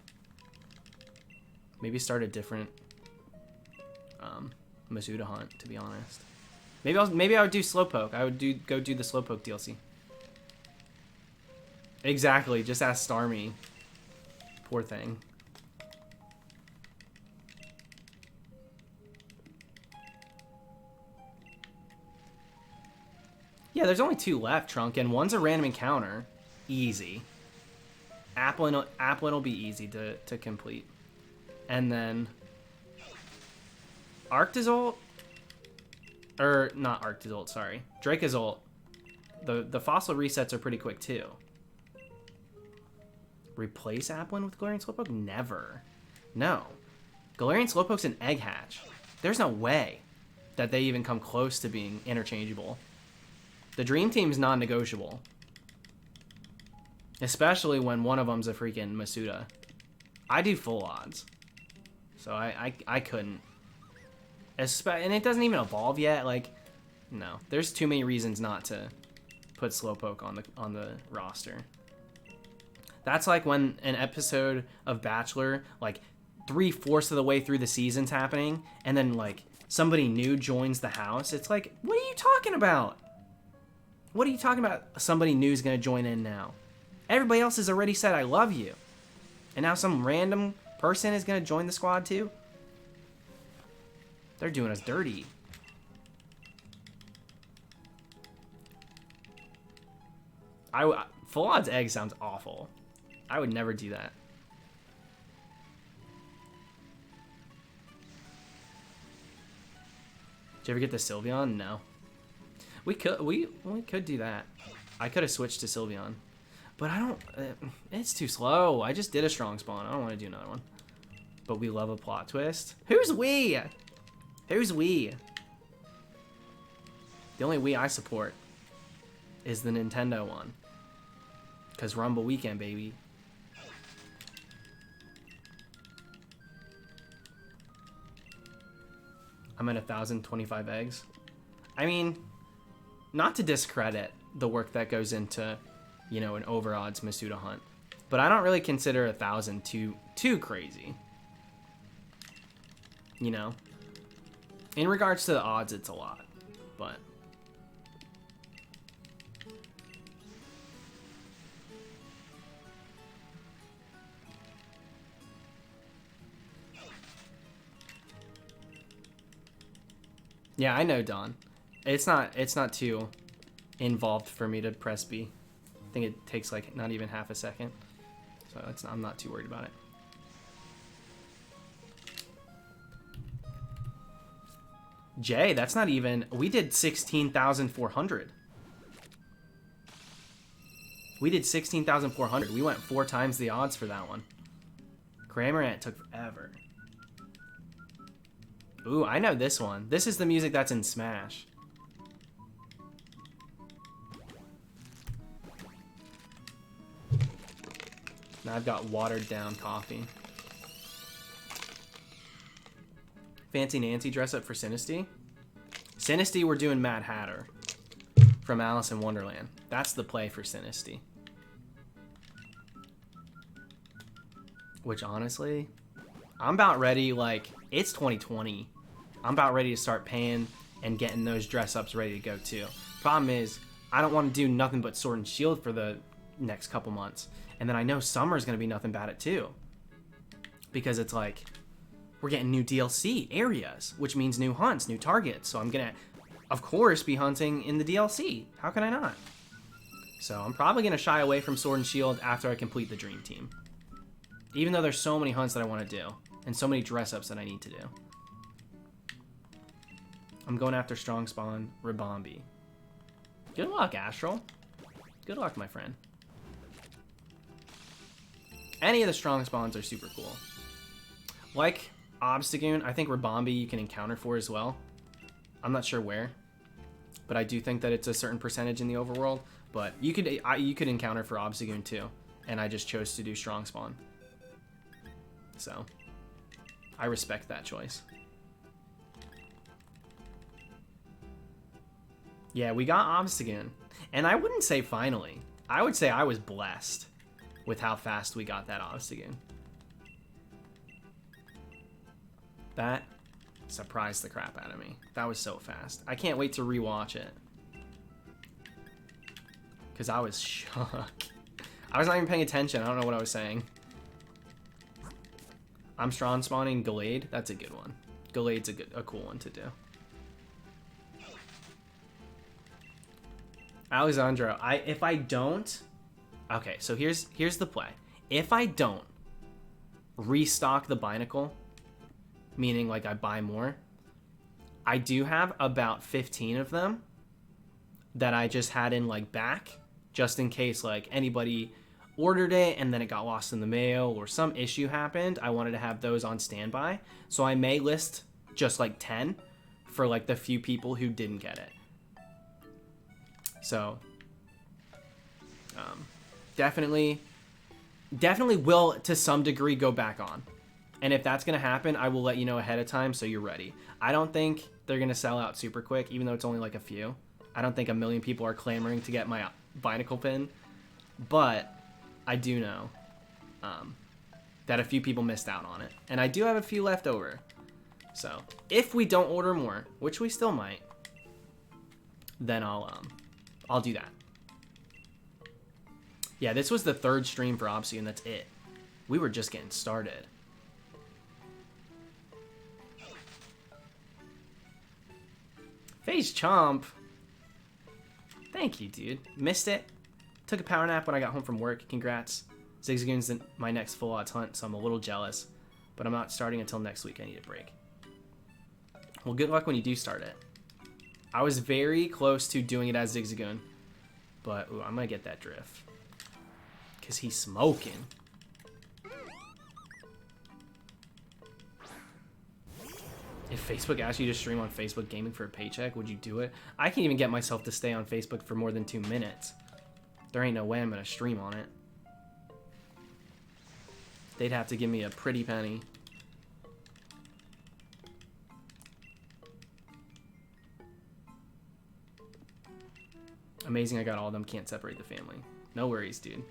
Maybe start a different Masuda hunt, to be honest. Maybe I would do Slowpoke. I would go do the Slowpoke DLC. Exactly. Just ask Starmie. Poor thing. Yeah, there's only 2 left, Trunk, and one's a random encounter. Easy. Applin will be easy to complete. And then Arctozolt, or not Arctozolt, sorry. Dracozolt. The fossil resets are pretty quick too. Replace Applin with Galarian Slowpoke? Never. No. Galarian Slowpoke's an egg hatch. There's no way that they even come close to being interchangeable. The Dream Team's non-negotiable. Especially when one of them's a freaking Masuda. I do full odds. So I couldn't. And it doesn't even evolve yet. Like, no. There's too many reasons not to put Slowpoke on the roster. That's like when an episode of Bachelor, like 3/4 of the way through the season's happening, and then like somebody new joins the house. It's like, what are you talking about? What are you talking about? Somebody new is going to join in now. Everybody else has already said, I love you. And now some random person is going to join the squad too? They're doing us dirty. Full odds egg sounds awful. I would never do that. Did you ever get the Sylveon? No. We could do that. I could have switched to Sylveon. But I don't... it's too slow. I just did a strong spawn. I don't want to do another one. but we love a plot twist. Who's we? Who's we? The only we I support is the Nintendo one. Because Rumble Weekend, baby. I'm at 1,025 eggs. I mean, not to discredit the work that goes into, you know, an over-odds Masuda hunt, but I don't really consider 1,000 too crazy. You know? In regards to the odds, it's a lot, but... Yeah, I know, Don. It's not too involved for me to press B. I think it takes like not even half a second. So I'm not too worried about it. Jay, that's not even... We did 16,400. We did 16,400. We went 4 times the odds for that one. Cramorant took forever. Ooh, I know this one. This is the music that's in Smash. Now I've got watered down coffee. Fancy Nancy dress up for Sinisty? Sinisty, we're doing Mad Hatter from Alice in Wonderland. That's the play for Sinisty. Which honestly, I'm about ready, like, it's 2020. I'm about ready to start paying and getting those dress ups ready to go too. Problem is, I don't want to do nothing but Sword and Shield for the next couple months. And then I know summer's going to be nothing about it too. Because it's like, we're getting new DLC areas, which means new hunts, new targets. So I'm going to, of course, be hunting in the DLC. How can I not? So I'm probably going to shy away from Sword and Shield after I complete the Dream Team. Even though there's so many hunts that I want to do. And so many dress ups that I need to do. I'm going after Strong Spawn, Ribombi. Good luck, Astral. Good luck, my friend. Any of the Strong Spawns are super cool. Like Obstagoon, I think Ribombi you can encounter for as well. I'm not sure where. But I do think that it's a certain percentage in the overworld. But you could encounter for Obstagoon too. And I just chose to do Strong Spawn. So, I respect that choice. Yeah, we got Obstagoon. And I wouldn't say finally. I would say I was blessed with how fast we got that Obstagoon. That surprised the crap out of me. That was so fast. I can't wait to rewatch it. Because I was shocked. I was not even paying attention. I don't know what I was saying. I'm strong spawning Gallade. That's a good one. Gallade's a cool one to do. Alexandro, if I don't... Okay, so here's the play. If I don't restock the Binacle, meaning like I buy more, I do have about 15 of them that I just had in like back, just in case like anybody ordered it and then it got lost in the mail or some issue happened. I wanted to have those on standby. So I may list just like 10 for like the few people who didn't get it. So, definitely will to some degree go back on. And if that's going to happen, I will let you know ahead of time so you're ready. I don't think they're going to sell out super quick, even though it's only like a few. I don't think a million people are clamoring to get my Binacle pin. But I do know that a few people missed out on it. And I do have a few left over. So, if we don't order more, which we still might, then I'll do that. Yeah, this was the 3rd stream for Obstagoon, and that's it. We were just getting started. Phase Chomp. Thank you, dude. Missed it. Took a power nap when I got home from work. Congrats. Zigzagoon's my next full odds hunt, so I'm a little jealous. But I'm not starting until next week. I need a break. Well, good luck when you do start it. I was very close to doing it as Zigzagoon. But, ooh, I'm going to get that drift. Because he's smoking. If Facebook asked you to stream on Facebook Gaming for a paycheck, would you do it? I can't even get myself to stay on Facebook for more than 2 minutes. There ain't no way I'm gonna stream on it. They'd have to give me a pretty penny. Amazing I got all of them. Can't separate the family. No worries, dude.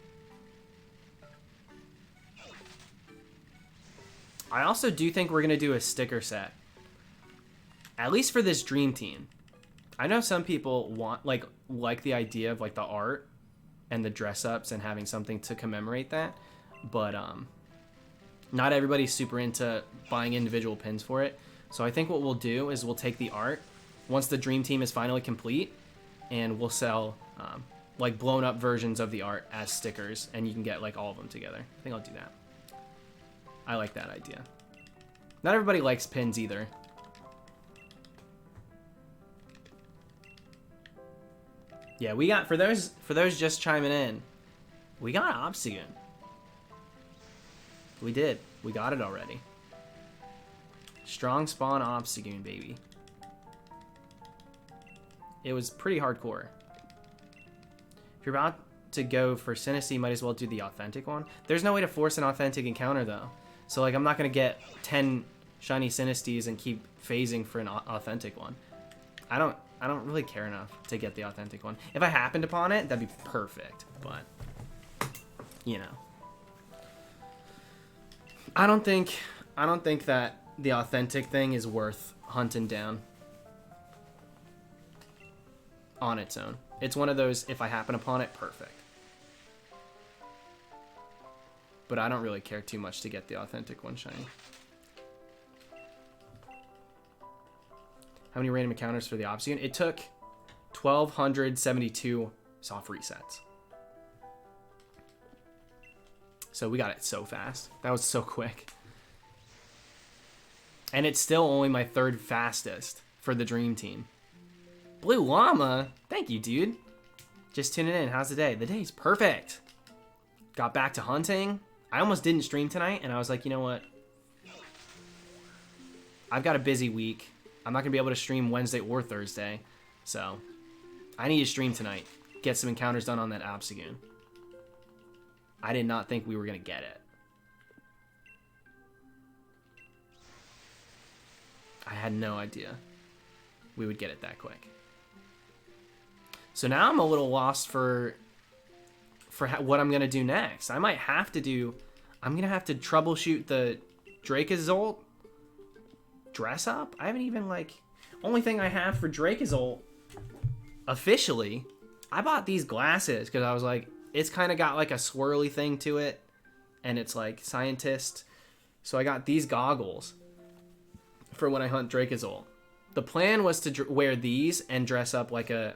I also do think we're gonna do a sticker set. At least for this dream team. I know some people like the idea of like the art and the dress ups and having something to commemorate that, but not everybody's super into buying individual pins for it. So I think what we'll do is we'll take the art once the dream team is finally complete, and we'll sell like blown up versions of the art as stickers, and you can get like all of them together. I think I'll do that. I like that idea. Not everybody likes pins either. Yeah, we got, for those just chiming in, we got Obstagoon. We did. We got it already. Strong spawn Obstagoon, baby. It was pretty hardcore. If you're about to go for Synesty, you might as well do the authentic one. There's no way to force an authentic encounter, though. So, like, I'm not going to get 10 shiny Synesties and keep phasing for an authentic one. I don't really care enough to get the authentic one. If I happened upon it, that'd be perfect. But, you know. I don't think that the authentic thing is worth hunting down on its own. It's one of those, if I happen upon it, perfect. But I don't really care too much to get the authentic one shiny. How many random encounters for the Obstagoon? It took 1,272 soft resets. So we got it so fast. That was so quick. And it's still only my 3rd fastest for the Dream Team. Blue Llama? Thank you, dude. Just tuning in. How's the day? The day's perfect. Got back to hunting. I almost didn't stream tonight, and I was like, you know what? I've got a busy week. I'm not going to be able to stream Wednesday or Thursday. So, I need to stream tonight. Get some encounters done on that Obstagoon. I did not think we were going to get it. I had no idea we would get it that quick. So now I'm a little lost for what I'm going to do next. I might have to do... I'm going to have to troubleshoot the Dracozolt dress up. I haven't even, like... Only thing I have for Dracozolt, officially, I bought these glasses because I was like, it's kind of got like a swirly thing to it. And it's like scientist. So I got these goggles for when I hunt Dracozolt. The plan was to wear these and dress up like a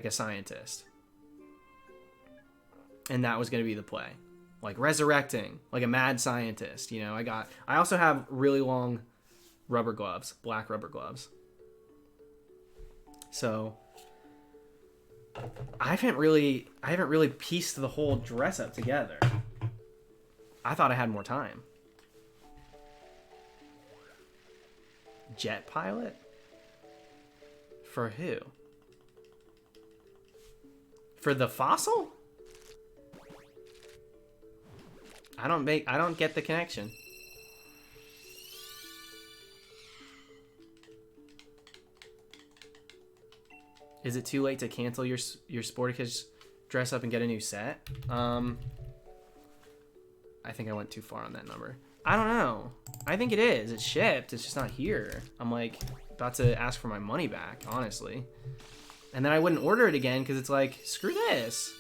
scientist. And that was going to be the play. Like resurrecting, like a mad scientist, you know. I also have really long rubber gloves, black rubber gloves. So I haven't really pieced the whole dress up together. I thought I had more time. Jet pilot? For who? For the fossil? I don't get the connection. Is it too late to cancel your Sporticus dress up and get a new set? I think I went too far on that number. I don't know. I think it is. It's shipped. It's just not here. I'm like about to ask for my money back, honestly. And then I wouldn't order it again because it's like, screw this.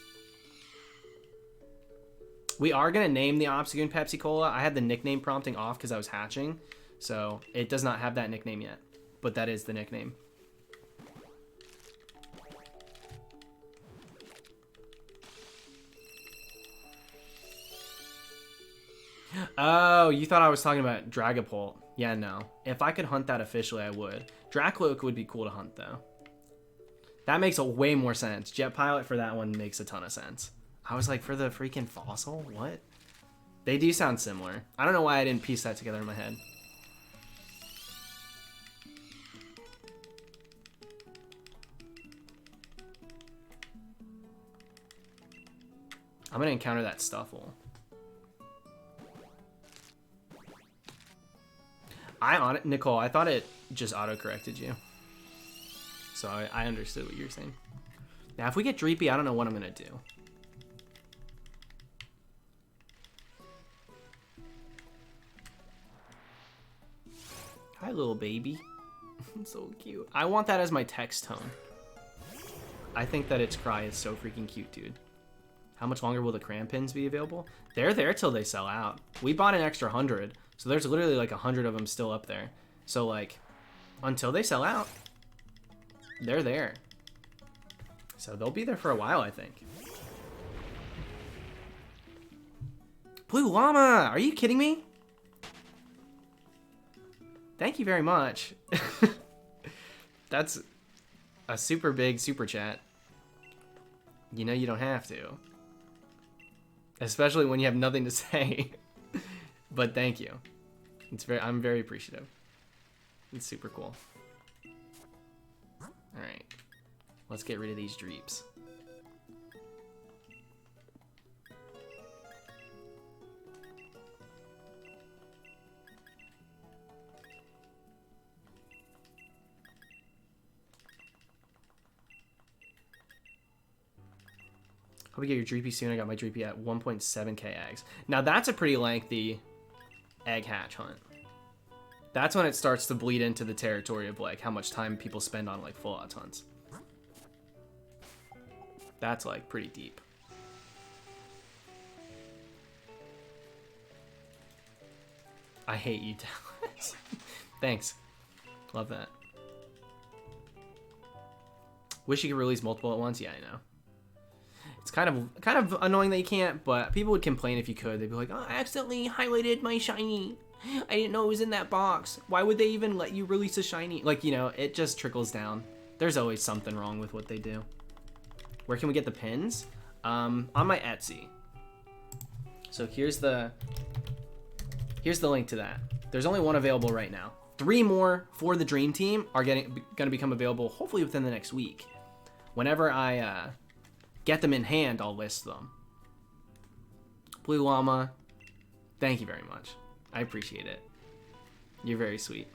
We are going to name the Obstagoon Pepsi Cola. I had the nickname prompting off because I was hatching. So it does not have that nickname yet. But that is the nickname. Oh, you thought I was talking about Dragapult. Yeah, no. If I could hunt that officially, I would. Dracloak would be cool to hunt, though. That makes way more sense. Jet Pilot for that one makes a ton of sense. I was like, for the freaking fossil? What? They do sound similar. I don't know why I didn't piece that together in my head. I'm gonna encounter that Stuffle. Nicole, I thought it just auto-corrected you. So I understood what you were saying. Now, if we get Dreepy, I don't know what I'm gonna do. Hi, little baby. So cute. I want that as my text tone. I think that its cry is so freaking cute, dude. How much longer will the crayon pins be available? They're there till they sell out. We bought an extra 100, so there's literally like 100 of them still up there. So like, until they sell out, they're there. So they'll be there for a while, I think. Blue Llama, are you kidding me? Thank you very much. That's a super big super chat. You know you don't have to. Especially when you have nothing to say. But thank you. I'm very appreciative. It's super cool. Alright. Let's get rid of these Dreeps. Hope you get your Dreepy soon. I got my Dreepy at 1.7k eggs. Now that's a pretty lengthy egg hatch hunt. That's when it starts to bleed into the territory of like how much time people spend on like full odds hunts. That's like pretty deep. I hate you, Dallas. Thanks. Love that. Wish you could release multiple at once. Yeah, I know. It's kind of annoying that you can't, but people would complain if you could. They'd be like, oh, I accidentally highlighted my shiny. I didn't know it was in that box. Why would they even let you release a shiny? Like, you know, it just trickles down. There's always something wrong with what they do. Where can we get the pins? On my Etsy. So here's the link to that. There's only one available right now. 3 more for the Dream Team are going to become available hopefully within the next week. Whenever I get them in hand, I'll list them. Blue Llama, thank you very much. I appreciate it. You're very sweet.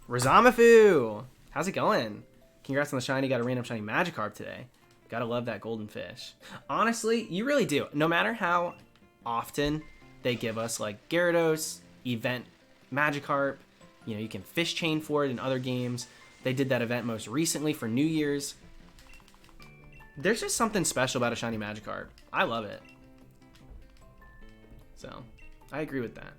Razamafu! How's it going? Congrats on the shiny. Got a random shiny Magikarp today. Gotta love that golden fish. Honestly, you really do. No matter how often they give us like Gyarados, event Magikarp, you know, you can fish chain for it in other games. They did that event most recently for New Year's. There's just something special about a shiny Magikarp. I love it. So, I agree with that.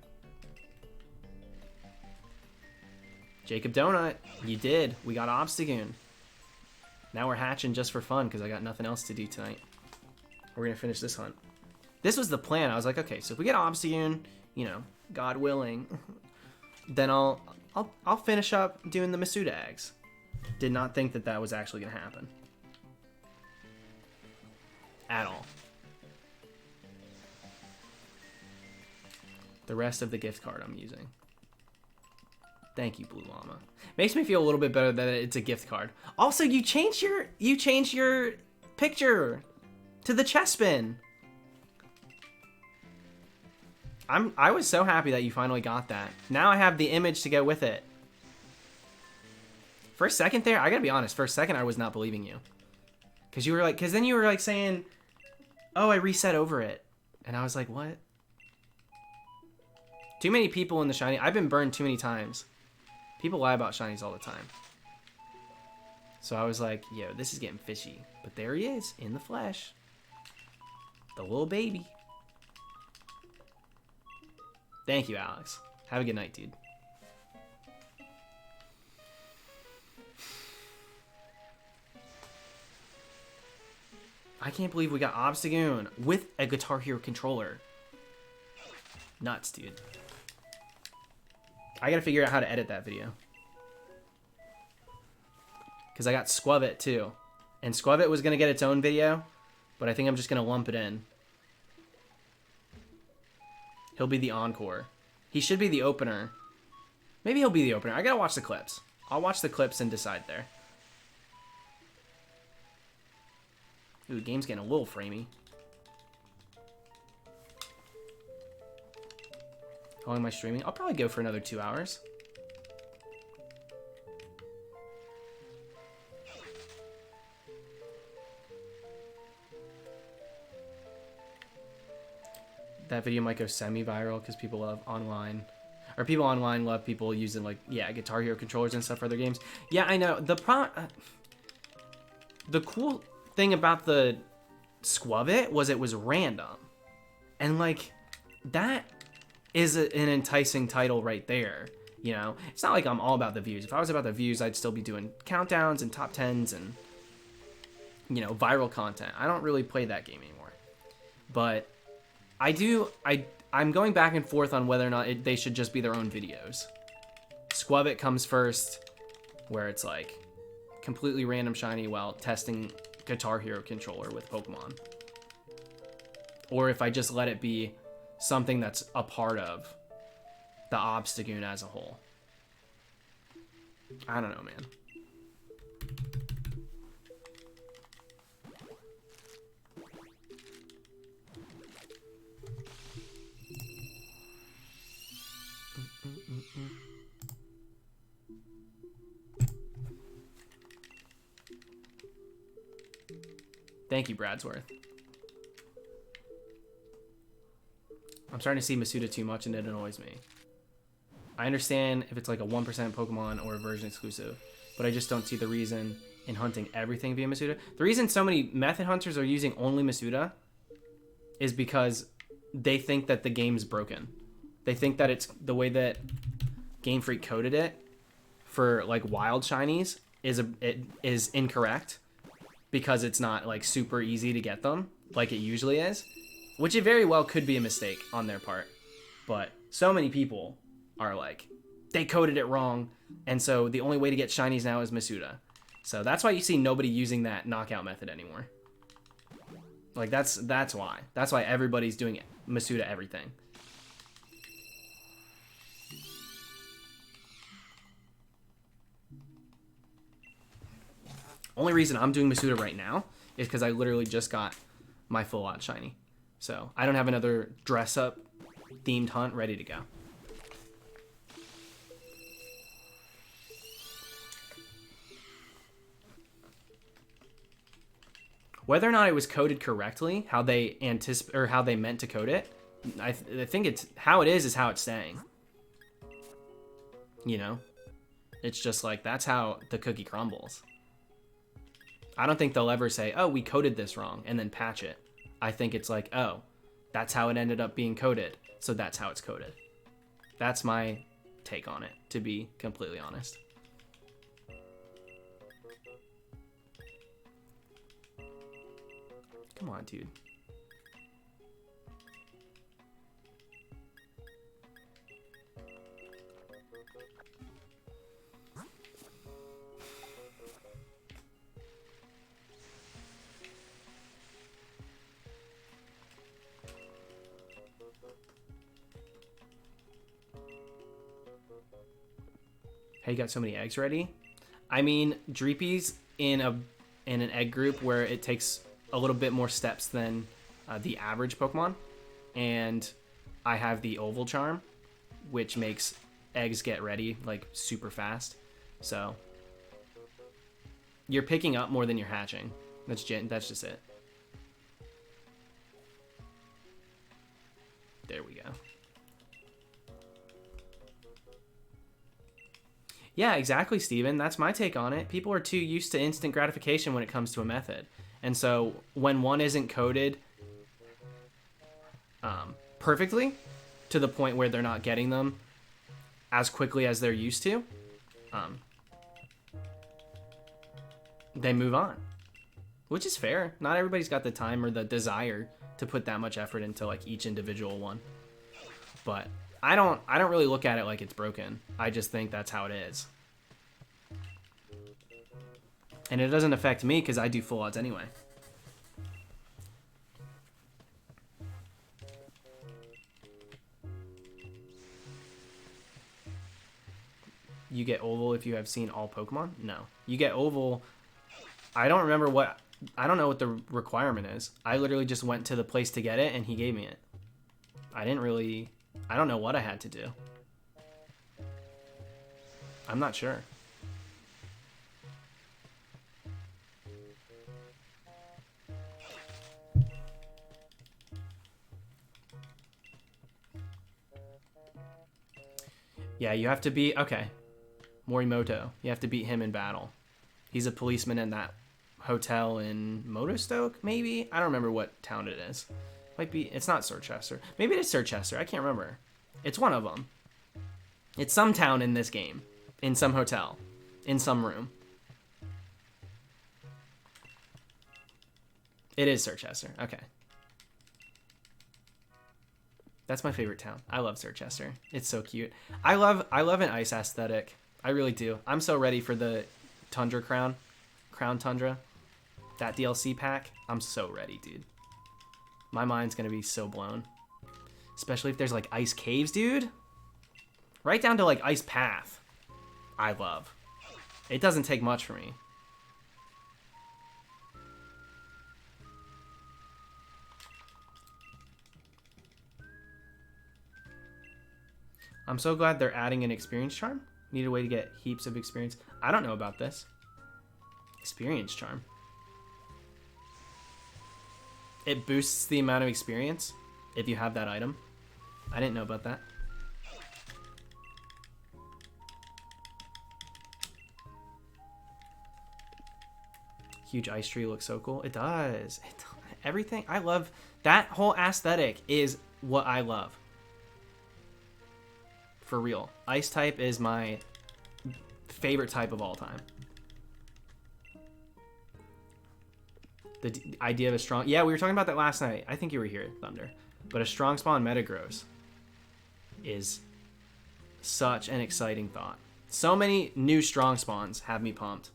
Jacob Donut, you did. We got Obstagoon. Now we're hatching just for fun because I got nothing else to do tonight. We're going to finish this hunt. This was the plan. I was like, okay, so if we get Obstagoon, you know, God willing, then I'll finish up doing the Masuda eggs. Did not think that that was actually going to happen. At all. The rest of the gift card I'm using. Thank you, Blue Llama. Makes me feel a little bit better that it's a gift card. Also, you changed your picture to the Chespin. I was so happy that you finally got that. Now I have the image to go with it. For a second there, I gotta be honest. For a second, I was not believing you, because then you were like saying, "Oh, I reset over it," and I was like, "What?" Too many people in the shiny. I've been burned too many times. People lie about shinies all the time. So I was like, yo, this is getting fishy. But there he is, in the flesh. The little baby. Thank you, Alex. Have a good night, dude. I can't believe we got Obstagoon with a Guitar Hero controller. Nuts, dude. I gotta figure out how to edit that video. Because I got Squavit too. And Squavit was gonna get its own video, but I think I'm just gonna lump it in. He'll be the encore. He should be the opener. Maybe he'll be the opener. I gotta watch the clips. I'll watch the clips and decide there. Ooh, the game's getting a little framey. How long am I streaming? I'll probably go for another 2 hours. That video might go semi-viral because people love online. Or people online love people using, like, yeah, Guitar Hero controllers and stuff for their games. Yeah, I know. The cool thing about the Squubit was it was random. And, like, that is an enticing title right there. You know? It's not like I'm all about the views. If I was about the views, I'd still be doing countdowns and top 10s and, you know, viral content. I don't really play that game anymore. But I'm going back and forth on whether or not they should just be their own videos. Squubit comes first, where it's like completely random shiny while testing Guitar Hero controller with Pokemon. Or if I just let it be something that's a part of the Obstagoon as a whole. I don't know, man. Thank you, Bradsworth. I'm starting to see Masuda too much and it annoys me. I understand if it's like a 1% Pokemon or a version exclusive, but I just don't see the reason in hunting everything via Masuda. The reason so many method hunters are using only Masuda is because they think that the game's broken. They think that it's the way that Game Freak coded it for like wild shinies is incorrect because it's not like super easy to get them like it usually is, which it very well could be a mistake on their part. But so many people are like, they coded it wrong, and so the only way to get shinies now is Masuda. So that's why you see nobody using that knockout method anymore. Like that's why. That's why everybody's doing Masuda everything. Only reason I'm doing Masuda right now is because I literally just got my full out shiny. So I don't have another dress up themed hunt ready to go. Whether or not it was coded correctly, how they how they meant to code it, I think it's how it is how it's staying. You know, it's just like that's how the cookie crumbles. I don't think they'll ever say, "Oh, we coded this wrong," and then patch it. I think it's like, "Oh, that's how it ended up being coded, so that's how it's coded." That's my take on it, to be completely honest. Come on, dude. Hey, you got so many eggs ready? I mean, Dreepy's in an egg group where it takes a little bit more steps than the average Pokemon, and I have the Oval Charm, which makes eggs get ready like super fast. So you're picking up more than you're hatching. That's just it. There we go. Yeah, exactly, Steven. That's my take on it. People are too used to instant gratification when it comes to a method. And so when one isn't coded perfectly to the point where they're not getting them as quickly as they're used to, they move on, which is fair. Not everybody's got the time or the desire to put that much effort into like each individual one. But I don't really look at it like it's broken. I just think that's how it is. And it doesn't affect me because I do full odds anyway. You get oval if you have seen all Pokemon? No. You get oval. I don't remember what... I don't know what the requirement is. I literally just went to the place to get it, and he gave me it. I didn't really... I don't know what I had to do. I'm not sure. Yeah, you have to beat... Okay. Morimoto. You have to beat him in battle. He's a policeman in that hotel in Motostoke, maybe? I don't remember what town it is. Might be... It's not Circhester. Maybe it is Circhester. I can't remember. It's one of them. It's some town in this game. In some hotel. In some room. It is Circhester. Okay. That's my favorite town. I love Circhester. It's so cute. I love an ice aesthetic. I really do. I'm so ready for the Tundra Crown Tundra. That DLC pack. I'm so ready, dude. My mind's gonna be so blown. Especially if there's like ice caves, dude. Right down to like ice path. I love. It doesn't take much for me. I'm so glad they're adding an experience charm. Need a way to get heaps of experience. I don't know about this. Experience charm. It boosts the amount of experience if you have that item. I didn't know about that. Huge ice tree looks so cool. It does. Everything. I love that whole aesthetic is what I love. For real. Ice type is my favorite type of all time. The idea of a strong... Yeah, we were talking about that last night. I think you were here, Thunder. But a strong spawn Metagross is such an exciting thought. So many new strong spawns have me pumped.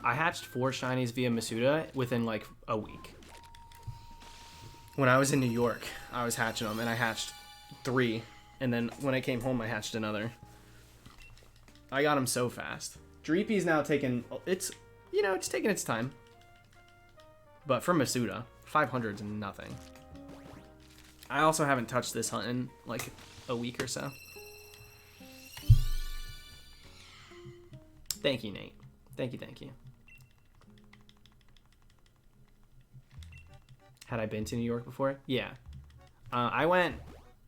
I hatched 4 shinies via Masuda within like a week. When I was in New York, I was hatching them, and I hatched 3. And then when I came home, I hatched another. I got them so fast. Dreepy's now taking... It's, you know, it's taking its time. But for Masuda, 500's nothing. I also haven't touched this hunt in like a week or so. Thank you, Nate. Thank you, thank you. Had I been to New York before? Yeah. I went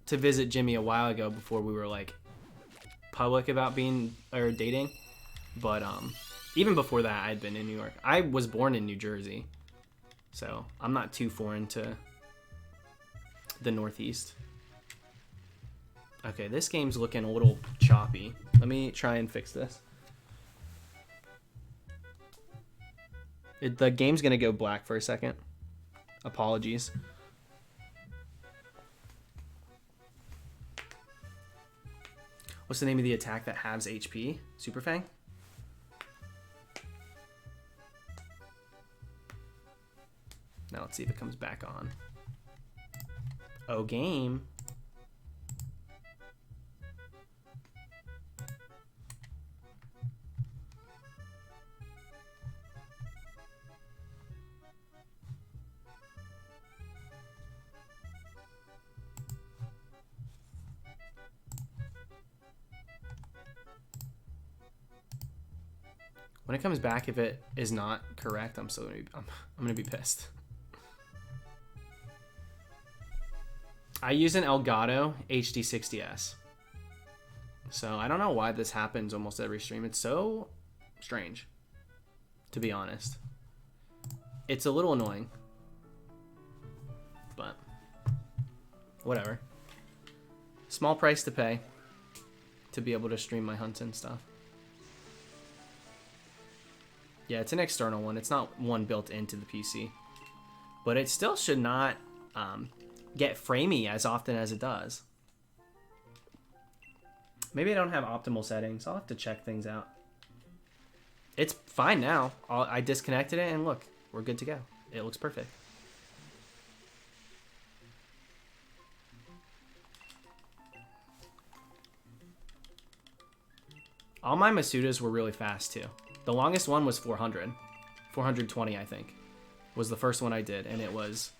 to visit Jimmy a while ago before we were like public about being or dating. But even before that, I'd been in New York. I was born in New Jersey, so I'm not too foreign to the Northeast. Okay, this game's looking a little choppy. Let me try and fix this. The game's gonna go black for a second. Apologies. What's the name of the attack that halves HP? Super Fang? Now let's see if it comes back on. Oh, game. When it comes back, if it is not correct, I'm gonna be pissed. I use an Elgato HD60S. So I don't know why this happens almost every stream. It's so strange, to be honest. It's a little annoying. but whatever. Small price to pay to be able to stream my hunts and stuff. Yeah, it's an external one. It's not one built into the PC. But it still should not get framey as often as it does. Maybe I don't have optimal settings. I'll have to check things out. It's fine now. I disconnected it and look, we're good to go. It looks perfect. All my Masudas were really fast too. The longest one was 400. 420, I think, was the first one I did. And it was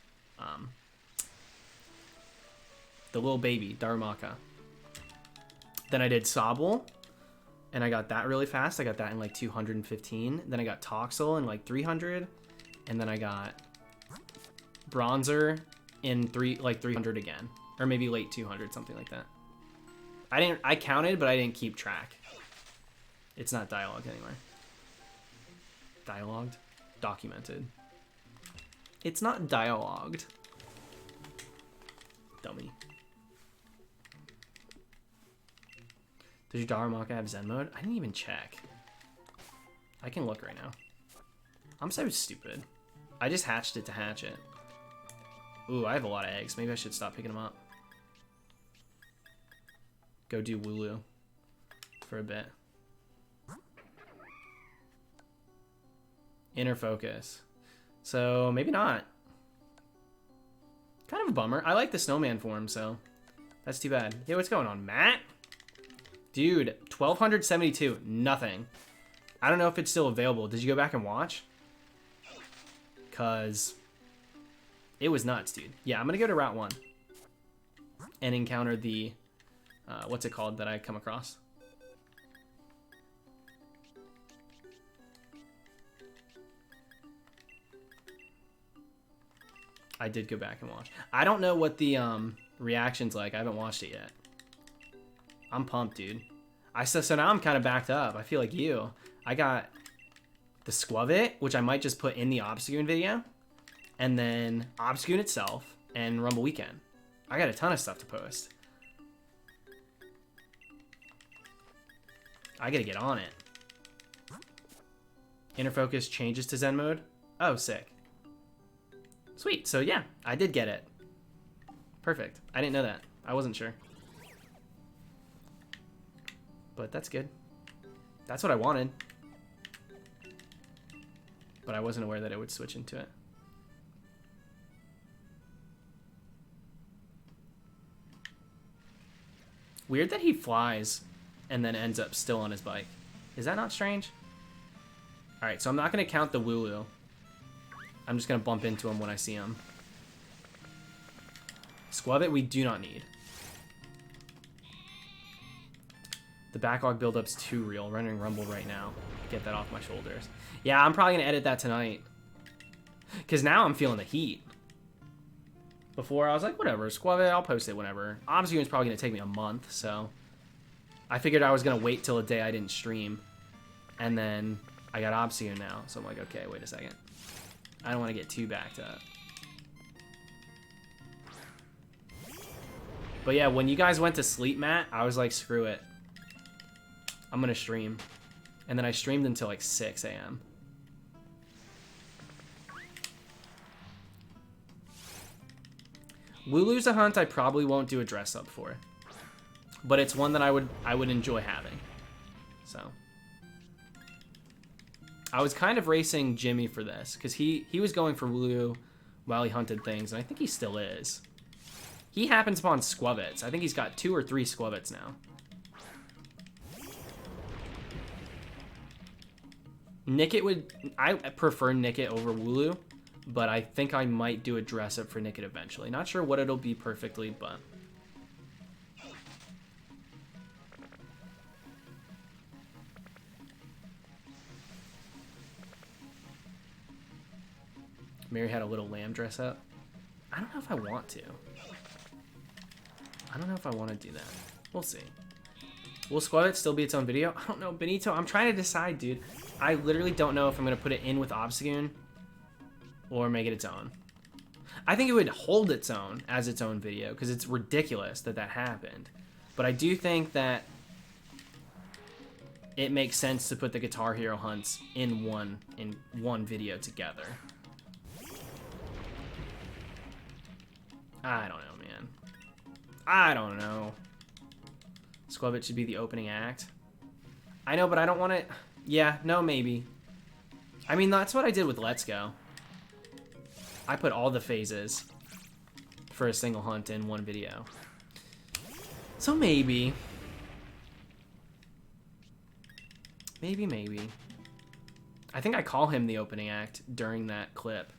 the little baby, Darumaka. Then I did Sobble, and I got that really fast. I got that in like 215. Then I got Toxel in like 300. And then I got Bronzer in 300 again. Or maybe late 200, something like that. I counted, but I didn't keep track. It's not dialogued anywhere. Dialogued? Documented. It's not dialogued. Dummy. Does your Darumaka have Zen mode? I didn't even check. I can look right now. I'm so stupid. I just hatched it to hatch it. Ooh, I have a lot of eggs. Maybe I should stop picking them up. Go do Wooloo for a bit. Inner focus. So maybe not. Kind of a bummer. I like the snowman form, so that's too bad. Hey, what's going on, Matt? Dude, 1272. Nothing. I don't know if it's still available. Did you go back and watch? Because it was nuts, dude. Yeah, I'm going to go to Route 1 and encounter the, what's it called that I come across? I did go back and watch. I don't know what the reaction's like. I haven't watched it yet. I'm pumped, dude. So now I'm kind of backed up. I feel like you. I got the Squavit, which I might just put in the Obstagoon video, and then Obstagoon itself and Rumble Weekend. I got a ton of stuff to post. I gotta get on it. Inner focus changes to Zen mode. Oh, sick. Sweet. So yeah, I did get it. Perfect. I didn't know that. I wasn't sure. But that's good. That's what I wanted. But I wasn't aware that it would switch into it. Weird that he flies and then ends up still on his bike. Is that not strange? Alright, so I'm not going to count the Wooloo. I'm just going to bump into him when I see him. Squavit we do not need. The backlog buildup's too real. Running Rumble right now. Get that off my shoulders. Yeah, I'm probably going to edit that tonight. Because now I'm feeling the heat. Before I was like, whatever, Squavit, I'll post it whenever. Obstagoon is probably going to take me a month, so I figured I was going to wait till a day I didn't stream. And then I got Obstagoon now, so I'm like, okay, wait a second. I don't want to get too backed up. But yeah, when you guys went to sleep, Matt, I was like, screw it. I'm going to stream. And then I streamed until like 6 a.m. Wooloo's a hunt I probably won't do a dress up for. But it's one that I would enjoy having. So I was kind of racing Jimmy for this, because he was going for Wooloo while he hunted things, and I think he still is. He happens upon Squavits. I think he's got 2 or 3 Squavits now. Nickit I prefer Nickit over Wooloo, but I think I might do a dress up for Nickit eventually. Not sure what it'll be perfectly, but Mary had a little lamb dress up. I don't know if I want to. I don't know if I want to do that. We'll see. Will Squavit still be its own video? I don't know, Benito. I'm trying to decide, dude. I literally don't know if I'm going to put it in with Obstagoon or make it its own. I think it would hold its own as its own video because it's ridiculous that that happened. But I do think that it makes sense to put the Guitar Hero hunts in one video together. I don't know, man. I don't know. Squabbit should be the opening act. I know, but I don't want it. Yeah, no, maybe. I mean, that's what I did with Let's Go. I put all the phases for a single hunt in one video. So maybe. Maybe. I think I call him the opening act during that clip.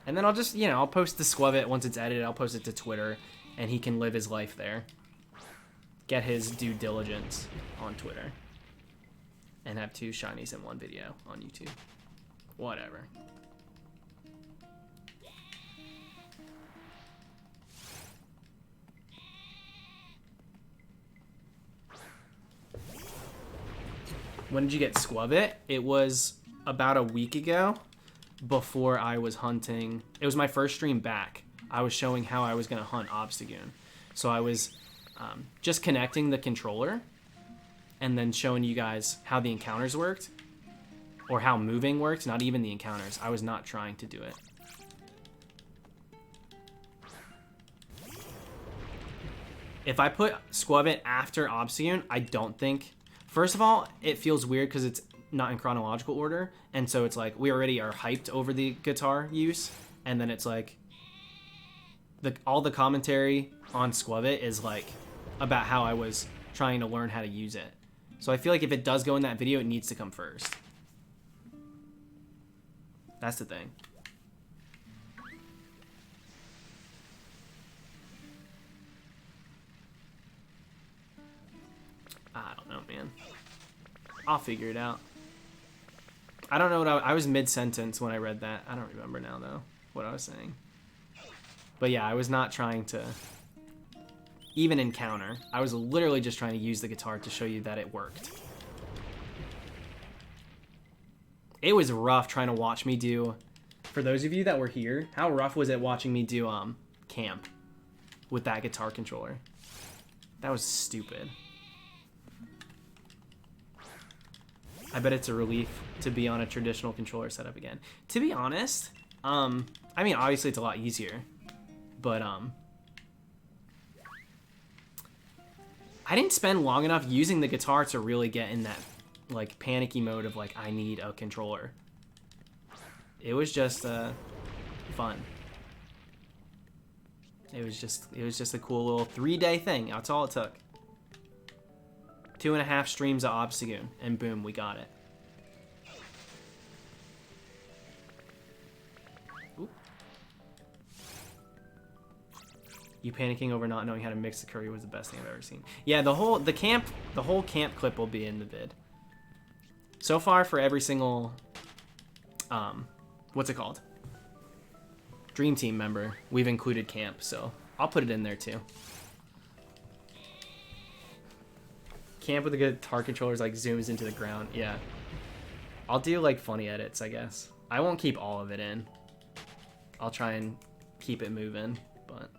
And then I'll just, you know, I'll post the Squabbit once it's edited. I'll post it to Twitter, and he can live his life there. Get his due diligence on Twitter. And have 2 shinies in one video on YouTube. Whatever. When did you get Squabbit? It was about a week ago before I was hunting. It was my first stream back. I was showing how I was going to hunt Obstagoon. So I was just connecting the controller and then showing you guys how the encounters worked. Or how moving worked, not even the encounters. I was not trying to do it. If I put Squabbit after Obstagoon, I don't think... First of all, it feels weird because it's not in chronological order. And so it's like, we already are hyped over the guitar use. And then it's like... all the commentary on Squabbit is like about how I was trying to learn how to use it. So I feel like if it does go in that video, it needs to come first. That's the thing. I don't know, man. I'll figure it out. I don't know what I was mid-sentence when I read that. I don't remember now, though, what I was saying. But yeah, I was not trying to even encounter. I was literally just trying to use the guitar to show you that it worked. It was rough trying to watch me do, for those of you that were here, how rough was it watching me do camp with that guitar controller? That was stupid. I bet it's a relief to be on a traditional controller setup again. To be honest, I mean, obviously it's a lot easier, but I didn't spend long enough using the guitar to really get in that like panicky mode of like I need a controller. It was just fun. It was just a cool little 3-day thing. That's all it took. 2.5 streams of Obstagoon, and boom, we got it. Oop. You panicking over not knowing how to mix the curry was the best thing I've ever seen. Yeah, the whole camp clip will be in the vid. So far for every single, what's it called? Dream Team member, we've included camp, so I'll put it in there too. Camp with the guitar controllers like zooms into the ground, yeah. I'll do like funny edits, I guess. I won't keep all of it in. I'll try and keep it moving, but...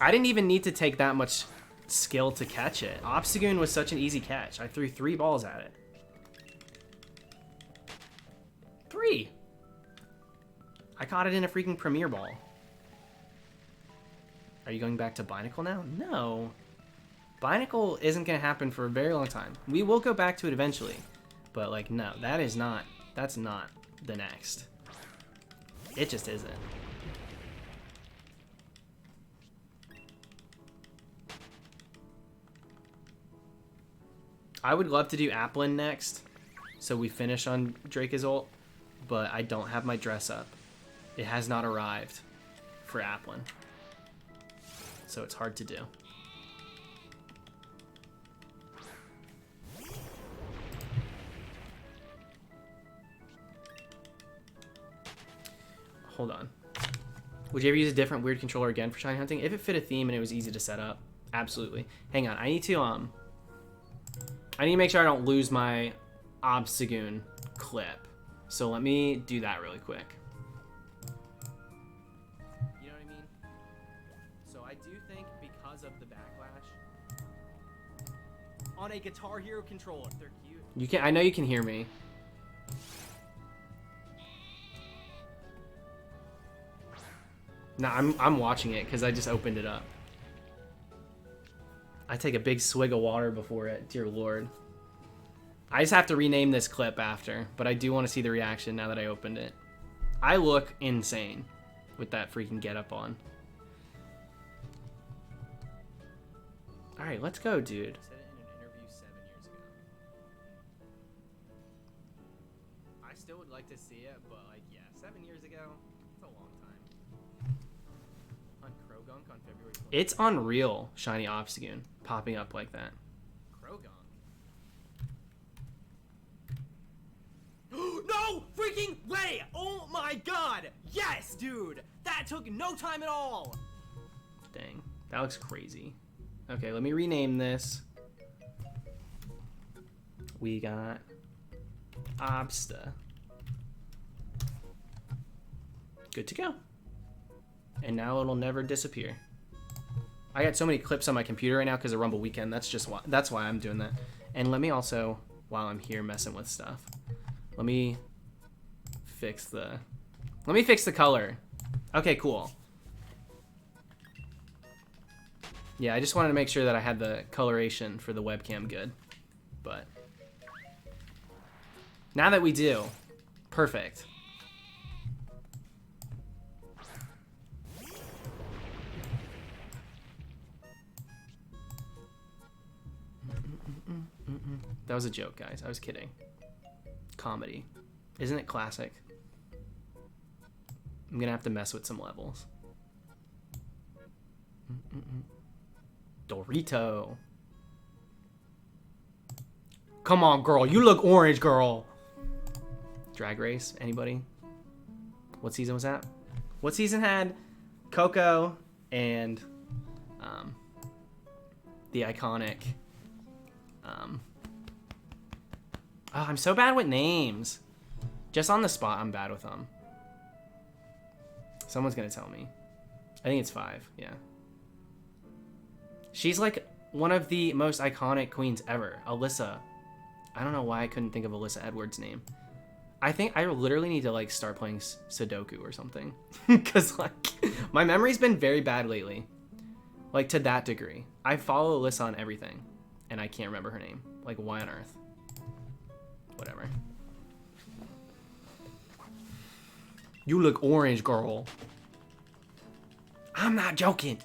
I didn't even need to take that much skill to catch it. Obstagoon was such an easy catch. I threw 3 balls at it. 3! I caught it in a freaking Premier Ball. Are you going back to Binacle now? No. Binacle isn't going to happen for a very long time. We will go back to it eventually. But, like, no. That's not the next. It just isn't. I would love to do Applin next, so we finish on Drake's ult, but I don't have my dress up. It has not arrived for Applin, so it's hard to do. Hold on. Would you ever use a different weird controller again for shiny hunting? If it fit a theme and it was easy to set up, absolutely. Hang on, I I need to make sure I don't lose my Obstagoon clip. So let me do that really quick. You know what I mean? So I do think because of the backlash on a Guitar Hero controller, they're cute. You can. I know you can hear me. No, I'm watching it because I just opened it up. I take a big swig of water before it. Dear Lord. I just have to rename this clip after, but I do want to see the reaction now that I opened it. I look insane with that freaking getup on. All right, let's go, dude. I said it in an interview 7 years ago. I still would like to see it, but like, yeah, 7 years ago, it's a long time. On Krogunk on February 20th. It's unreal, Shiny Obstagoon popping up like that. Krogunk. No freaking way! Oh my god! Yes, dude! That took no time at all! Dang, that looks crazy. Okay, let me rename this. We got Obsta. Good to go. And now it'll never disappear. I got so many clips on my computer right now because of Rumble Weekend. That's why I'm doing that. And let me also, while I'm here messing with stuff, let me fix the color. Okay, cool. Yeah, I just wanted to make sure that I had the coloration for the webcam good. But now that we do, perfect. That was a joke, guys. I was kidding. Comedy. Isn't it classic? I'm gonna have to mess with some levels. Dorito. Come on, girl. You look orange, girl. Drag Race. Anybody? What season was that? What season had Coco and the iconic... Oh, I'm so bad with names. Just on the spot, I'm bad with them. Someone's gonna tell me. I think it's 5, yeah. She's like one of the most iconic queens ever. Alyssa. I don't know why I couldn't think of Alyssa Edwards' name. I think I literally need to like start playing Sudoku or something. Because like, my memory's been very bad lately. Like to that degree. I follow Alyssa on everything. And I can't remember her name. Like, why on earth? Whatever. You look orange, girl. I'm not joking.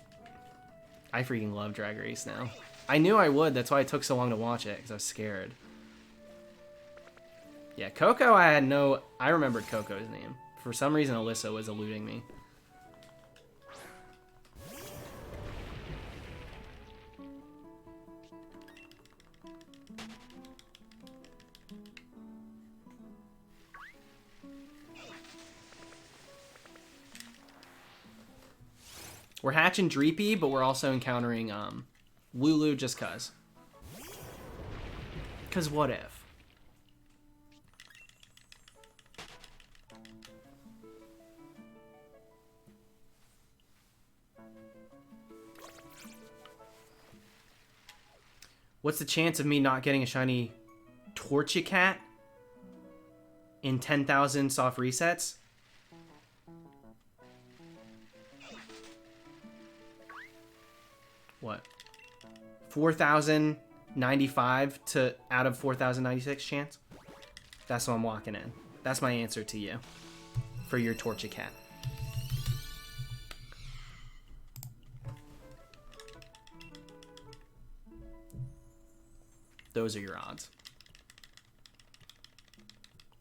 I freaking love Drag Race now. I knew I would. That's why it took so long to watch it, because I was scared. Yeah, Coco, I remembered Coco's name. For some reason, Alyssa was eluding me. We're hatching Dreepy, but we're also encountering Lulu just cuz. Cause what if? What's the chance of me not getting a shiny Torchicat in 10,000 soft resets? What? 4,095 to out of 4,096 chance? That's what I'm walking in. That's my answer to you for your Torchicat. Those are your odds.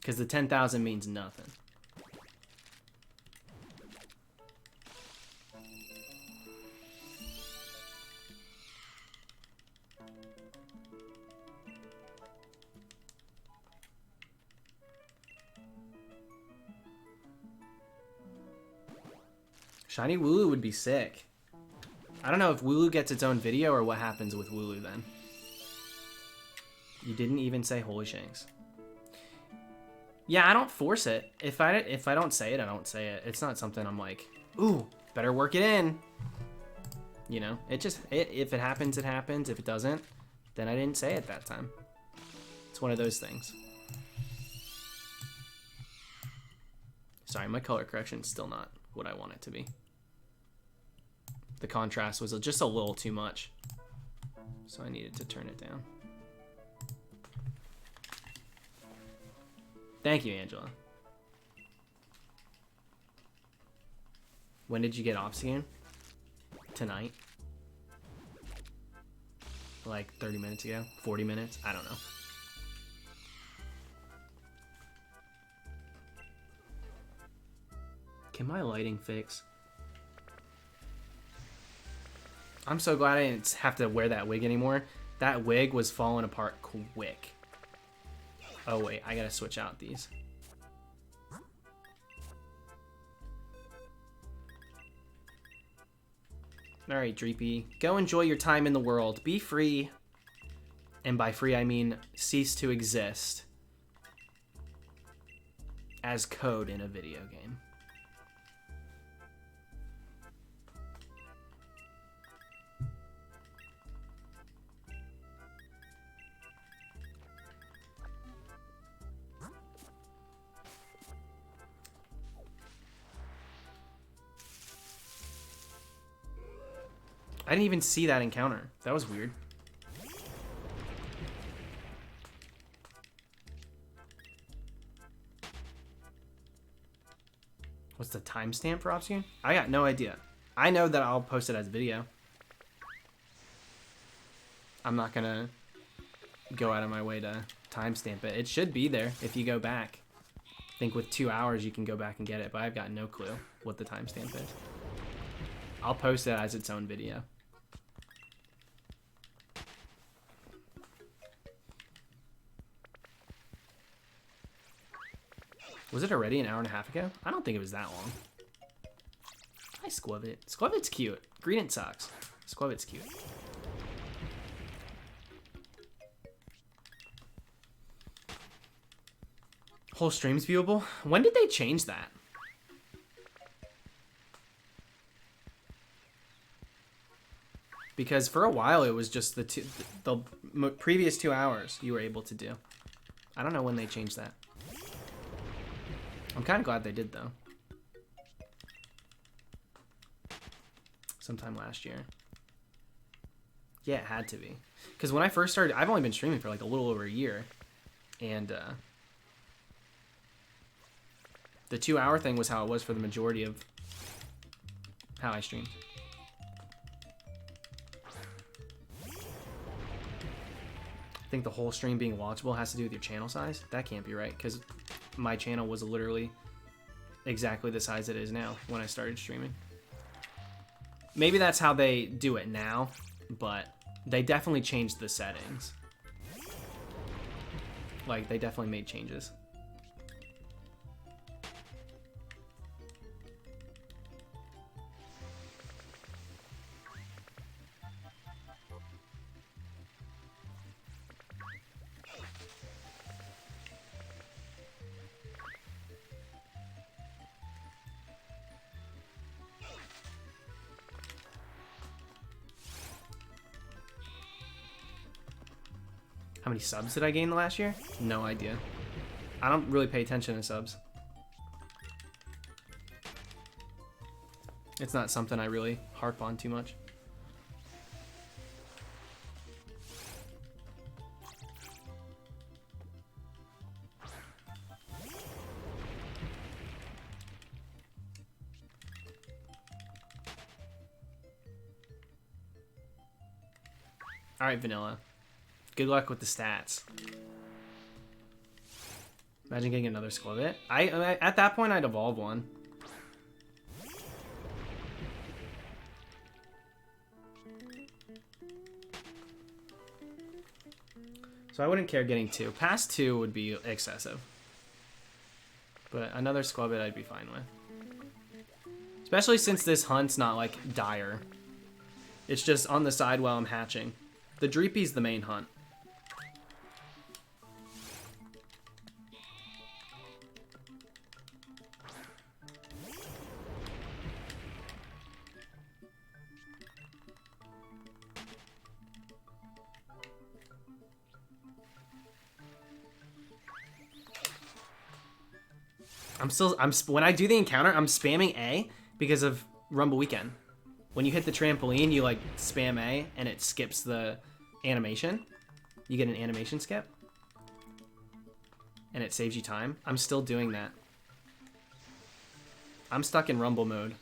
Because the 10,000 means nothing. Shiny Wooloo would be sick. I don't know if Wooloo gets its own video or what happens with Wooloo then. You didn't even say holy shanks. Yeah, I don't force it. If I don't say it, I don't say it. It's not something I'm like, ooh, better work it in. You know, if it happens, it happens. If it doesn't, then I didn't say it that time. It's one of those things. Sorry, my color correction's still not what I want it to be. The contrast was just a little too much, so I needed to turn it down. Thank you, Angela. When did you get Obstagoon? Tonight? Like 30 minutes ago? 40 minutes? I don't know. Can my lighting fix? I'm so glad I didn't have to wear that wig anymore. That wig was falling apart quick. Oh wait, I gotta switch out these. Alright, Dreepy. Go enjoy your time in the world. Be free. And by free, I mean cease to exist as code in a video game. I didn't even see that encounter. That was weird. What's the timestamp for Obstagoon? I got no idea. I know that I'll post it as a video. I'm not gonna go out of my way to timestamp it. It should be there if you go back. I think with 2 hours you can go back and get it, but I've got no clue what the timestamp is. I'll post it as its own video. Was it already an hour and a half ago? I don't think it was that long. Hi, Squivit. Squivit's cute. Green sucks. Squivit's cute. Whole stream's viewable? When did they change that? Because for a while it was just the previous 2 hours you were able to do. I don't know when they changed that. I'm kind of glad they did, though. Sometime last year. Yeah, it had to be. Because when I first started, I've only been streaming for like a little over a year. And the 2 hour thing was how it was for the majority of how I streamed. I think the whole stream being watchable has to do with your channel size. That can't be right, because my channel was literally exactly the size it is now when I started streaming. Maybe that's how they do it now, but they definitely changed the settings. Like, they definitely made changes. How many subs did I gain the last year? No idea. I don't really pay attention to subs. It's not something I really harp on too much. All right, Vanilla. Good luck with the stats. Imagine getting another Squivit. At that point, I'd evolve one. So I wouldn't care getting 2. Past 2 would be excessive. But another Squivit I'd be fine with. Especially since this hunt's not, like, dire. It's just on the side while I'm hatching. The Dreepy's the main hunt. When I do the encounter, I'm spamming A because of Rumble Weekend. When you hit the trampoline, you like spam A and it skips the animation. You get an animation skip. And it saves you time. I'm still doing that. I'm stuck in Rumble mode.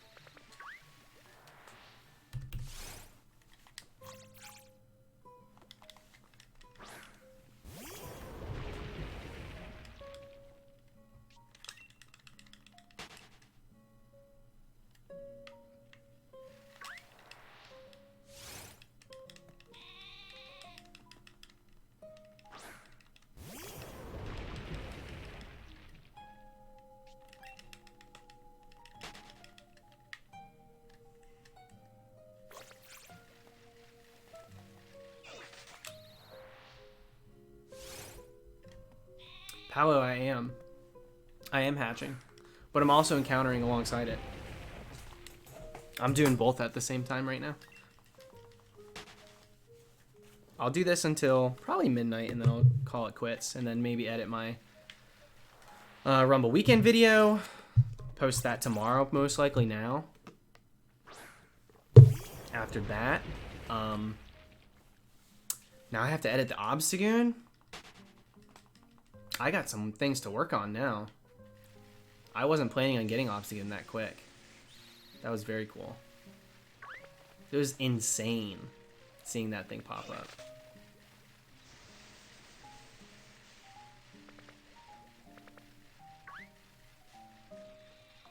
Paolo, I am hatching, but I'm also encountering alongside it. I'm doing both at the same time right now. I'll do this until probably midnight, and then I'll call it quits, and then maybe edit my Rumble Weekend video, post that tomorrow, most likely now. After that, now I have to edit the Obstagoon. I got some things to work on now. I wasn't planning on getting Obstagoon that quick. That was very cool. It was insane seeing that thing pop up.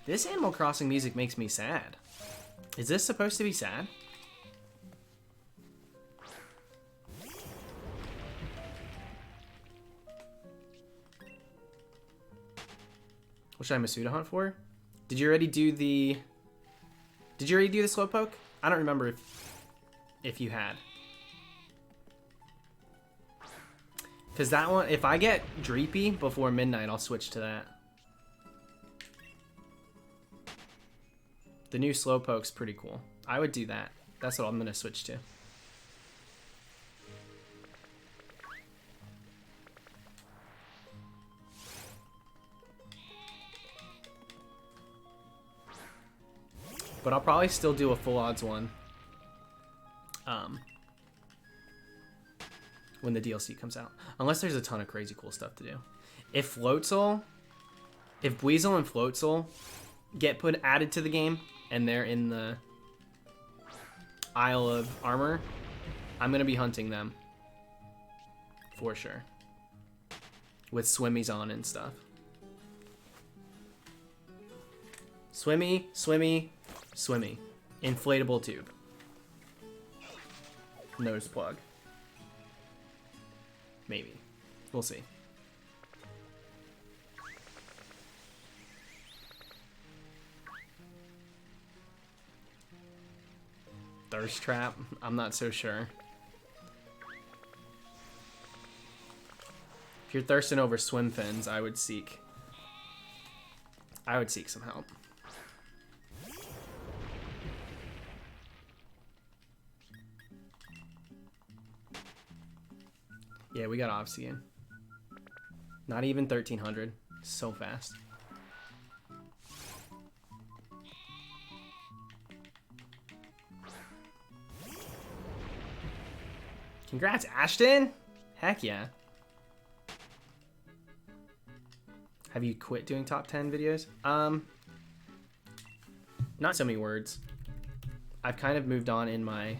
This Animal Crossing music makes me sad. Is this supposed to be sad? What should I Masuda hunt for? Did you already do the Slowpoke? I don't remember if you had. Because that one, if I get Dreepy before midnight, I'll switch to that. The new Slowpoke's pretty cool. I would do that. That's what I'm going to switch to. But I'll probably still do a full odds one when the DLC comes out. Unless there's a ton of crazy cool stuff to do. If Buizel and Floatzel get added to the game and they're in the Isle of Armor, I'm going to be hunting them. For sure. With swimmies on and stuff. Swimmy, swimmy, swimmy. Inflatable tube. Nose plug. Maybe. We'll see. Thirst trap? I'm not so sure. If you're thirsting over swim fins, I would seek some help. Yeah, we got Obstagoon. Not even 1300. So fast. Congrats, Ashton! Heck yeah. Have you quit doing top 10 videos? Not so many words. I've kind of moved on in my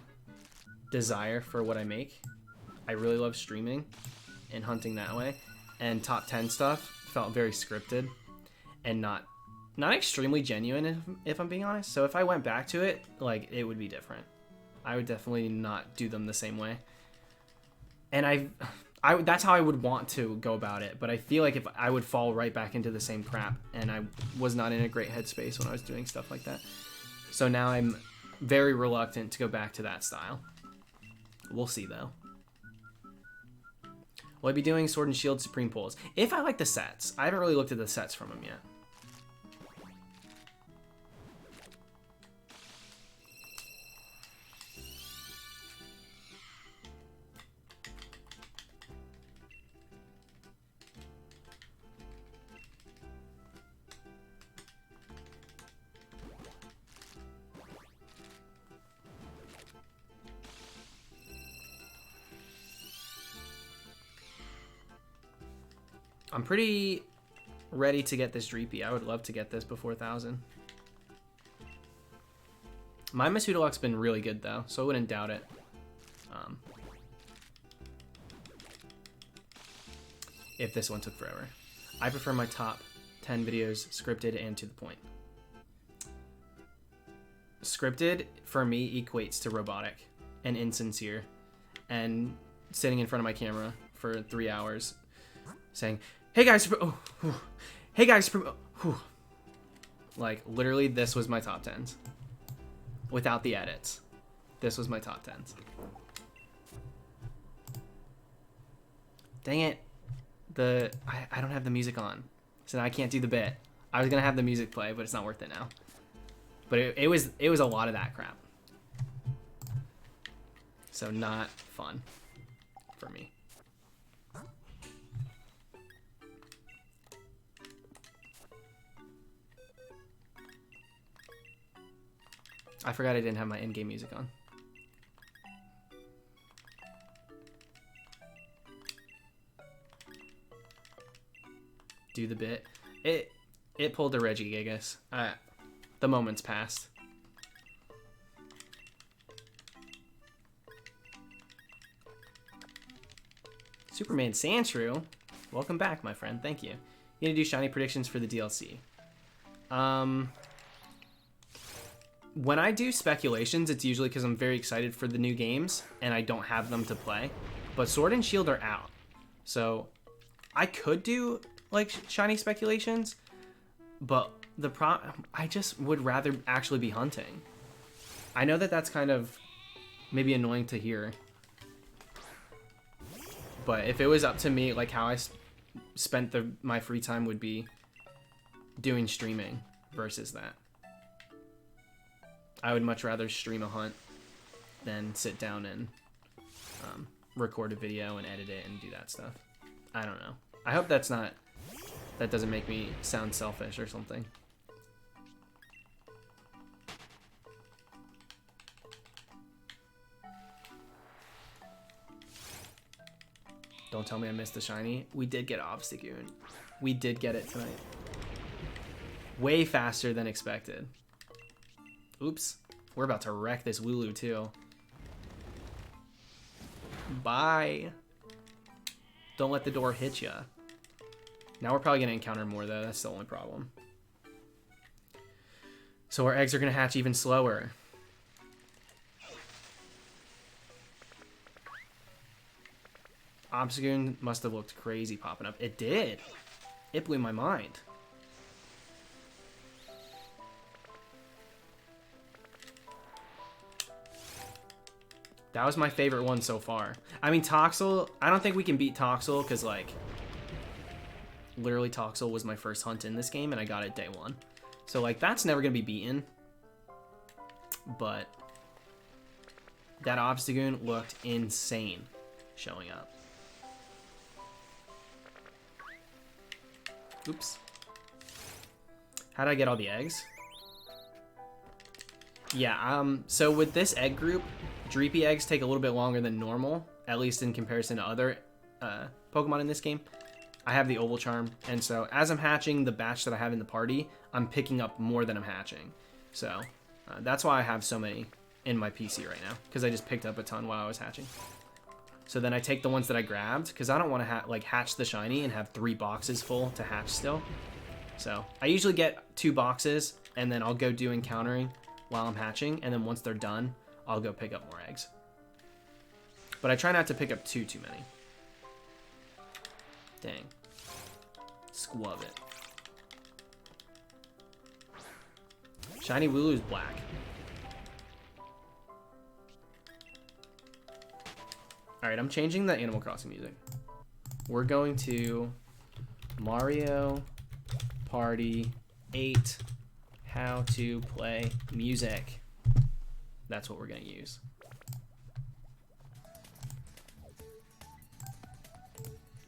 desire for what I make. I really love streaming and hunting that way, and top 10 stuff felt very scripted and not extremely genuine, if I'm being honest. So if I went back to it, like, it would be different. I would definitely not do them the same way. And that's how I would want to go about it, but I feel like if I would fall right back into the same crap, and I was not in a great headspace when I was doing stuff like that. So now I'm very reluctant to go back to that style. We'll see though. Will I be doing Sword and Shield Supreme pulls? If I like the sets. I haven't really looked at the sets from them yet. I'm pretty ready to get this Dreepy. I would love to get this before 1,000. My Masudaluk's been really good though, so I wouldn't doubt it. If this one took forever. I prefer my top 10 videos scripted and to the point. Scripted, for me, equates to robotic and insincere. And sitting in front of my camera for 3 hours saying, hey guys, hey guys, like, literally, this was my top 10s. Without the edits. This was my top 10s. Dang it. I don't have the music on. So now I can't do the bit. I was gonna have the music play, but it's not worth it now. But it was a lot of that crap. So not fun for me. I forgot I didn't have my in-game music on. Do the bit. It pulled a Regigigas. The moment's passed. Superman Sandshrew, welcome back, my friend. Thank you. You gonna do shiny predictions for the DLC? When I do speculations, it's usually because I'm very excited for the new games and I don't have them to play. But Sword and Shield are out, so I could do like shiny speculations, but I just would rather actually be hunting. I know that that's kind of maybe annoying to hear, but if it was up to me, like how I spent my free time would be doing streaming versus that. I would much rather stream a hunt than sit down and record a video and edit it and do that stuff. I don't know. I hope that doesn't make me sound selfish or something. Don't tell me I missed the shiny. We did get Obstagoon. We did get it tonight. Way faster than expected. Oops. We're about to wreck this Wooloo too. Bye. Don't let the door hit ya. Now we're probably going to encounter more though. That's the only problem. So our eggs are going to hatch even slower. Obstagoon must have looked crazy popping up. It did. It blew my mind. That was my favorite one so far. I mean, Toxel, I don't think we can beat Toxel because, like, literally Toxel was my first hunt in this game and I got it day one. So, like, that's never going to be beaten. But that Obstagoon looked insane showing up. Oops. How did I get all the eggs? Yeah, so with this egg group, Dreepy eggs take a little bit longer than normal, at least in comparison to other Pokemon in this game. I have the Oval Charm, and so as I'm hatching the batch that I have in the party, I'm picking up more than I'm hatching. So that's why I have so many in my PC right now, because I just picked up a ton while I was hatching. So then I take the ones that I grabbed, because I don't want to hatch the shiny and have 3 boxes full to hatch still. So I usually get 2 boxes, and then I'll go do encountering while I'm hatching, and then once they're done, I'll go pick up more eggs. But I try not to pick up too many. Dang. Squub it. Shiny Wooloo is black. Alright, I'm changing the Animal Crossing music. We're going to Mario Party 8 How to Play Music. That's what we're going to use.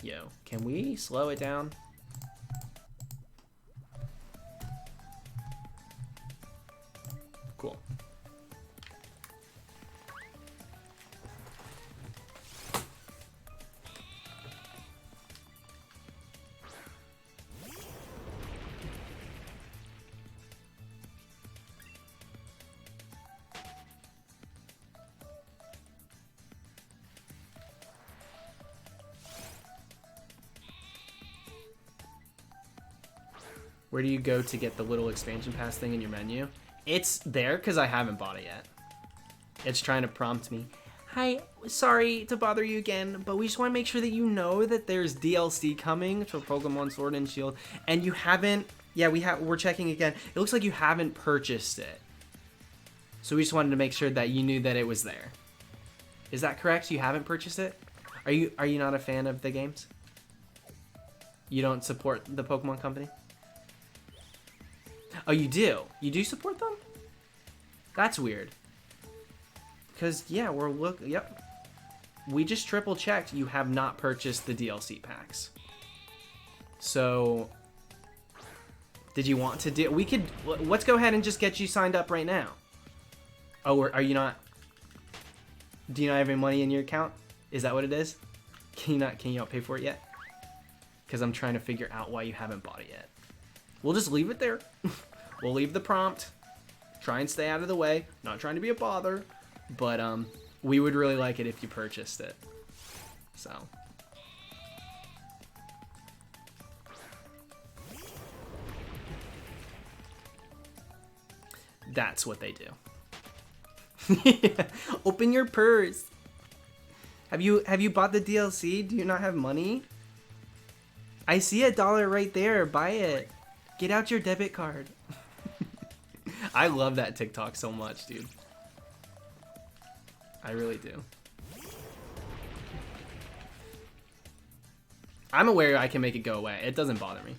Yo, can we slow it down? Cool. Where do you go to get the little expansion pass thing in your menu? It's there because I haven't bought it yet. It's trying to prompt me. Hi, sorry to bother you again, but we just want to make sure that you know that there's DLC coming for Pokemon Sword and Shield, and you haven't. Yeah, we're checking again. It looks like you haven't purchased it. So we just wanted to make sure that you knew that it was there. Is that correct? You haven't purchased it? Are you not a fan of the games? You don't support the Pokemon Company? Oh, you do? You do support them? That's weird. Because, yeah, yep. We just triple checked. You have not purchased the DLC packs. So, did you want to do... let's go ahead and just get you signed up right now. Oh, are you not... Do you not have any money in your account? Is that what it is? Can you not pay for it yet? Because I'm trying to figure out why you haven't bought it yet. We'll just leave it there. We'll leave the prompt. Try and stay out of the way. Not trying to be a bother. But we would really like it if you purchased it. So. That's what they do. Yeah. Open your purse. Have you bought the DLC? Do you not have money? I see $1 right there. Buy it. Get out your debit card. I love that TikTok so much, dude. I really do. I'm aware I can make it go away. It doesn't bother me.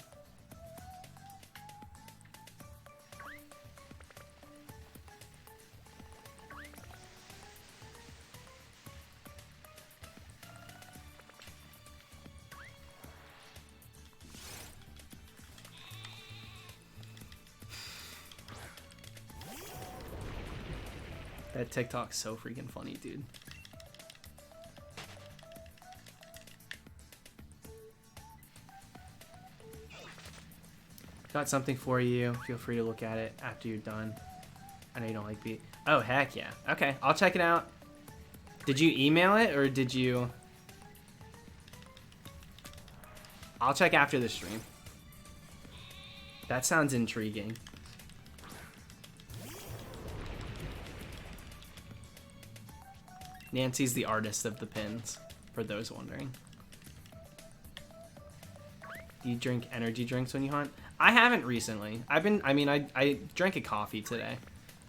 That TikTok's so freaking funny, dude. Got something for you. Feel free to look at it after you're done. I know you don't like beat. Oh, heck yeah. Okay, I'll check it out. Did you email it or did you... I'll check after the stream. That sounds intriguing. Nancy's the artist of the pins, for those wondering. Do you drink energy drinks when you hunt? I haven't recently. I drank a coffee today,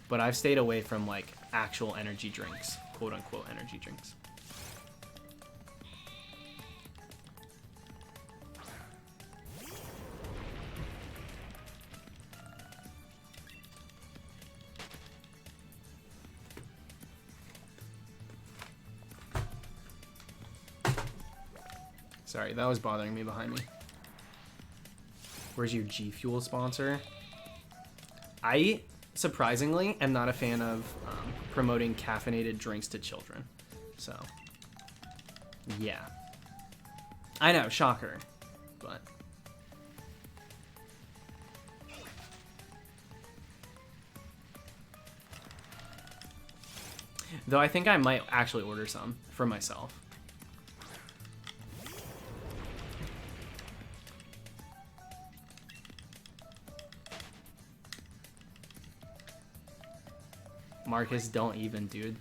but I've stayed away from like actual energy drinks, quote unquote energy drinks. Sorry, that was bothering me behind me. Where's your G Fuel sponsor? I, surprisingly, am not a fan of promoting caffeinated drinks to children. So, yeah. I know, shocker. But... though I think I might actually order some for myself. Marcus, don't even, dude.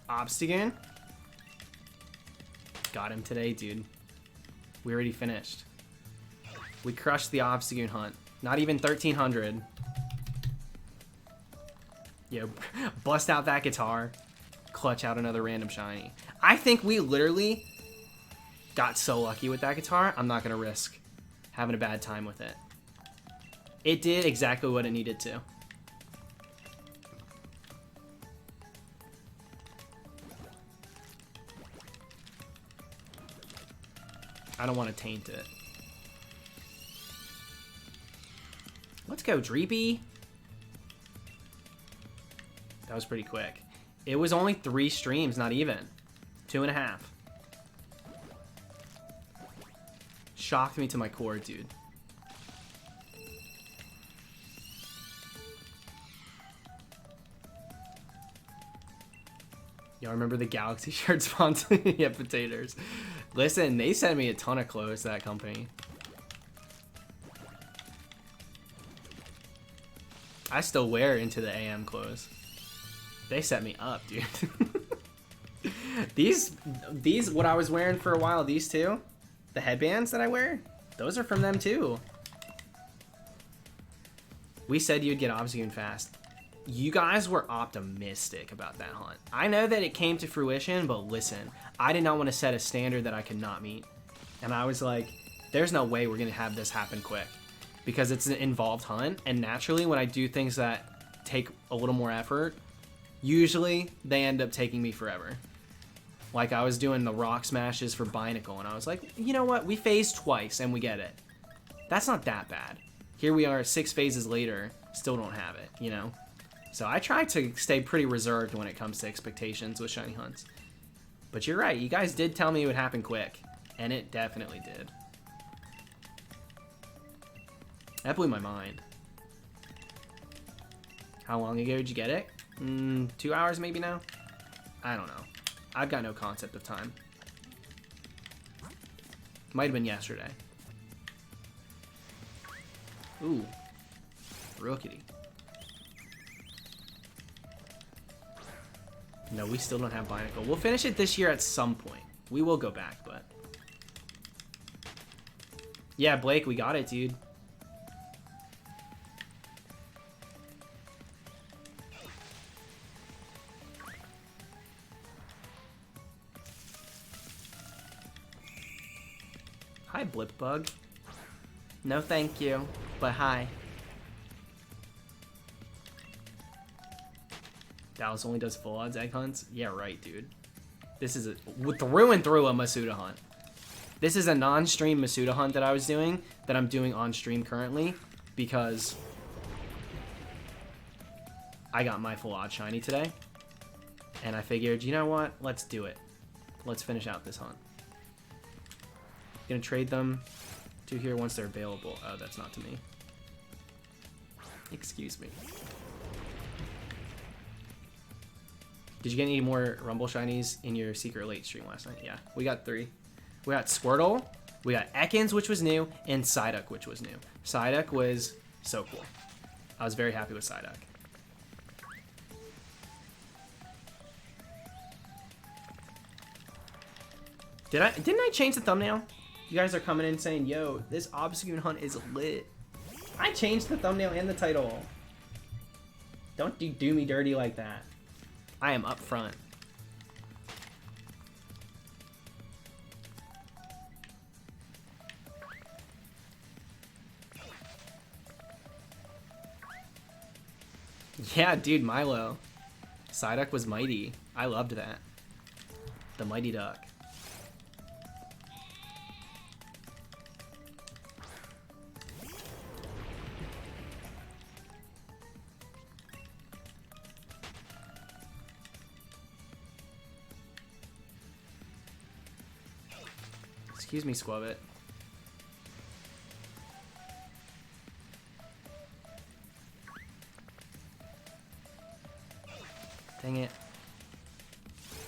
Obstagoon? Got him today, dude. We already finished. We crushed the Obstagoon hunt. Not even 1,300. Yo, bust out that guitar, clutch out another random shiny. I think we literally got so lucky with that guitar, I'm not going to risk having a bad time with it. It did exactly what it needed to. I don't want to taint it. Let's go, Dreepy. That was pretty quick. It was only 3 streams, not even. 2.5. Shocked me to my core, dude. Y'all remember the Galaxy shirt sponsor? Yeah, potatoes. Listen, they sent me a ton of clothes, that company. I still wear Into the AM clothes. They set me up, dude. These, what I was wearing for a while, these two, the headbands that I wear, those are from them too. We said you'd get Obstagoon fast. You guys were optimistic about that hunt. I know that it came to fruition, but listen, I did not want to set a standard that I could not meet. And I was like, there's no way we're going to have this happen quick. Because it's an involved hunt, and naturally when I do things that take a little more effort, usually they end up taking me forever. Like I was doing the rock smashes for Binacle, and I was like, you know what, we phased twice and we get it. That's not that bad. Here we are 6 phases later, still don't have it, you know? So I try to stay pretty reserved when it comes to expectations with shiny hunts. But you're right, you guys did tell me it would happen quick, and it definitely did. That blew my mind. How long ago did you get it? 2 hours maybe now? I don't know. I've got no concept of time. Might have been yesterday. Ooh. Real kitty. No, we still don't have Binacle. We'll finish it this year at some point. We will go back, but... Yeah, Blake, we got it, dude. Hi, Blipbug. No thank you, but hi. Dallas only does full odds egg hunts? Yeah, right, dude. This is through and through a Masuda hunt. This is a non-stream Masuda hunt that I was doing, that I'm doing on stream currently, because I got my full odd shiny today. And I figured, you know what? Let's do it. Let's finish out this hunt. Gonna trade them to here once they're available. Oh, that's not to me. Excuse me. Did you get any more Rumble Shinies in your secret late stream last night? Yeah, we got 3. We got Squirtle, we got Ekans, which was new, and Psyduck, which was new. Psyduck was so cool. I was very happy with Psyduck. Didn't I change the thumbnail? You guys are coming in saying, yo, this Obstagoon hunt is lit. I changed the thumbnail and the title. Don't do me dirty like that. I am up front. Yeah, dude, Milo. Psyduck was mighty. I loved that. The Mighty Duck. Excuse me, Squabbit. Dang it.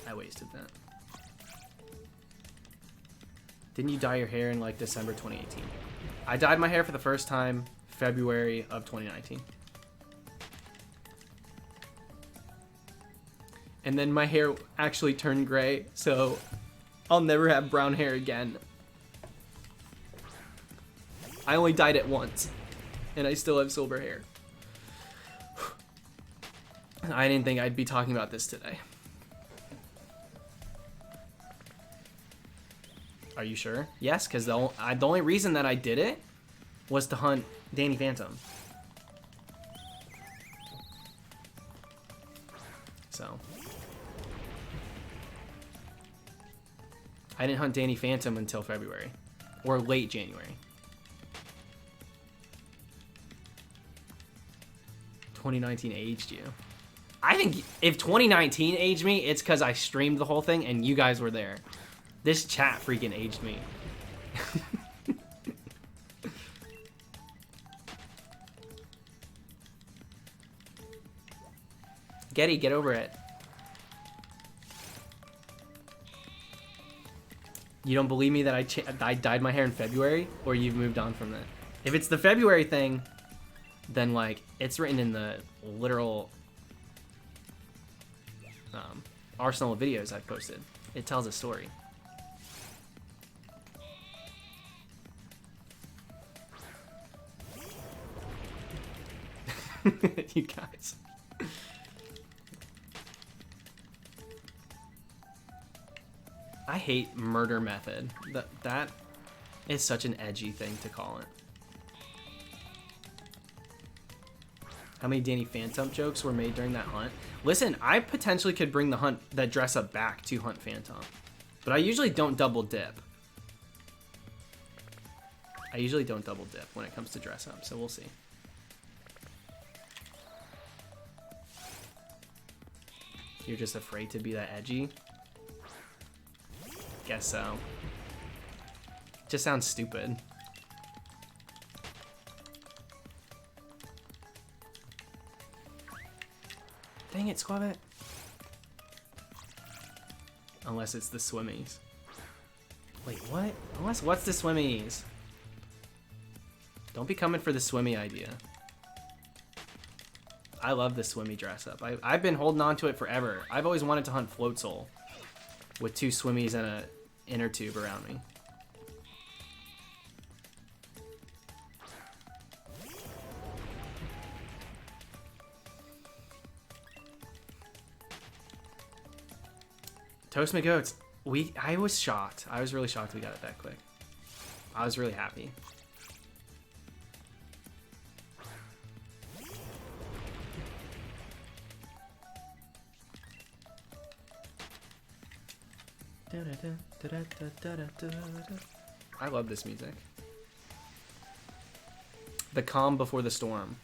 I wasted that. Didn't you dye your hair in like December 2018? I dyed my hair for the first time February of 2019. And then my hair actually turned gray, so I'll never have brown hair again. I only dyed it once, and I still have silver hair. I didn't think I'd be talking about this today. Are you sure? Yes, because the only reason that I did it was to hunt Danny Phantom. So I didn't hunt Danny Phantom until February, or late January. 2019 aged you. I think if 2019 aged me, it's because I streamed the whole thing and you guys were there. This chat freaking aged me. Getty, get over it. You don't believe me that I dyed my hair in February, or you've moved on from that? If it's the February thing, then like it's written in the literal arsenal of videos I've posted. It tells a story. You guys. I hate murder method. That is such an edgy thing to call it. How many Danny Phantom jokes were made during that hunt? Listen, I potentially could bring the hunt, that dress up back to Hunt Phantom. But I usually don't double dip. I usually don't double dip when it comes to dress up, so we'll see. You're just afraid to be that edgy? Guess so. Just sounds stupid. Dang it, Squabbit. Unless it's the swimmies. Wait, what? Unless what's the swimmies? Don't be coming for the swimmy idea. I love the swimmy dress up. I've been holding on to it forever. I've always wanted to hunt Float Soul with 2 swimmies and a inner tube around me. Toast McGoats. I was shocked. I was really shocked we got it that quick. I was really happy. I love this music. The calm before the storm.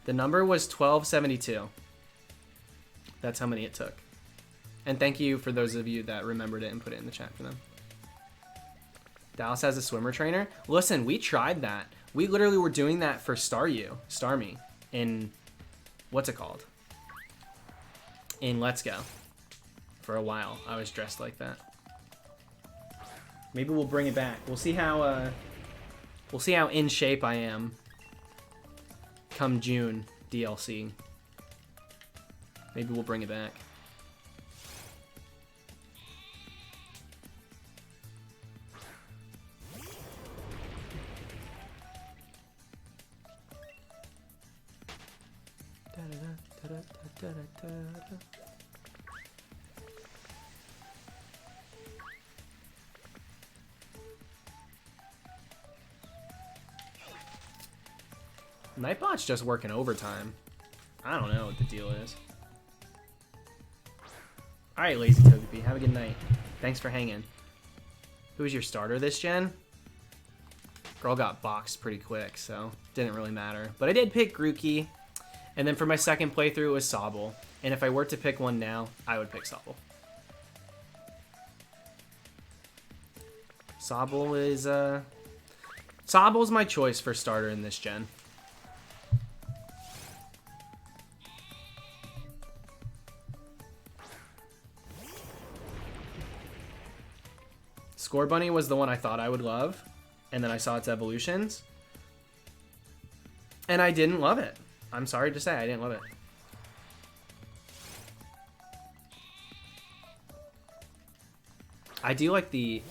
The number was 1272. That's how many it took. And thank you for those of you that remembered it and put it in the chat for them. Dallas has a swimmer trainer. Listen, we tried that. We literally were doing that for Star Me, in, what's it called? In Let's Go. For a while, I was dressed like that. Maybe we'll bring it back. We'll see how in shape I am come June DLC. Maybe we'll bring it back. Nightbot's just working overtime. I don't know what the deal is. Alright, Lazy Togepi, have a good night. Thanks for hanging. Who's your starter this gen? Girl got boxed pretty quick, so didn't really matter. But I did pick Grookey. And then for my second playthrough, it was Sobble. And if I were to pick one now, I would pick Sobble. Sobble is, Sobble's my choice for starter in this gen. Scorbunny was the one I thought I would love. And then I saw its evolutions. And I didn't love it. I'm sorry to say, I didn't love it. I do like the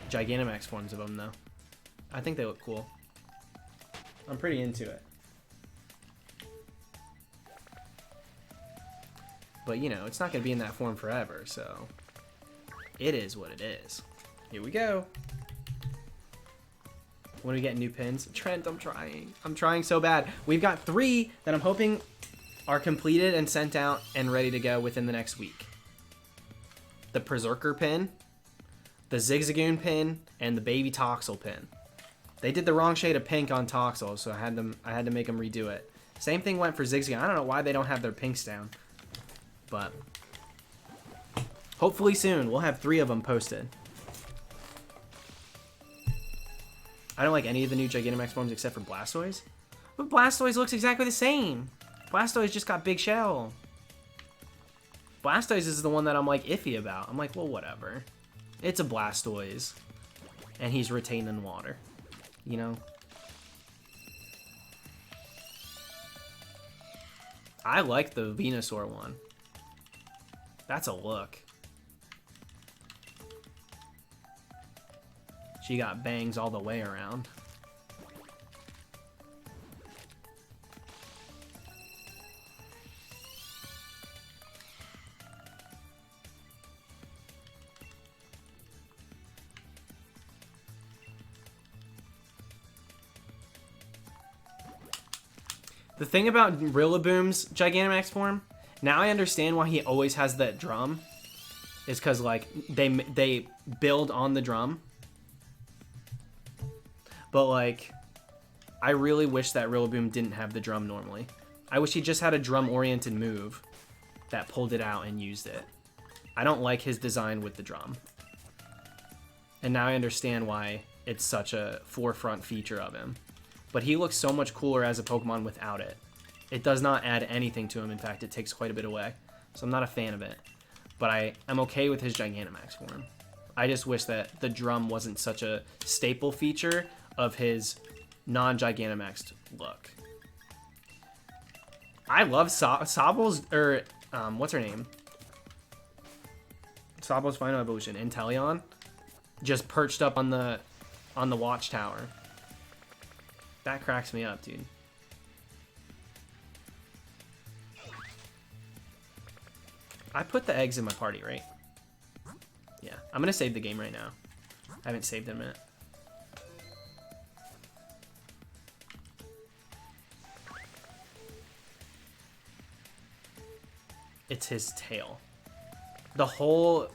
Gigantamax forms of them, though. I think they look cool. I'm pretty into it. But, you know, it's not going to be in that form forever, so it is what it is. Here we go. When are we getting new pins? Trent, I'm trying. I'm trying so bad. We've got 3 that I'm hoping are completed and sent out and ready to go within the next week. The Berserker pin, the Zigzagoon pin, and the Baby Toxel pin. They did the wrong shade of pink on Toxel, so I had to make them redo it. Same thing went for Zigzagoon. I don't know why they don't have their pinks down. But hopefully soon we'll have 3 of them posted. I don't like any of the new Gigantamax forms except for Blastoise. But Blastoise looks exactly the same. Blastoise just got big shell. Blastoise is the one that I'm like iffy about. I'm like, well, whatever. It's a Blastoise. And he's retained in water. You know? I like the Venusaur one. That's a look. She got bangs all the way around. The thing about Rillaboom's Gigantamax form, now I understand why he always has that drum. Is because, like, they build on the drum. But, like, I really wish that Rillaboom didn't have the drum normally. I wish he just had a drum-oriented move that pulled it out and used it. I don't like his design with the drum. And now I understand why it's such a forefront feature of him. But he looks so much cooler as a Pokemon without it. It does not add anything to him. In fact, it takes quite a bit away. So I'm not a fan of it. But I'm okay with his Gigantamax form. I just wish that the drum wasn't such a staple feature of his non-Gigantamaxed look. I love Sobel's, what's her name? Sobel's final evolution, Inteleon, just perched up on the watchtower. That cracks me up, dude. I put the eggs in my party, right? Yeah, I'm gonna save the game right now. I haven't saved in a minute. It's his tail. The whole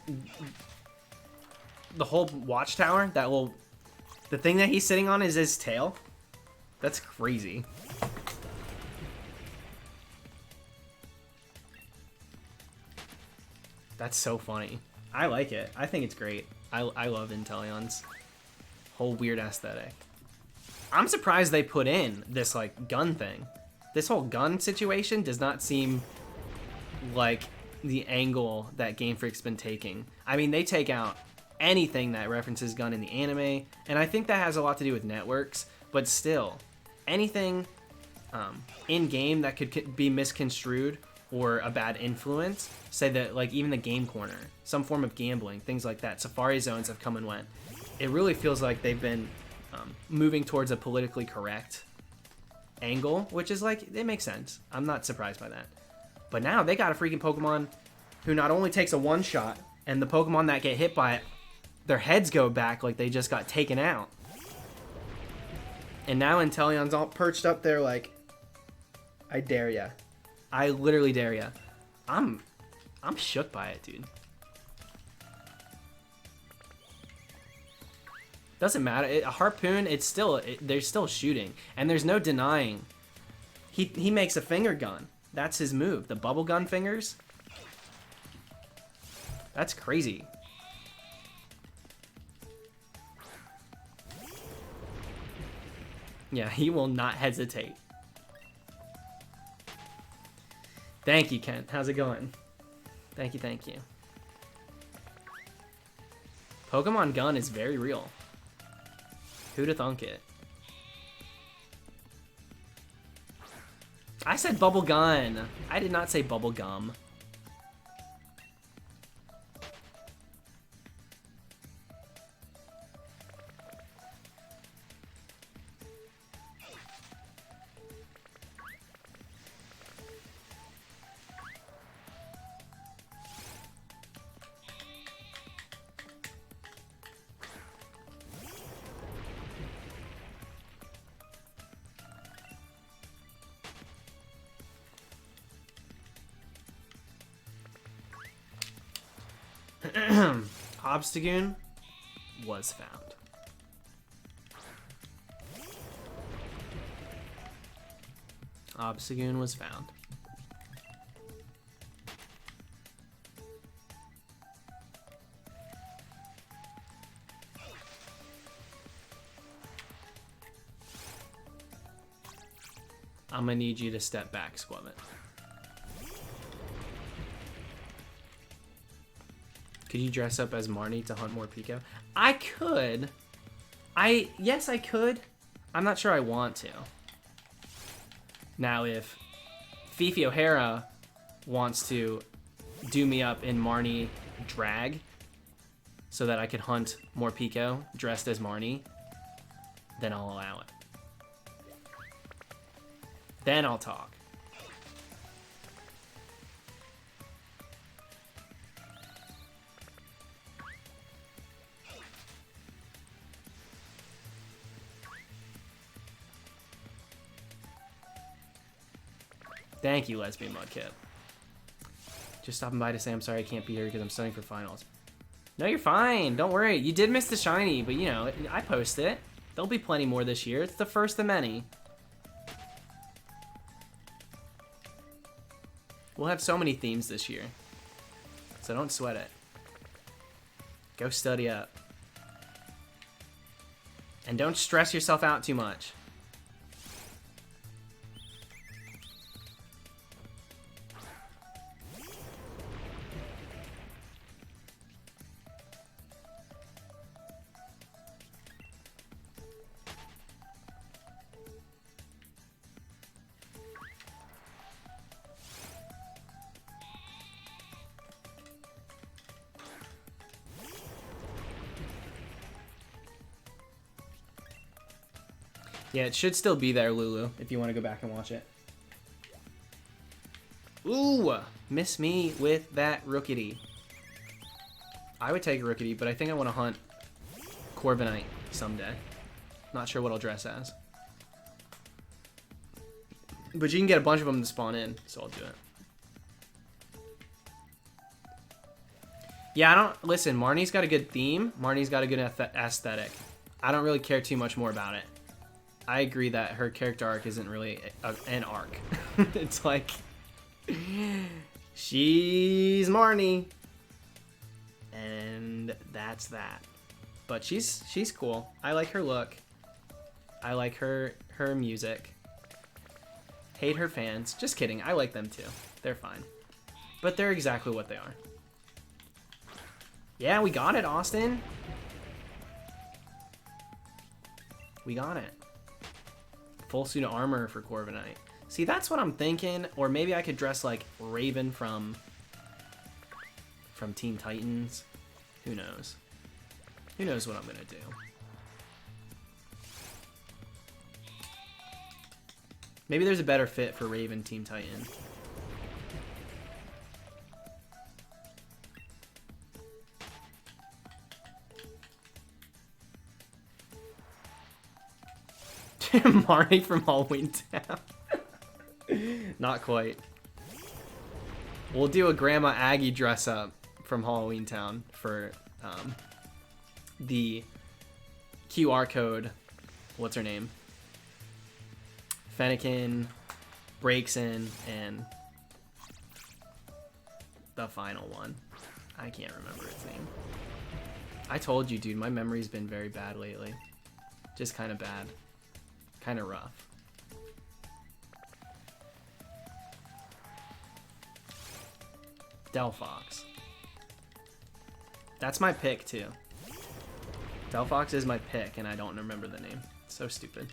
watchtower, the thing that he's sitting on is his tail. That's crazy. That's so funny. I like it. I think it's great. I love Inteleon's whole weird aesthetic. I'm surprised they put in this, like, gun thing. This whole gun situation does not seem like the angle that Game Freak's been taking. I mean, they take out anything that references gun in the anime, and I think that has a lot to do with networks, but still, anything in-game that could be misconstrued or a bad influence, say that, like, even the game corner, some form of gambling, things like that, Safari zones have come and went. It really feels like they've been moving towards a politically correct angle, which is, like, it makes sense. I'm not surprised by that. But now they got a freaking Pokemon who not only takes a one-shot, and the Pokemon that get hit by it, their heads go back like they just got taken out. And now Inteleon's all perched up there like, I dare ya. I literally dare ya. I'm shook by it, dude. Doesn't matter. A Harpoon, they're still shooting. And there's no denying. He makes a finger gun. That's his move. The bubble gun fingers. That's crazy. Yeah, he will not hesitate. Thank you, Kent. How's it going? Thank you, thank you. Pokemon Gun is very real. Who'da thunk it? I said bubble gun. I did not say bubble gum. Obstagoon was found. Obstagoon was found. I'm gonna need you to step back, Squabbit. Could you dress up as Marnie to hunt more Pico? I could. Yes, I could. I'm not sure I want to. Now, if Fifi O'Hara wants to do me up in Marnie drag so that I could hunt more Pico dressed as Marnie, then I'll allow it. Then I'll talk. Thank you, Lesbian Mudkip. Just stopping by to say I'm sorry I can't be here because I'm studying for finals. No, you're fine. Don't worry. You did miss the shiny, but you know, I post it. There'll be plenty more this year. It's the first of many. We'll have so many themes this year. So don't sweat it. Go study up. And don't stress yourself out too much. Yeah, it should still be there, Lulu, if you want to go back and watch it. Ooh, miss me with that Rookity. I would take a Rookity, but I think I want to hunt Corviknight someday. Not sure what I'll dress as. But you can get a bunch of them to spawn in, so I'll do it. Yeah, I don't... Listen, Marnie's got a good theme. Marnie's got a good aesthetic. I don't really care too much more about it. I agree that her character arc isn't really an arc. It's like... she's Marnie. And that's that. But she's cool. I like her look. I like her music. Hate her fans. Just kidding. I like them too. They're fine. But they're exactly what they are. Yeah, we got it, Austin. We got it. Full suit of armor for Corviknight. See, that's what I'm thinking. Or maybe I could dress like Raven from Teen Titans. Who knows? Who knows what I'm gonna do? Maybe there's a better fit for Raven Teen Titan. Marnie from Halloween Town. Not quite. We'll do a Grandma Aggie dress up from Halloween Town for the QR code. What's her name? Fennekin, Breaksin, and the final one. I can't remember its name. I told you, dude, my memory's been very bad lately. Just kind of bad. Kind of rough. Delphox. That's my pick, too. Delphox is my pick, and I don't remember the name. It's so stupid.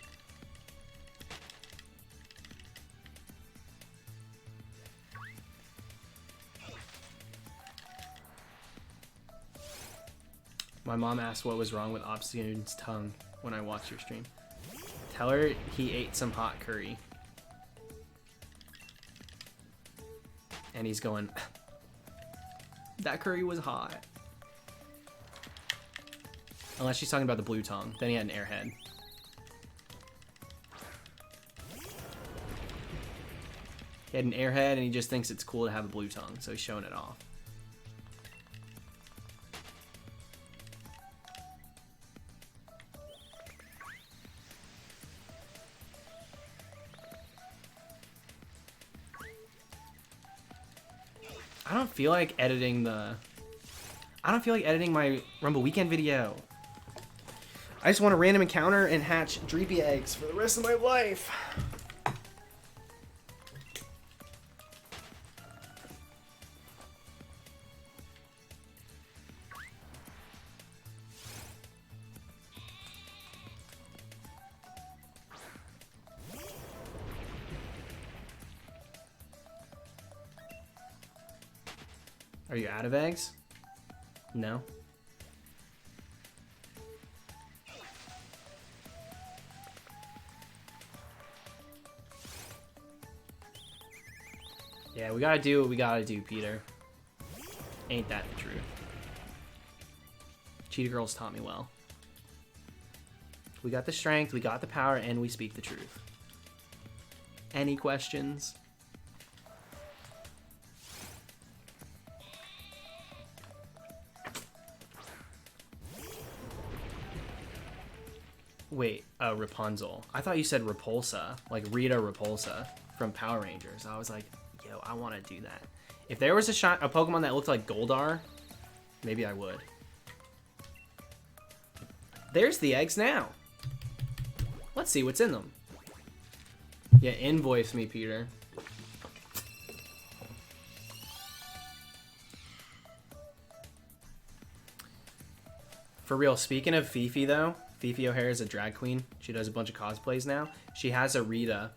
My mom asked what was wrong with Obstagoon's tongue when I watched your stream. Tell her he ate some hot curry. And he's going, that curry was hot. Unless she's talking about the blue tongue. Then he had an airhead. He had an airhead and he just thinks it's cool to have a blue tongue. So he's showing it off. I don't feel like editing my Rumble Weekend video. I just want a random encounter and hatch Dreepy eggs for the rest of my life. Are you out of eggs? No. Yeah, we gotta do what we gotta do, Peter. Ain't that the truth? Cheetah Girls taught me well. We got the strength, we got the power, and we speak the truth. Any questions? Wait, Rapunzel. I thought you said Repulsa, like Rita Repulsa from Power Rangers. I was like, yo, I want to do that. If there was a Pokemon that looked like Goldar, maybe I would. There's the eggs now. Let's see what's in them. Yeah, invoice me, Peter. For real, speaking of Fifi, though, Fifi O'Hare is a drag queen. She does a bunch of cosplays now. She has a Rita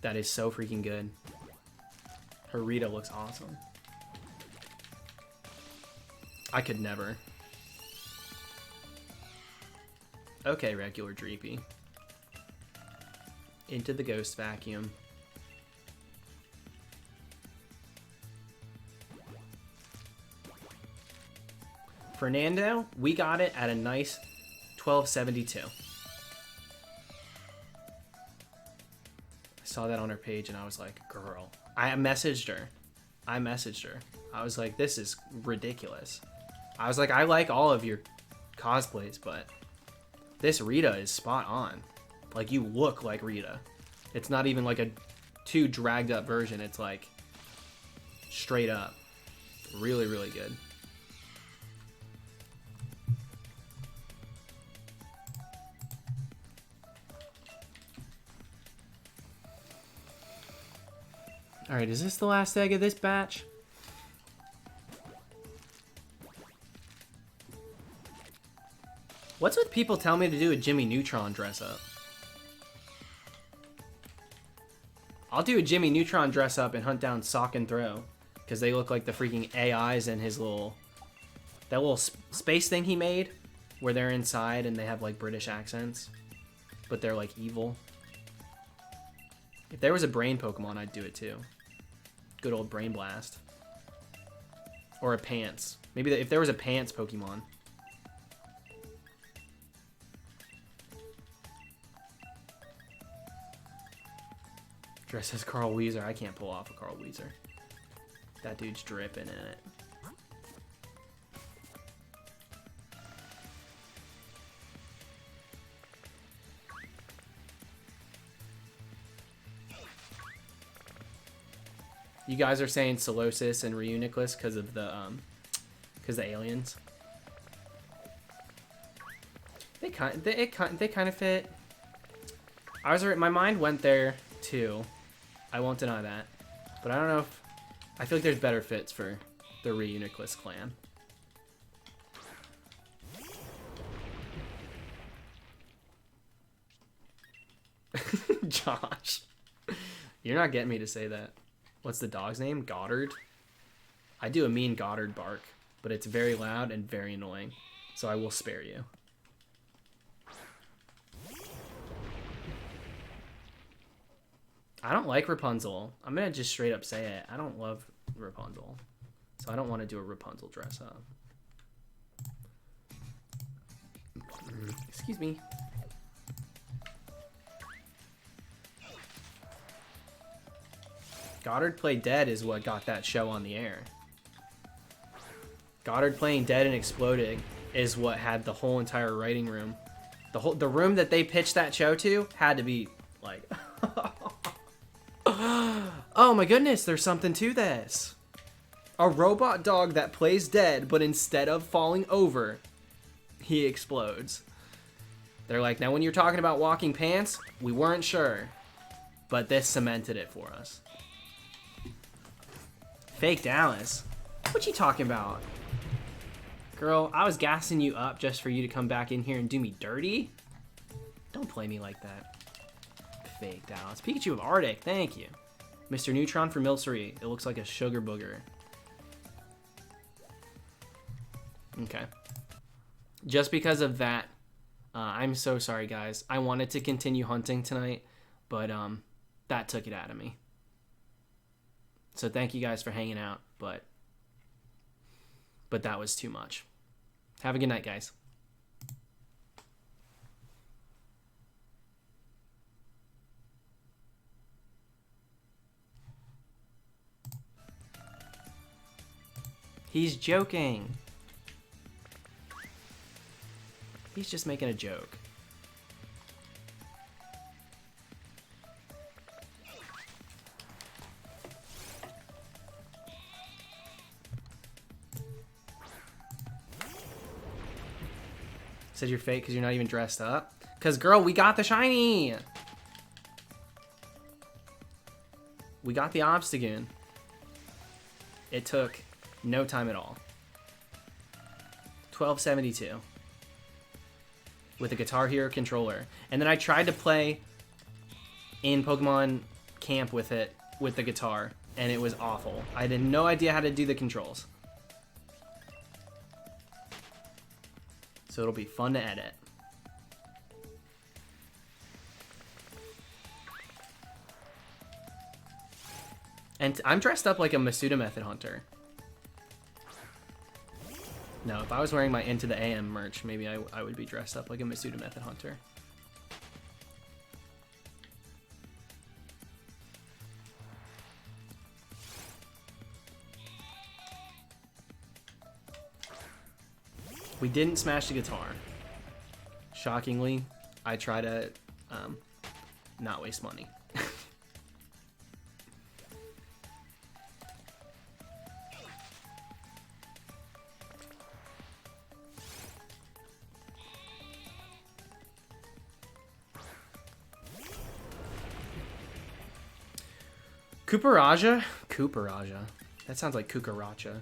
that is so freaking good. Her Rita looks awesome. I could never. Okay, regular Dreepy. Into the ghost vacuum. Fernando, we got it at a nice 1272. I saw that on her page and I was like, girl. I messaged her. I was like, this is ridiculous. I was like, I like all of your cosplays, but this Rita is spot on. Like, you look like Rita. It's not even like a too dragged up version. It's like straight up. Really, really good. Alright, is this the last egg of this batch? What's with people telling me to do a Jimmy Neutron dress up? I'll do a Jimmy Neutron dress up and hunt down Sock and Throw. Because they look like the freaking AIs in his little... That little space thing he made. Where they're inside and they have like British accents. But they're like evil. If there was a brain Pokemon, I'd do it too. Good old Brain Blast. Or a Pants. Maybe if there was a Pants Pokemon. Dressed as Carl Weezer. I can't pull off a Carl Weezer. That dude's dripping in it. You guys are saying Solosis and Reuniclus because of the aliens. They kind of fit. My mind went there too. I won't deny that, but I don't know if I feel like there's better fits for the Reuniclus clan. Josh, you're not getting me to say that. What's the dog's name? Goddard? I do a mean Goddard bark, but it's very loud and very annoying, so I will spare you. I don't like Rapunzel. I'm gonna just straight up say it. I don't love Rapunzel, so I don't want to do a Rapunzel dress up. Excuse me. Goddard Play Dead is what got that show on the air. Goddard Playing Dead and Exploding is what had the whole entire writing room. The room that they pitched that show to had to be like, oh my goodness, there's something to this. A robot dog that plays dead, but instead of falling over, he explodes. They're like, now when you're talking about walking pants, we weren't sure, but this cemented it for us. Fake Dallas? What you talking about? Girl, I was gassing you up just for you to come back in here and do me dirty? Don't play me like that. Fake Dallas. Pikachu of Arctic, thank you. Mr. Neutron for Milcery. It looks like a sugar booger. Okay. Just because of that, I'm so sorry, guys. I wanted to continue hunting tonight, but that took it out of me. So thank you guys for hanging out, but that was too much. Have a good night, guys. He's joking. He's just making a joke. Said you're fake because you're not even dressed up? Because, girl, we got the shiny! We got the Obstagoon. It took no time at all. 1272. With a Guitar Hero controller. And then I tried to play in Pokemon Camp with it, with the guitar, and it was awful. I had no idea how to do the controls. So it'll be fun to edit. And I'm dressed up like a Masuda Method Hunter. No, if I was wearing my Into the AM merch, maybe I would be dressed up like a Masuda Method Hunter. We didn't smash the guitar. Shockingly, I try to not waste money. Cooperaja? Cooperaja. That sounds like Cucaracha.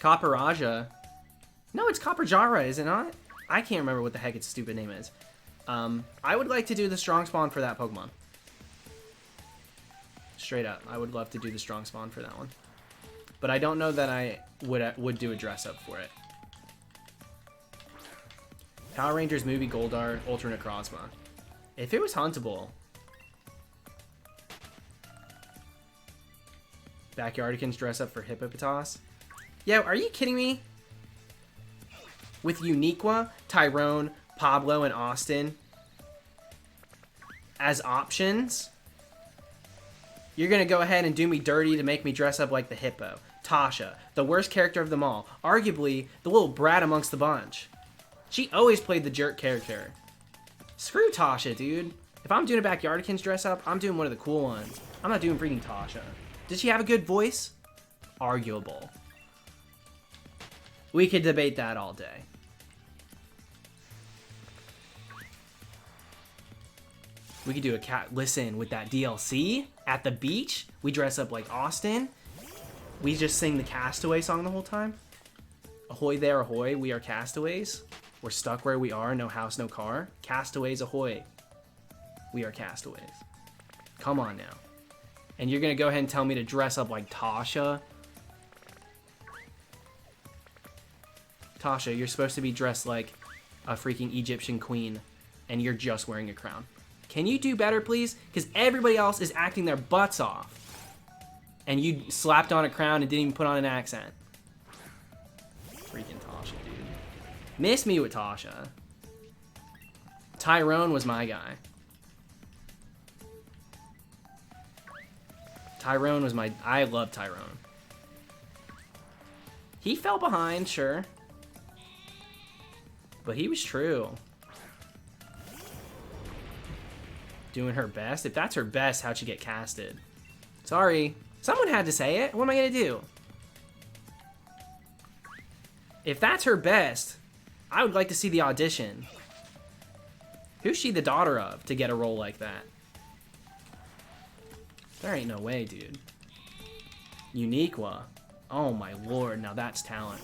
Copperaja. No, it's Copperjara, is it not? I can't remember what the heck its stupid name is. I would like to do the strong spawn for that Pokemon. Straight up, I would love to do the strong spawn for that one. But I don't know that I would do a dress up for it. Power Rangers movie Goldar, Ultra Necrozma. If it was huntable. Backyardigans dress up for Hippopotas. Yeah, are you kidding me? With Uniqua, Tyrone, Pablo, and Austin as options? You're gonna go ahead and do me dirty to make me dress up like the Hippo. Tasha, the worst character of them all. Arguably, the little brat amongst the bunch. She always played the jerk character. Screw Tasha, dude. If I'm doing a Backyardigans dress up, I'm doing one of the cool ones. I'm not doing freaking Tasha. Did she have a good voice? Arguable. We could debate that all day. We could do a cat. Listen, with that DLC at the beach, we dress up like Austin. We just sing the Castaway song the whole time. Ahoy there, ahoy. We are castaways. We're stuck where we are. No house, no car. Castaways, ahoy. We are castaways. Come on now. And you're going to go ahead and tell me to dress up like Tasha? Tasha, you're supposed to be dressed like a freaking Egyptian queen, and you're just wearing a crown. Can you do better, please? Because everybody else is acting their butts off. And you slapped on a crown and didn't even put on an accent. Freaking Tasha, dude. Miss me with Tasha. Tyrone was my guy. Tyrone was my... I love Tyrone. He fell behind, sure. But he was true. Doing her best? If that's her best, how'd she get casted? Sorry. Someone had to say it. What am I going to do? If that's her best, I would like to see the audition. Who's she the daughter of to get a role like that? There ain't no way, dude. Uniqua. Oh my lord, now that's talent.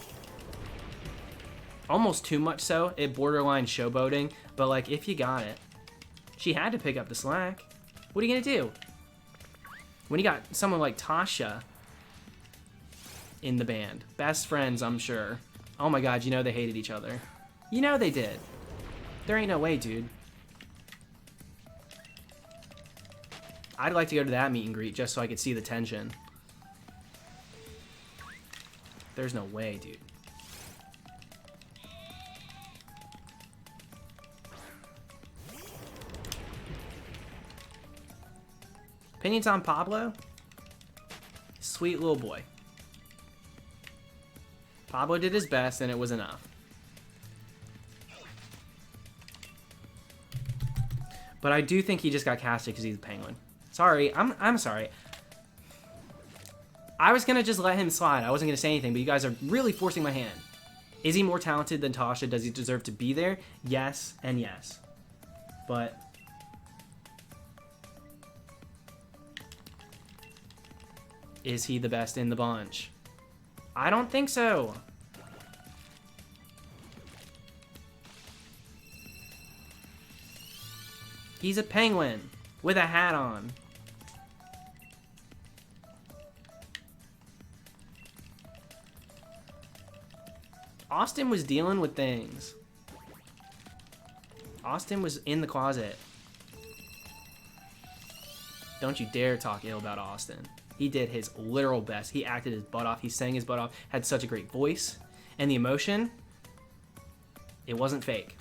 Almost too much so, it borderline showboating, but like, if you got it. She had to pick up the slack. What are you gonna do? When you got someone like Tasha, in the band. Best friends, I'm sure. Oh my god, you know they hated each other. You know they did. There ain't no way, dude. I'd like to go to that meet and greet just so I could see the tension. There's no way, dude. Opinions on Pablo? Sweet little boy. Pablo did his best and it was enough. But I do think he just got casted because he's a penguin. Sorry, I'm sorry. I was gonna just let him slide. I wasn't gonna say anything, but you guys are really forcing my hand. Is he more talented than Tasha? Does he deserve to be there? Yes and yes. But is he the best in the bunch? I don't think so. He's a penguin with a hat on. Austin was dealing with things. Austin was in the closet. Don't you dare talk ill about Austin. He did his literal best. He acted his butt off. He sang his butt off. Had such a great voice. And the emotion, it wasn't fake.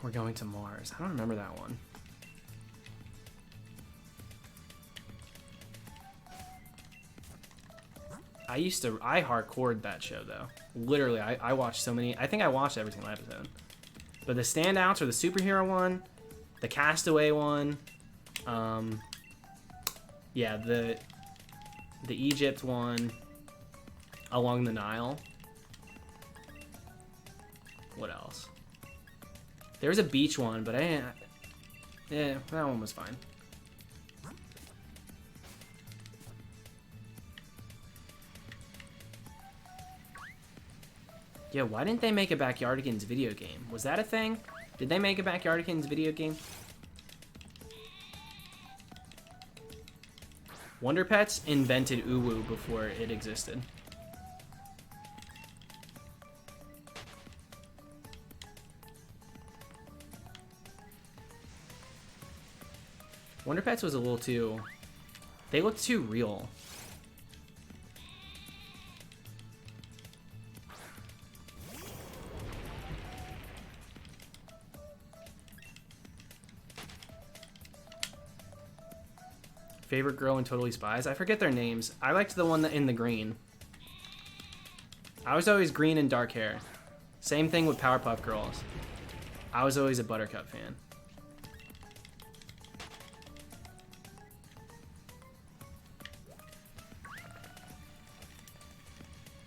We're going to Mars. I don't remember that one. I hardcored that show though. Literally, I watched so many. I think I watched every single episode. But the standouts are the superhero one, the Castaway one, yeah, the Egypt one, Along the Nile. What else? There was a beach one, but I didn't. Yeah, that one was fine. Yeah, why didn't they make a Backyardigans video game? Was that a thing? Did they make a Backyardigans video game? Wonder Pets invented Uwu before it existed. Wonder Pets was a little too... They looked too real. Favorite girl in Totally Spies? I forget their names. I liked the one that in the green. I was always green and dark hair. Same thing with Powerpuff Girls. I was always a Buttercup fan.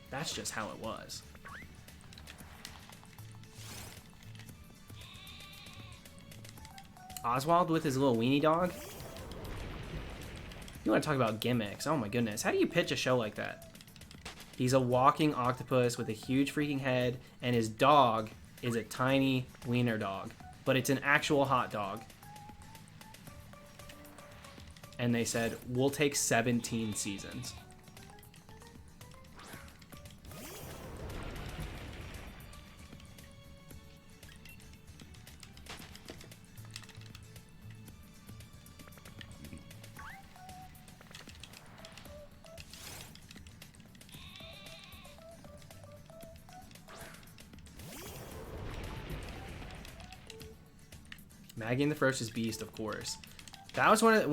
That's just how it was. Oswald with his little weenie dog? You want to talk about gimmicks? Oh my goodness. How do you pitch a show like that? He's a walking octopus with a huge freaking head, and his dog is a tiny wiener dog. But it's an actual hot dog. And they said, we'll take 17 seasons. Maggie and the Ferocious Beast, of course. That was one of the,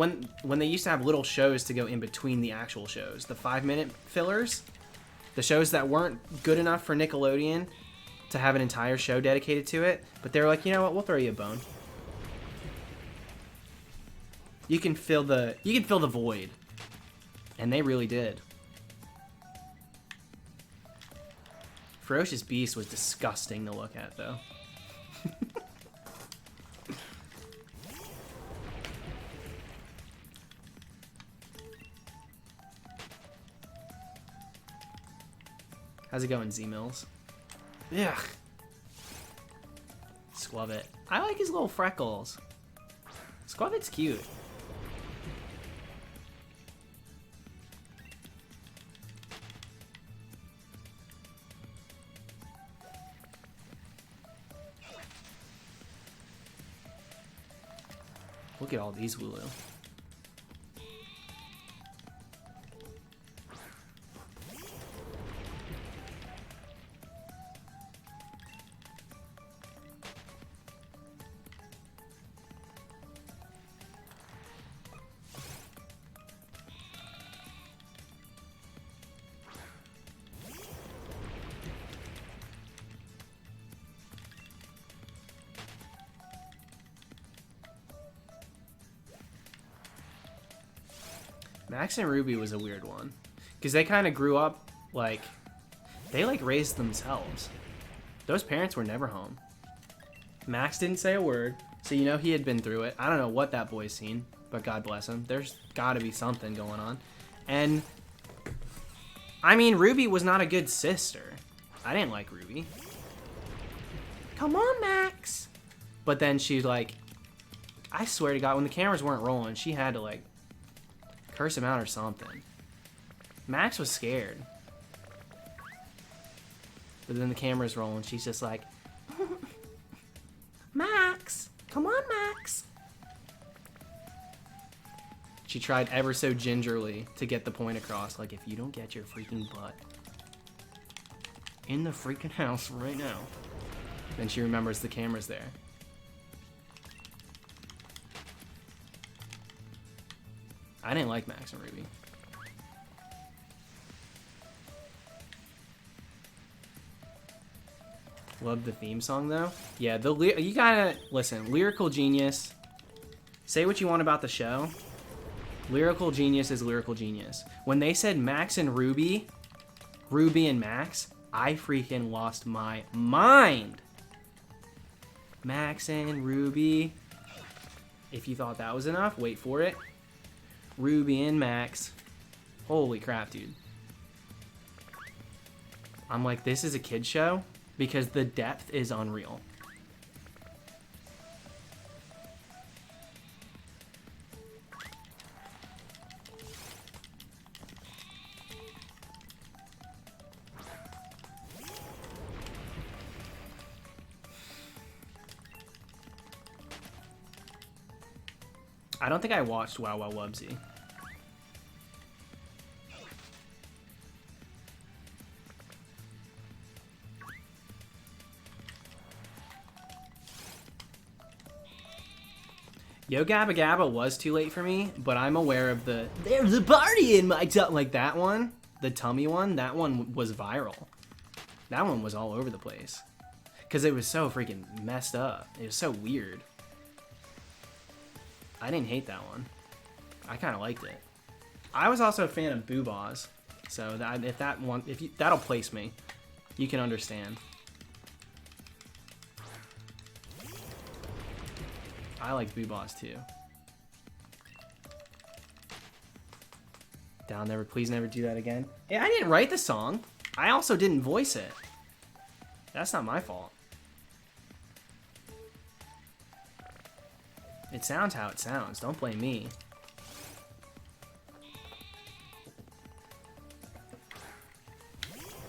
when they used to have little shows to go in between the actual shows. The 5-minute fillers. The shows that weren't good enough for Nickelodeon to have an entire show dedicated to it. But they were like, you know what, we'll throw you a bone. You can fill the void. And they really did. Ferocious Beast was disgusting to look at, though. How's it going, Z-Mills? Yeah. Squavit. I like his little freckles. Squavit's cute. Look at all these Wooloo. Max and Ruby was a weird one. Because they kind of grew up, like, they, like, raised themselves. Those parents were never home. Max didn't say a word, so you know he had been through it. I don't know what that boy's seen, but God bless him. There's got to be something going on. And, I mean, Ruby was not a good sister. I didn't like Ruby. Come on, Max! But then she's like, I swear to God, when the cameras weren't rolling, she had to, like, curse him out or something. Max was scared. But then the camera's rolling. She's just like, Max! Come on, Max! She tried ever so gingerly to get the point across. Like, if you don't get your freaking butt in the freaking house right now. Then she remembers the camera's there. I didn't like Max and Ruby. Love the theme song though. Yeah, you gotta listen. Lyrical genius. Say what you want about the show. Lyrical genius is lyrical genius. When they said Max and Ruby, Ruby and Max, I freaking lost my mind. Max and Ruby. If you thought that was enough, wait for it. Ruby and Max. Holy crap, dude. I'm like, this is a kid show because the depth is unreal. I don't think I watched Wow Wow Wubsy. Yo Gabba Gabba was too late for me, but I'm aware of the there's a party in my tummy, like that one, the tummy one, that one was viral. That one was all over the place. Because it was so freaking messed up. It was so weird. I didn't hate that one. I kind of liked it. I was also a fan of Boo-Bahs, so that, that'll place me. You can understand. I like Boo-Bahs too. Down never, please never do that again. Yeah, I didn't write the song. I also didn't voice it. That's not my fault. It sounds how it sounds. Don't blame me.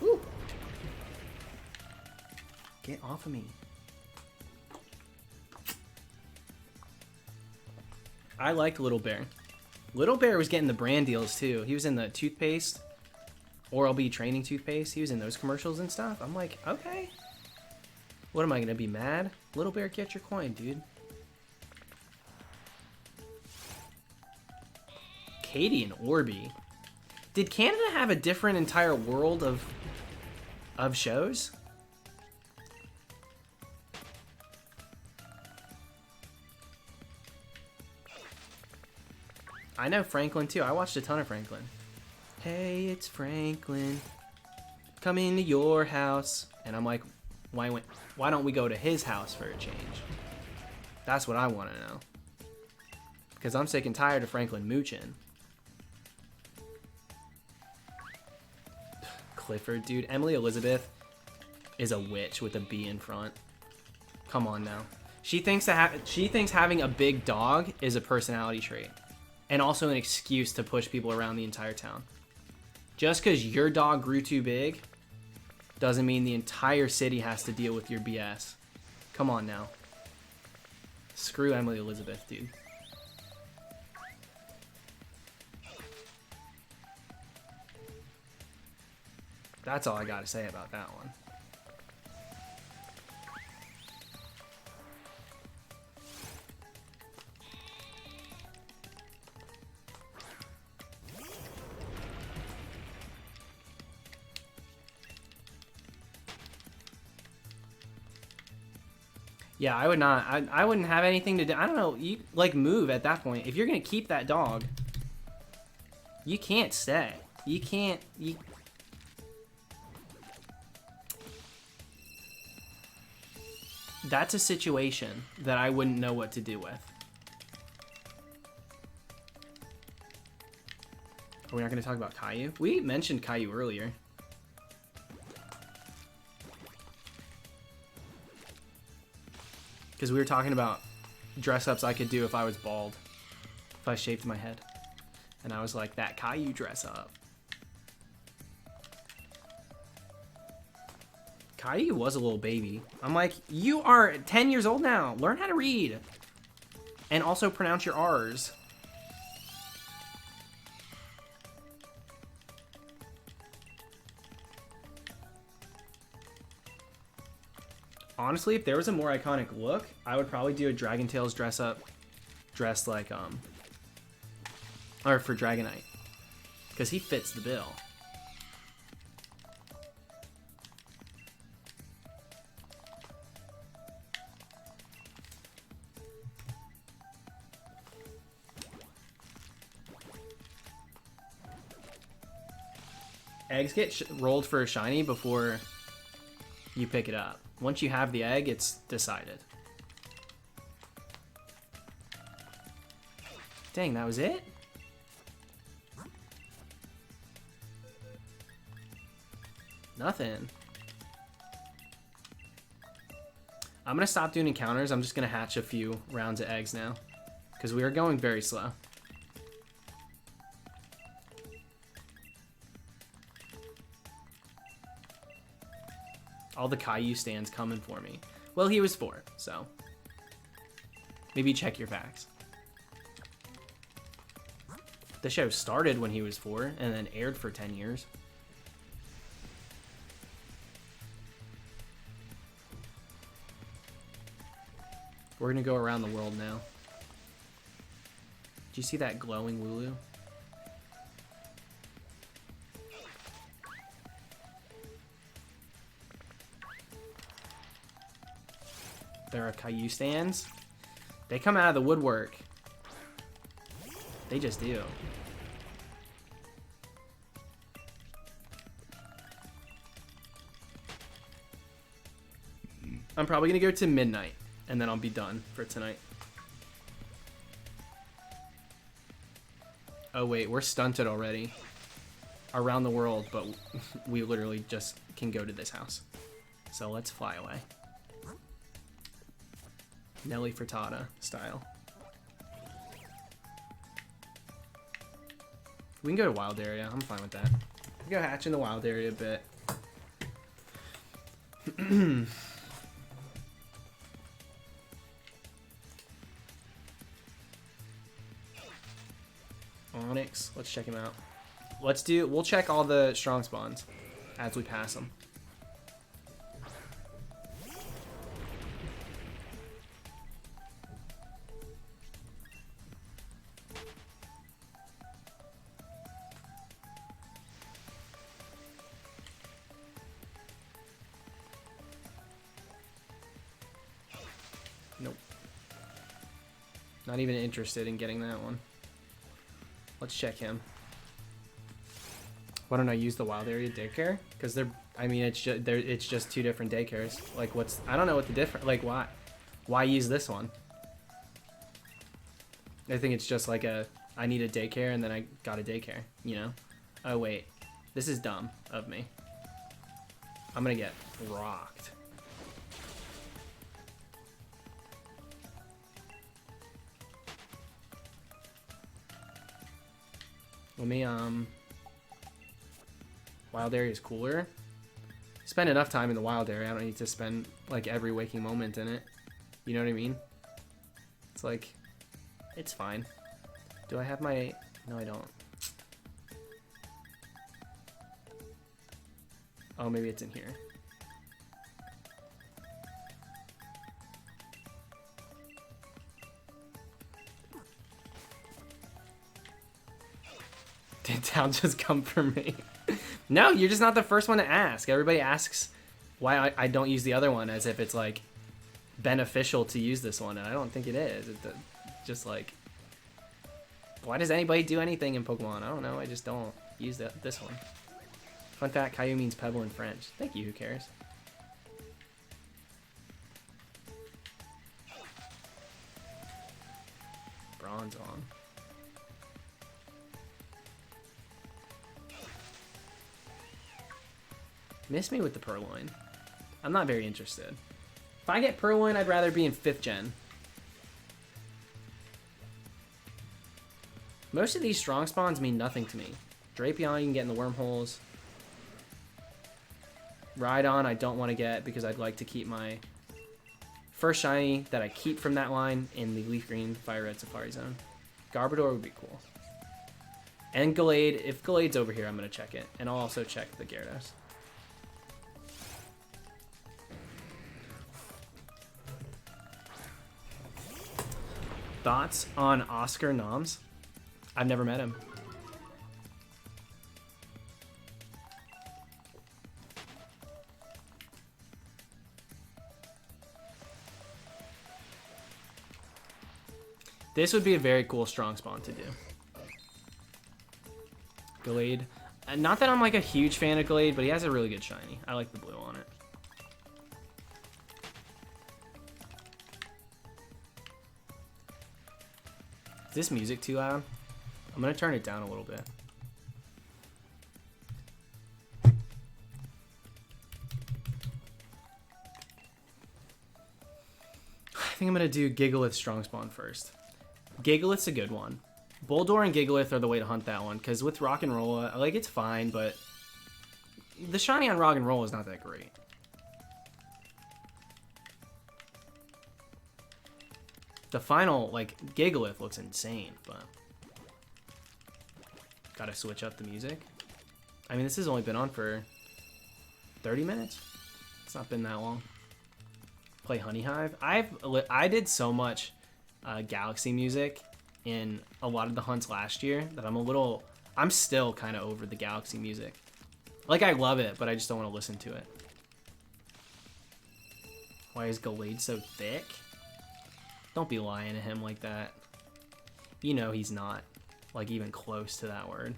Woo. Get off of me. I liked Little Bear. Little Bear was getting the brand deals too. He was in the toothpaste, Oral-B training toothpaste. He was in those commercials and stuff. I'm like, okay. What am I gonna be mad? Little Bear, get your coin, dude. Katie and Orby. Did Canada have a different entire world of shows? I know Franklin too. I watched a ton of Franklin. Hey, it's Franklin. Coming to your house. And I'm like, why don't we go to his house for a change? That's what I want to know. Because I'm sick and tired of Franklin mooching. Clifford, dude. Emily Elizabeth is a witch with a B in front. Come on now. She thinks having a big dog is a personality trait. And also an excuse to push people around the entire town. Just because your dog grew too big doesn't mean the entire city has to deal with your BS. Come on now. Screw Emily Elizabeth, dude. That's all I gotta say about that one. Yeah, I would not. I wouldn't have anything to do. I don't know. You like move at that point. If you're gonna keep that dog, you can't stay. You can't. That's a situation that I wouldn't know what to do with. Are we not going to talk about Caillou? We mentioned Caillou earlier. Because we were talking about dress-ups I could do if I was bald. If I shaved my head. And I was like, that Caillou dress-up. Caillou was a little baby. I'm like, you are 10 years old now. Learn how to read. And also pronounce your R's. Honestly, if there was a more iconic look, I would probably do a Dragon Tales dressed like, or for Dragonite. Because he fits the bill. Eggs get rolled for a shiny before you pick it up. Once you have the egg, it's decided. Dang, that was it? Nothing. I'm gonna stop doing encounters. I'm just gonna hatch a few rounds of eggs now. Because we are going very slow. All the Caillou stands coming for me. Well, he was 4, so maybe check your facts. The show started when he was 4 and then aired for 10 years. We're gonna go around the world now. Do you see that glowing Wooloo? There are Caillou stands. They come out of the woodwork. They just do. I'm probably gonna go to midnight, and then I'll be done for tonight. Oh wait, we're stunted already. Around the world, but we literally just can go to this house. So let's fly away. Nelly Furtada style. We can go to wild area. I'm fine with that. We go hatch in the wild area a bit. Onyx. Let's check him out. We'll check all the strong spawns as we pass them. Nope. Not even interested in getting that one. Let's check him. Why don't I use the wild area daycare? Because they're, I mean, it's just two different daycares. Like, what's, I don't know what the difference, like, why use this one? I think it's just like I need a daycare and then I got a daycare, you know? Oh, wait. This is dumb of me. I'm gonna get rocked. Let me, wild area is cooler. Spend enough time in the wild area. I don't need to spend, like, every waking moment in it. You know what I mean? It's like, it's fine. Do I have my... No, I don't. Oh, maybe it's in here. Did Tal just come for me? No, you're just not the first one to ask. Everybody asks why I don't use the other one as if it's, like, beneficial to use this one, and I don't think it is. It's just, like... Why does anybody do anything in Pokemon? I don't know. I just don't use this one. Fun fact, Caillou means pebble in French. Thank you, who cares? Bronze on. Miss me with the Purloin. I'm not very interested. If I get Purloin, I'd rather be in 5th gen. Most of these strong spawns mean nothing to me. Drapion, you can get in the wormholes. Rhydon, I don't want to get because I'd like to keep my first shiny that I keep from that line in the Leaf Green Fire Red Safari Zone. Garbodor would be cool. And Gallade, if Gallade's over here, I'm going to check it. And I'll also check the Gyarados. Thoughts on Oscar Noms? I've never met him. This would be a very cool strong spawn to do. Gallade. Not that I'm like a huge fan of Gallade, but he has a really good shiny. I like the blue on it. Is this music too loud? I'm gonna turn it down a little bit. I think I'm gonna do Gigalith Strong Spawn first. Gigalith's a good one. Bulldor and Gigalith are the way to hunt that one, because with Rock and Roll, like, it's fine, but the shiny on Rock and Roll is not that great. The final, like, Gigalith looks insane, but gotta switch up the music. I mean, this has only been on for 30 minutes. It's not been that long. Play Honey Hive. I did so much Galaxy music in a lot of the hunts last year that I'm still kind of over the Galaxy music. Like, I love it, but I just don't want to listen to it. Why is Gallade so thick? Don't be lying to him like that. You know he's not, like, even close to that word.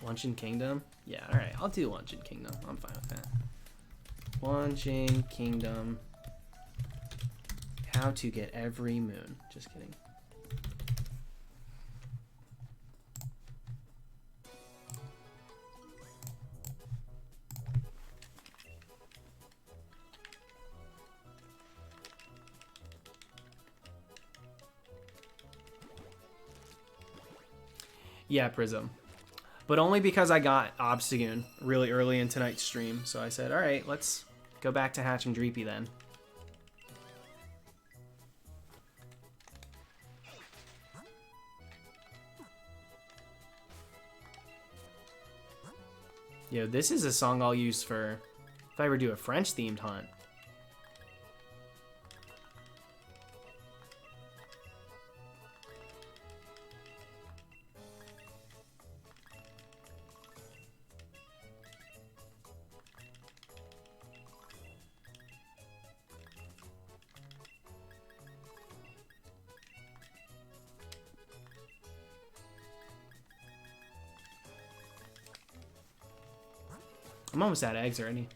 Luncheon Kingdom? Yeah, alright. I'll do Luncheon Kingdom. I'm fine with that. Luncheon Kingdom. How to get every moon. Just kidding. Yeah, Prism. But only because I got Obstagoon really early in tonight's stream. So I said, alright, let's go back to hatching Dreepy then. Yo, this is a song I'll use for if I ever do a French themed hunt. I'm almost out of eggs already.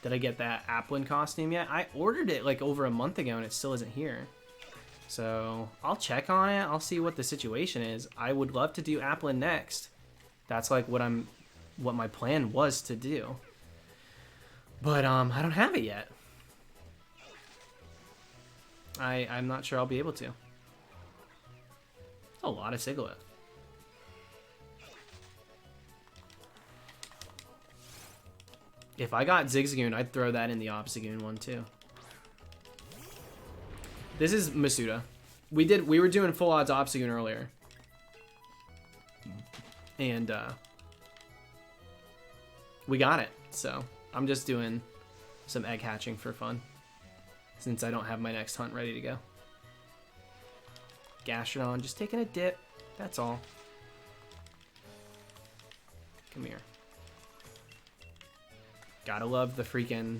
Did I get that Applin costume yet? I ordered it like over a month ago and it still isn't here. So I'll check on it. I'll see what the situation is. I would love to do Applin next. That's like what my plan was to do. But I don't have it yet. I'm not sure I'll be able to. A lot of Sigilyph. If I got Zigzagoon, I'd throw that in the Obstagoon one too. This is Masuda. We were doing full odds Obstagoon earlier. And we got it. So I'm just doing some egg hatching for fun. Since I don't have my next hunt ready to go. Gastrodon, just taking a dip. That's all. Come here. Gotta love the freaking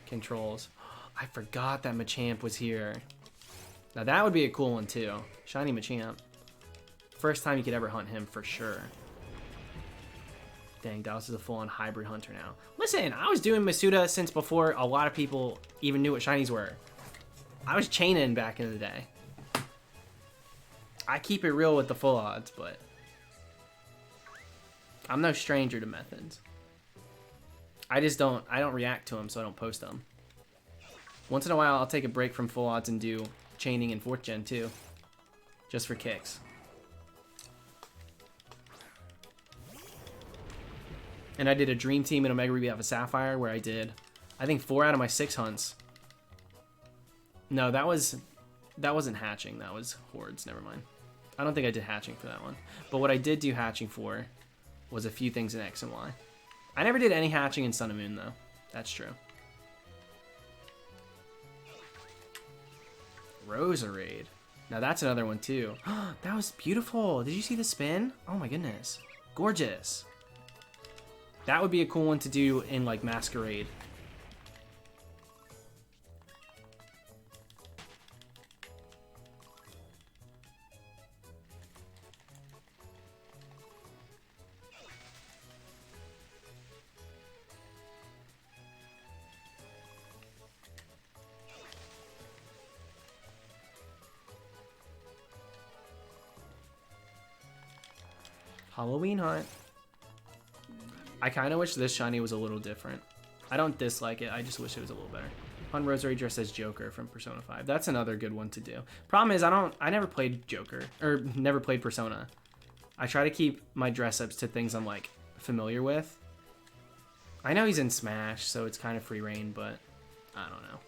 controls. I forgot that Machamp was here. Now that would be a cool one too. Shiny Machamp. First time you could ever hunt him for sure. Dang, Dallas is a full-on hybrid hunter now. Listen, I was doing Masuda since before a lot of people even knew what shinies were. I was chaining back in the day. I keep it real with the full odds, but I'm no stranger to methods. I don't react to them, so I don't post them. Once in a while, I'll take a break from full odds and do chaining in 4th gen too. Just for kicks. And I did a dream team in Omega Ruby off of Sapphire where I did, I think 4 out of my 6 hunts. No, that wasn't hatching. That was hordes. Never mind. I don't think I did hatching for that one. But what I did do hatching for was a few things in X and Y. I never did any hatching in Sun and Moon, though. That's true. Roserade. Now that's another one, too. That was beautiful. Did you see the spin? Oh, my goodness. Gorgeous. That would be a cool one to do in, like, Masquerade. Halloween hunt. I kind of wish this shiny was a little different. I don't dislike it. I just wish it was a little better. Hunt Rosary dressed as Joker from Persona 5. That's another good one to do. Problem is, I never played Joker or never played Persona. I try to keep my dress ups to things I'm like familiar with. I know he's in Smash, so it's kind of free reign, but I don't know.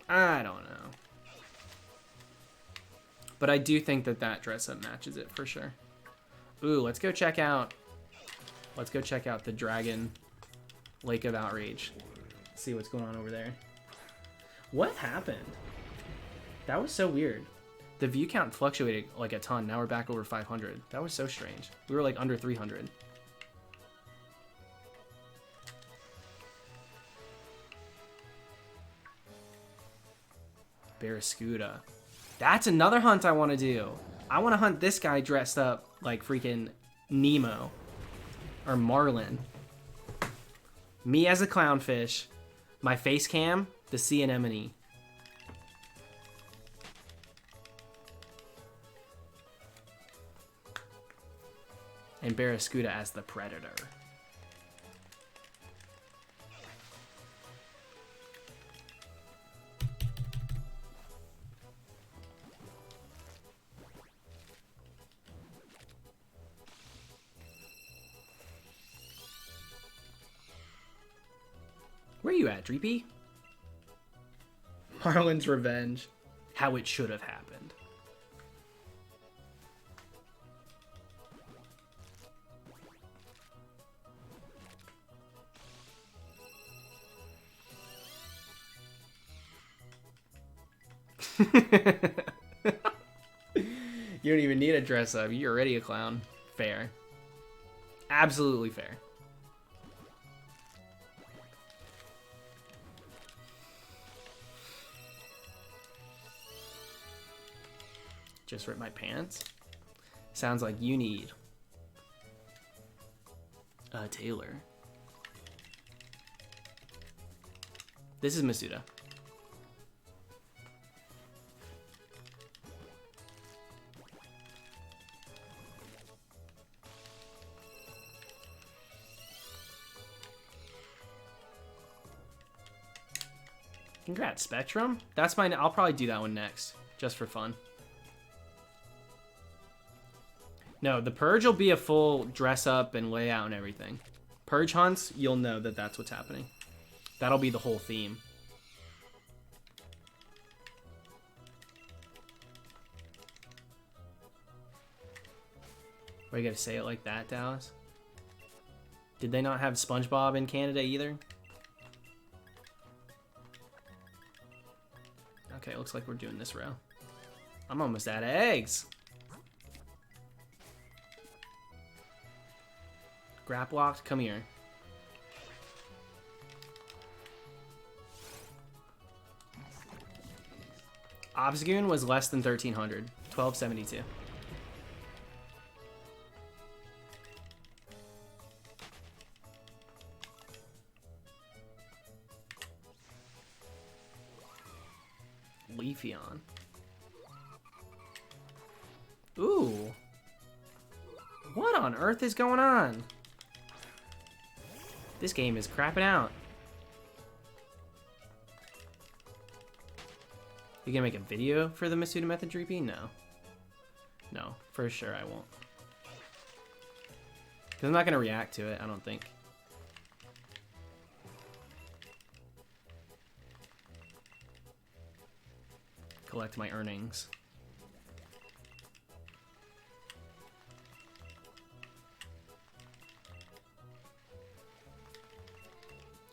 I don't know. But I do think that dress up matches it for sure. Ooh, let's go check out the Dragon Lake of Outrage. See what's going on over there. What happened? That was so weird. The view count fluctuated like a ton. Now we're back over 500. That was so strange. We were like under 300. Barraskewda. That's another hunt I want to do. I want to hunt this guy dressed up like freaking Nemo or Marlin. Me as a clownfish. My face cam, the sea anemone. And Barraskewda as the predator. Where are you at, Dreepy? Marlin's Revenge. How it should have happened. You don't even need a dress up. You're already a clown. Fair. Absolutely fair. Just rip my pants. Sounds like you need a tailor. This is Masuda. Congrats, Spectrum. That's mine. I'll probably do that one next, just for fun. No, the Purge will be a full dress up and layout and everything. Purge hunts, you'll know that that's what's happening. That'll be the whole theme. Why you gotta say it like that, Dallas? Did they not have SpongeBob in Canada either? Okay, looks like we're doing this row. I'm almost out of eggs. Graplocked, come here. Obstagoon was less than 1,300. 1,272. Leafeon. Ooh. What on earth is going on? This game is crapping out. You gonna make a video for the Masuda Method Dreepy? No. No, for sure I won't. Because I'm not gonna react to it, I don't think. Collect my earnings.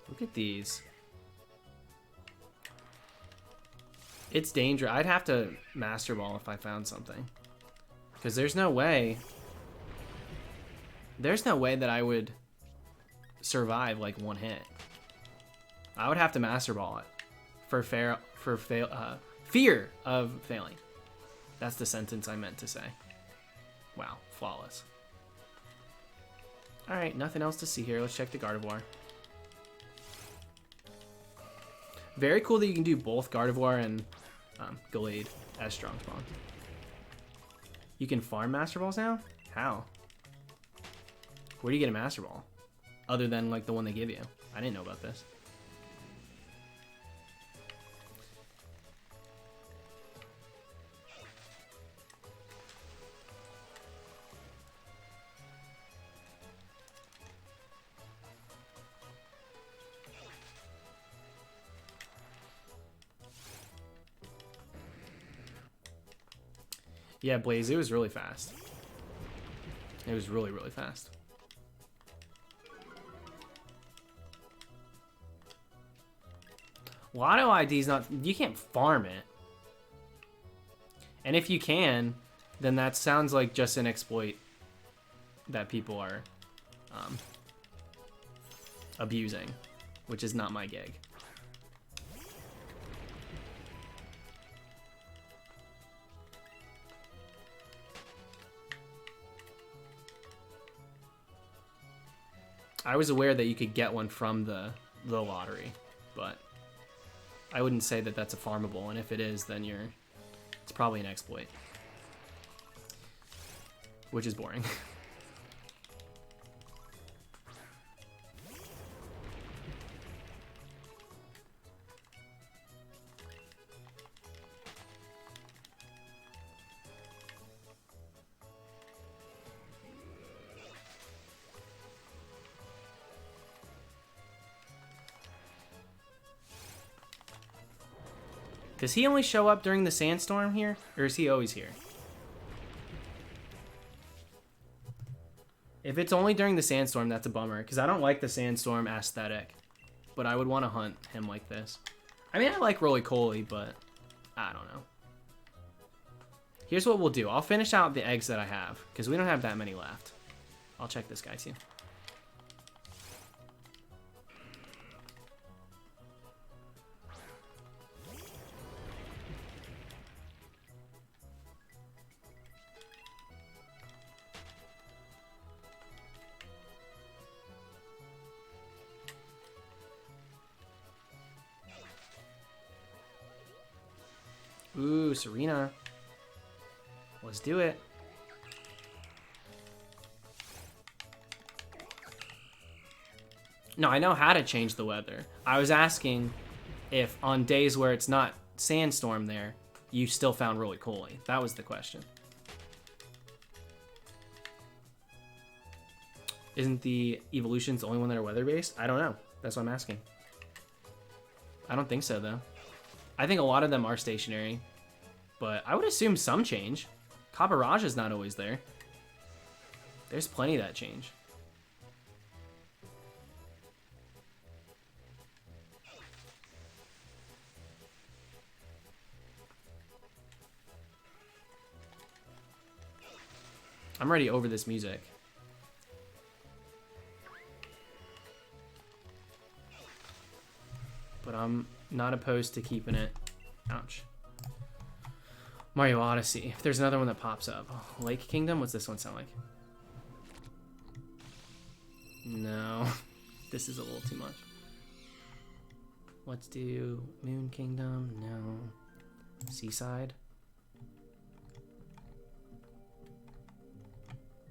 Look at these. It's dangerous. I'd have to Master Ball if I found something. Because there's no way. There's no way that I would survive like one hit. I would have to Master Ball it for fear of failing. That's the sentence I meant to say. Wow, flawless. All right, nothing else to see here. Let's check the Gardevoir. Very cool that you can do both Gardevoir and Gallade as strong spawn. You can farm Master Balls now? How? Where do you get a Master Ball? Other than like the one they give you. I didn't know about this. Yeah, Blaze, it was really fast. It was really, really fast. Lotto ID's not... You can't farm it. And if you can, then that sounds like just an exploit that people are abusing, which is not my gig. I was aware that you could get one from the lottery, but I wouldn't say that that's a farmable, and if it is, then it's probably an exploit, which is boring. Does he only show up during the sandstorm here? Or is he always here? If it's only during the sandstorm, that's a bummer. Because I don't like the sandstorm aesthetic. But I would want to hunt him like this. I mean, I like Roly-Coly, but I don't know. Here's what we'll do. I'll finish out the eggs that I have. Because we don't have that many left. I'll check this guy too. Ooh, Serena. Let's do it. No, I know how to change the weather. I was asking if on days where it's not sandstorm there, you still found roly-poly. That was the question. Isn't the evolutions the only one that are weather-based? I don't know. That's what I'm asking. I don't think so, though. I think a lot of them are stationary, but I would assume some change. Cabarrage is not always there. There's plenty that change. I'm already over this music. But I'm not opposed to keeping it. Ouch. Mario Odyssey. If there's another one that pops up. Lake Kingdom? What's this one sound like? No. This is a little too much. Let's do Moon Kingdom. No. Seaside?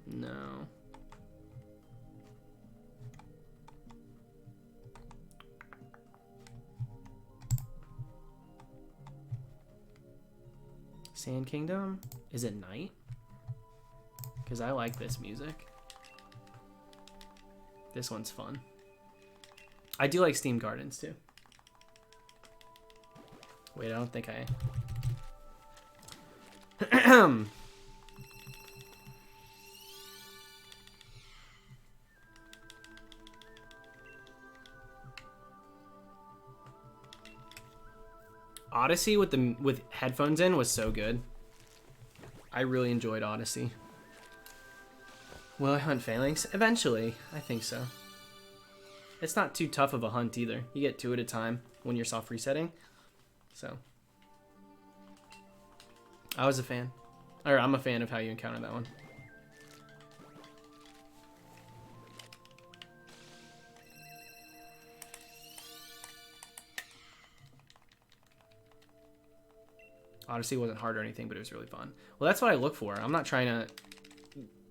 No. Sand Kingdom? Is it night? Because I like this music. This one's fun. I do like Steam Gardens too. Wait, I don't think I... Odyssey with headphones in was so good. I really enjoyed Odyssey. Will I hunt phalanx? Eventually, I think so. It's not too tough of a hunt either. You get 2 at a time when you're soft resetting. So, I was a fan. Or I'm a fan of how you encounter that one. Odyssey wasn't hard or anything, but it was really fun. Well, that's what I look for. I'm not trying to...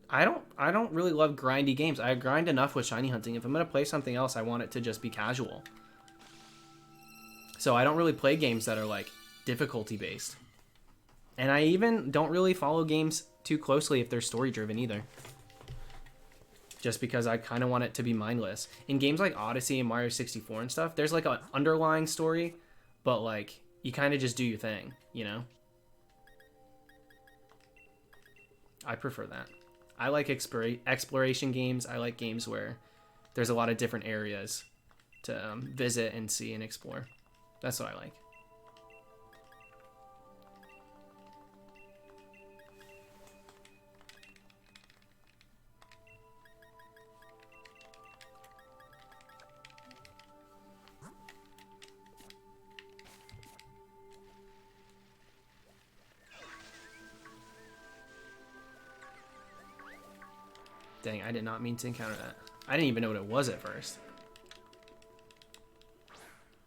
I don't really love grindy games. I grind enough with shiny hunting. If I'm going to play something else, I want it to just be casual. So I don't really play games that are like difficulty based. And I even don't really follow games too closely if they're story driven either. Just because I kind of want it to be mindless. In games like Odyssey and Mario 64 and stuff, there's like an underlying story, but like you kind of just do your thing, you know? I prefer that. I like exploration games. I like games where there's a lot of different areas to visit and see and explore. That's what I like. Dang, I did not mean to encounter that. I didn't even know what it was at first.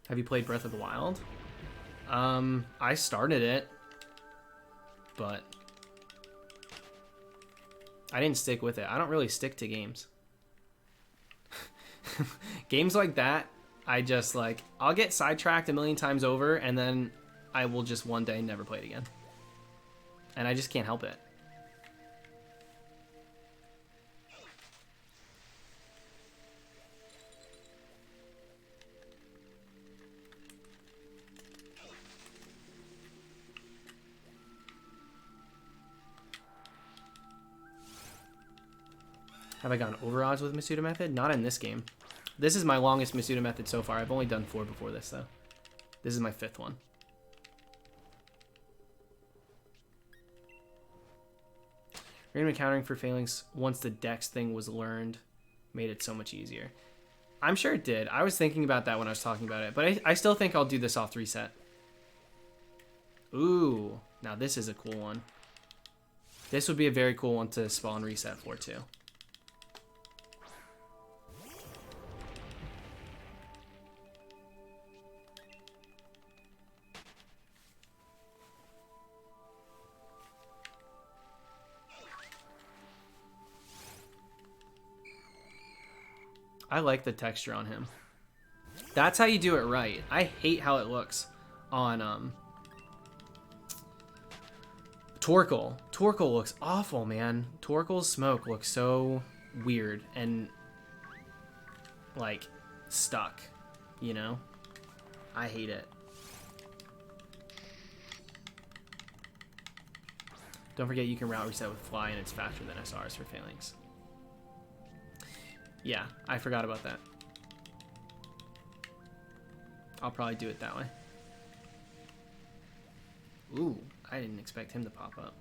Have you played Breath of the Wild? I started it, but I didn't stick with it. I don't really stick to games. Games like that, I just like, I'll get sidetracked a million times over, and then I will just one day never play it again. And I just can't help it. Have I gone over odds with Masuda method? Not in this game. This is my longest Masuda method so far. I've only done 4 before this, though. This is my 5th one. Random encountering for phalanx once the dex thing was learned made it so much easier. I'm sure it did. I was thinking about that when I was talking about it, but I still think I'll do the soft reset. Ooh, now this is a cool one. This would be a very cool one to spawn reset for, too. I like the texture on him. That's how you do it right. I hate how it looks on Torkoal. Torkoal looks awful, man. Torkoal's smoke looks so weird and like stuck, you know? I hate it. Don't forget you can route reset with fly and it's faster than SRs for phalanx. Yeah, I forgot about that. I'll probably do it that way. Ooh, I didn't expect him to pop up.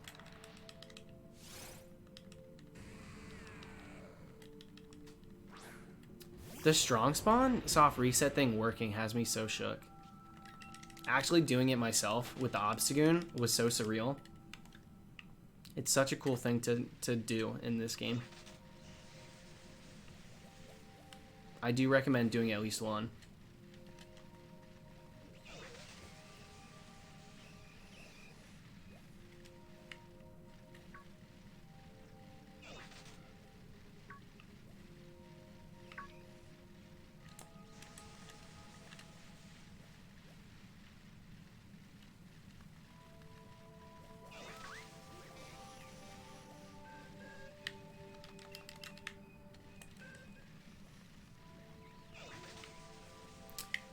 The strong spawn soft reset thing working has me so shook. Actually doing it myself with the Obstagoon was so surreal. It's such a cool thing to do in this game. I do recommend doing at least one.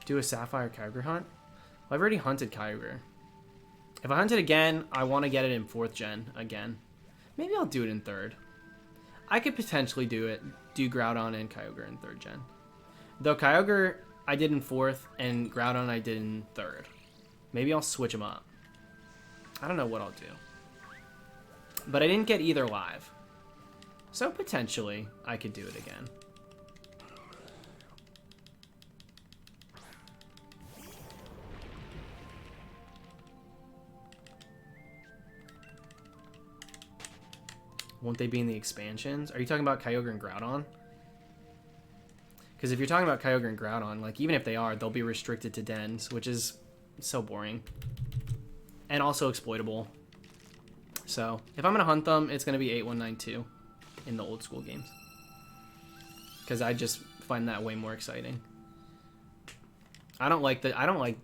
Do a Sapphire Kyogre hunt? Well, I've already hunted Kyogre. If I hunt it again, I want to get it in 4th gen again. Maybe I'll do it in 3rd. I could potentially do Groudon and Kyogre in 3rd gen. Though Kyogre I did in 4th and Groudon I did in 3rd. Maybe I'll switch them up. I don't know what I'll do. But I didn't get either live. So potentially I could do it again. Won't they be in the expansions? Are you talking about Kyogre and Groudon? Because if you're talking about Kyogre and Groudon, like, even if they are, they'll be restricted to dens, which is so boring. And also exploitable. So, if I'm going to hunt them, it's going to be 8192 in the old school games. Because I just find that way more exciting. I don't like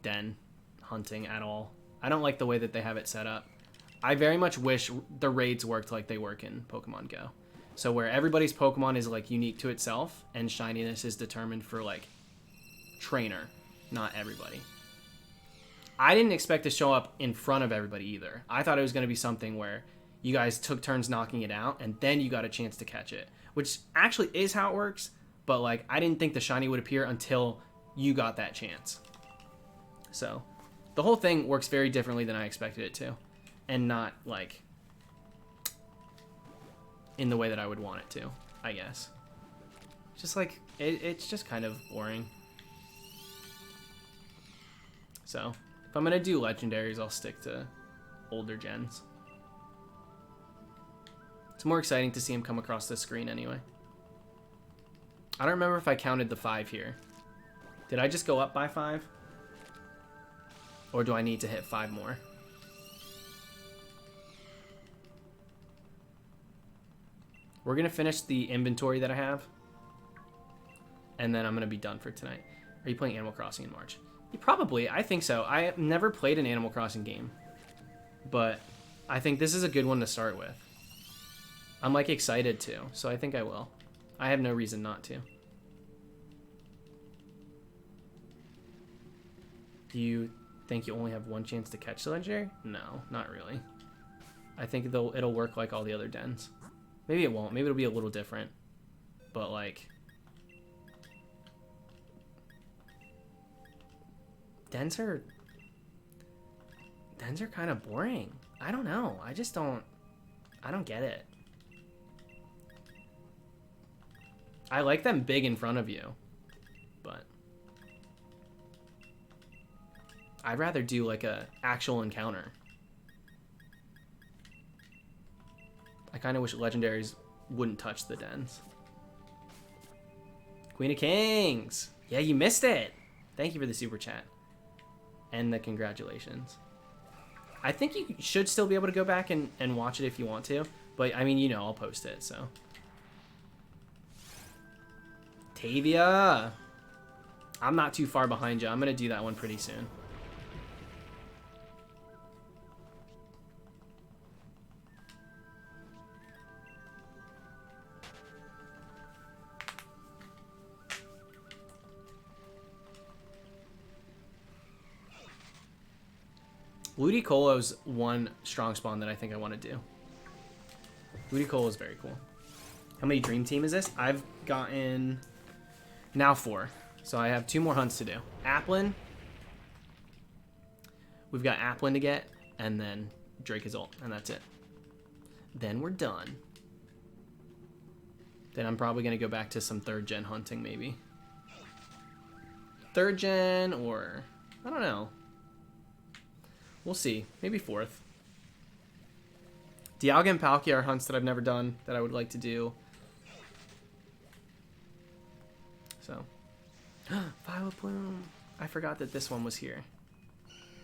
den hunting at all. I don't like the way that they have it set up. I very much wish the raids worked like they work in Pokemon Go. So where everybody's Pokemon is like unique to itself and shininess is determined for like trainer, not everybody. I didn't expect to show up in front of everybody either. I thought it was going to be something where you guys took turns knocking it out and then you got a chance to catch it, which actually is how it works. But like, I didn't think the shiny would appear until you got that chance. So the whole thing works very differently than I expected it to. And not, like, in the way that I would want it to, I guess. Just, like, it's just kind of boring. So, if I'm going to do legendaries, I'll stick to older gens. It's more exciting to see him come across the screen anyway. I don't remember if I counted the 5 here. Did I just go up by 5? Or do I need to hit 5 more? We're going to finish the inventory that I have. And then I'm going to be done for tonight. Are you playing Animal Crossing in March? Probably. I think so. I have never played an Animal Crossing game. But I think this is a good one to start with. I'm like excited to. So I think I will. I have no reason not to. Do you think you only have one chance to catch the legendary? No, not really. I think it'll work like all the other dens. Maybe it won't. Maybe it'll be a little different. But, like... Dens are kind of boring. I don't know. I just don't... I don't get it. I like them big in front of you. But... I'd rather do, like, a actual encounter. I kind of wish legendaries wouldn't touch the dens. Queen of Kings! Yeah, you missed it! Thank you for the super chat. And the congratulations. I think you should still be able to go back and watch it if you want to. But, I mean, you know, I'll post it, so. Tavia. I'm not too far behind you. I'm going to do that one pretty soon. Ludicolo's one strong spawn that I think I want to do. Ludicolo is very cool. How many Dream Team is this? I've gotten now 4. So I have 2 more hunts to do. Applin. We've got Applin to get, and then Drake is ult, and that's it. Then we're done. Then I'm probably going to go back to some 3rd gen hunting, maybe. 3rd gen, or I don't know. We'll see. Maybe 4th. Dialga and Palkia are hunts that I've never done that I would like to do. So. Violet Plume. I forgot that this one was here.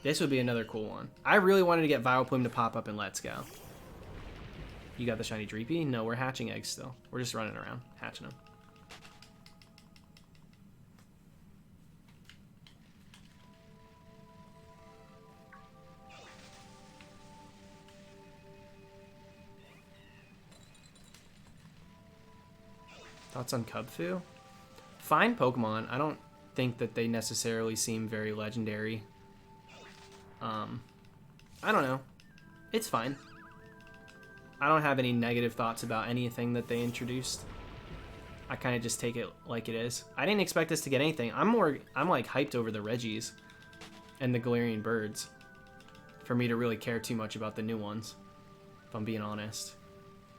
This would be another cool one. I really wanted to get Violet Plume to pop up in Let's Go. You got the shiny Dreepy? No, we're hatching eggs still. We're just running around, hatching them. Thoughts on Cubfu? Fine Pokemon. I don't think that they necessarily seem very legendary. I don't know. It's fine. I don't have any negative thoughts about anything that they introduced. I kind of just take it like it is. I didn't expect us to get anything. I'm like hyped over the Reggies and the Galarian Birds for me to really care too much about the new ones, if I'm being honest.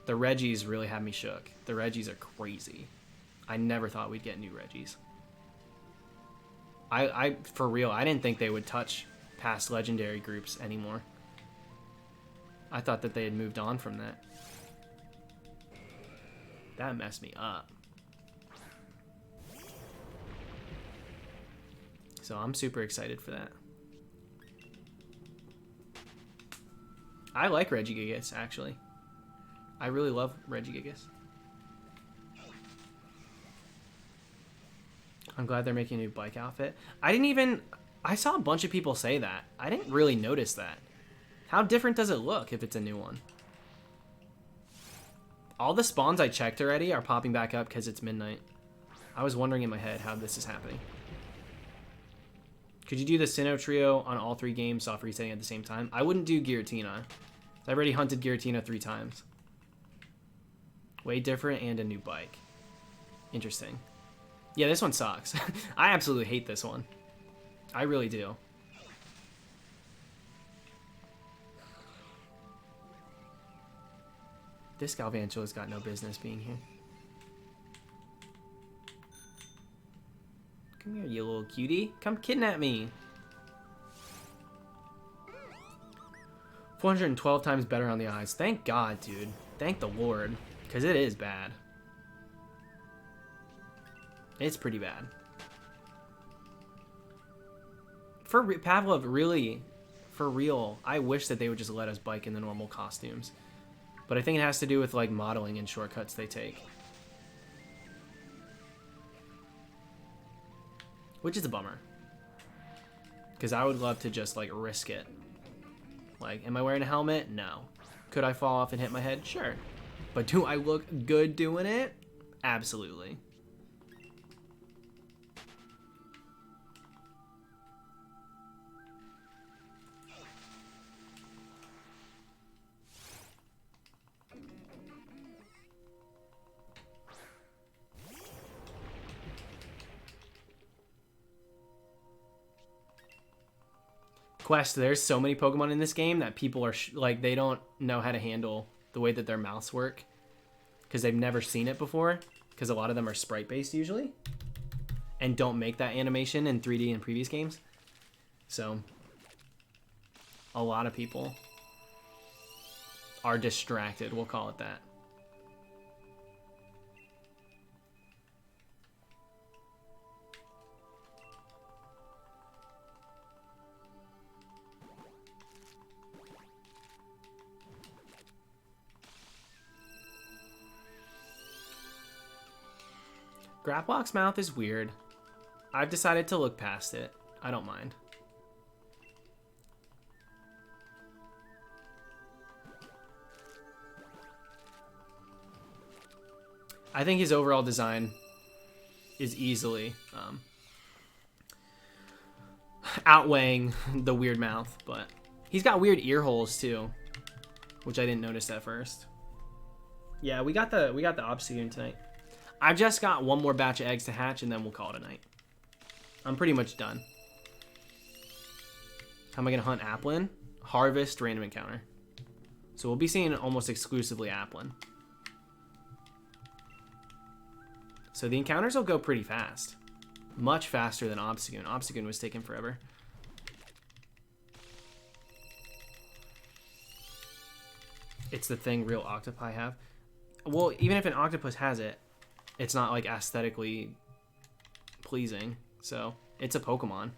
The Reggies really had me shook. The Reggies are crazy. I never thought we'd get new Reggies. I for real, I didn't think they would touch past legendary groups anymore. I thought that they had moved on from that. That messed me up. So I'm super excited for that. I like Regigigas, actually. I really love Regigigas. I'm glad they're making a new bike outfit. I saw a bunch of people say that. I didn't really notice that. How different does it look if it's a new one? All the spawns I checked already are popping back up because it's midnight. I was wondering in my head how this is happening. Could you do the Sinnoh trio on all 3 games soft resetting at the same time? I wouldn't do Giratina. I've already hunted Giratina 3 times. Way different and a new bike. Interesting. Yeah, this one sucks. I absolutely hate this one. I really do. This Galvantula's got no business being here. Come here, you little cutie. Come kidnap me. 412 times better on the eyes. Thank God, dude. Thank the Lord. Because it is bad. It's pretty bad. For Pavlov, really, for real, I wish that they would just let us bike in the normal costumes. But I think it has to do with like modeling and shortcuts they take. Which is a bummer. Because I would love to just like risk it. Like, am I wearing a helmet? No. Could I fall off and hit my head? Sure. But do I look good doing it? Absolutely. Quest, there's so many Pokemon in this game that people are like, they don't know how to handle the way that their mouths work because they've never seen it before, because a lot of them are sprite based usually and don't make that animation in 3D in previous games. So a lot of people are distracted, we'll call it that. Graplock's mouth is weird. I've decided to look past it. I don't mind. I think his overall design is easily outweighing the weird mouth, but he's got weird ear holes too, which I didn't notice at first. Yeah, we got the Obstagoon tonight. I've just got one more batch of eggs to hatch, and then we'll call it a night. I'm pretty much done. How am I gonna hunt Applin? Harvest, random encounter. So we'll be seeing almost exclusively Applin. So the encounters will go pretty fast. Much faster than Obstagoon. Obstagoon was taking forever. It's the thing real octopi have. Well, even if an octopus has it, it's not like aesthetically pleasing. So it's a Pokemon.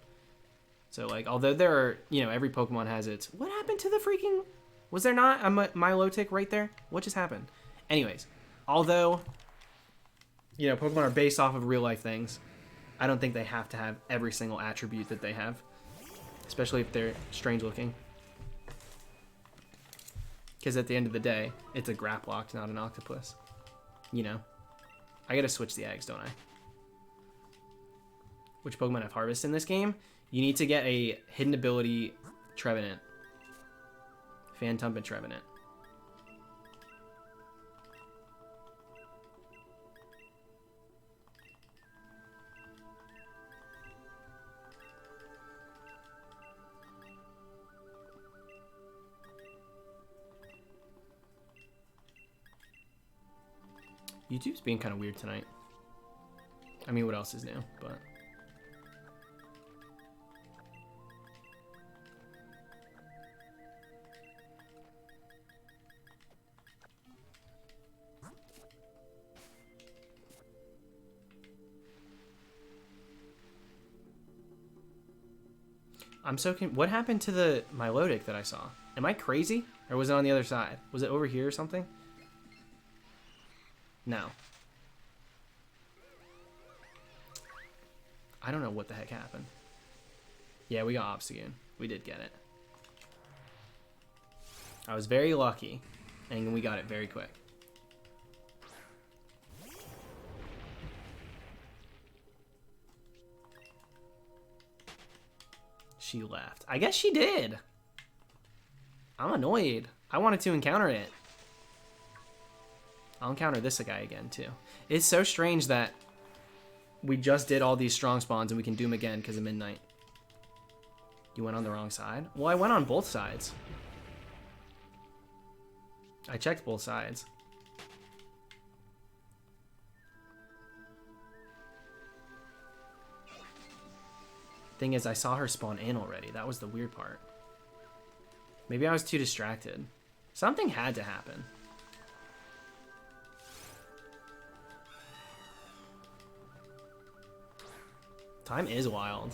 So like, although there are, you know, every Pokemon has its... What happened to the freaking... Was there not a Milotic right there? What just happened? Anyways, although, you know, Pokemon are based off of real life things, I don't think they have to have every single attribute that they have. Especially if they're strange looking. Because at the end of the day, it's a Graplock, not an octopus. You know? I gotta switch the eggs, don't I? Which Pokemon have Harvest in this game? You need to get a hidden ability Trevenant. Phantump and Trevenant. YouTube's being kind of weird tonight. I mean, what else is new? But I'm so what happened to the Milotic that I saw? Am I crazy? Or was it on the other side? Was it over here or something? No. I don't know what the heck happened. Yeah, we got Obstagoon. We did get it. I was very lucky, and we got it very quick. She left. I guess she did. I'm annoyed. I wanted to encounter it. I'll encounter this guy again, too. It's so strange that we just did all these strong spawns and we can do them again because of midnight. You went on the wrong side? Well, I went on both sides. I checked both sides. Thing is, I saw her spawn in already. That was the weird part. Maybe I was too distracted. Something had to happen. Time is wild.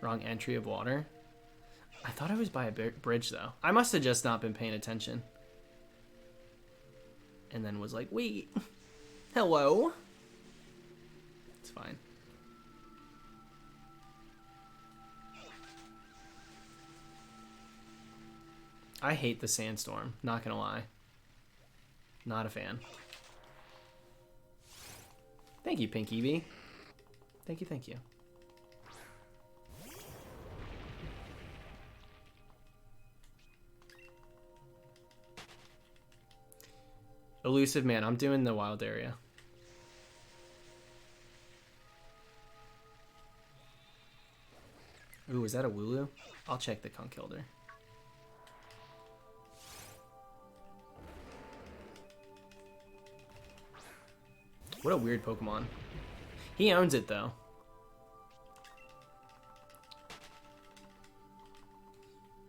Wrong entry of water. I thought I was by a bridge, though. I must have just not been paying attention. And then was like, wait. Hello? It's fine. I hate the sandstorm, not gonna lie. Not a fan. Thank you, Pinky Bee. Thank you, thank you. Elusive man, I'm doing the wild area. Ooh, is that a Wooloo? I'll check the Conkeldurr. What a weird Pokemon. He owns it, though.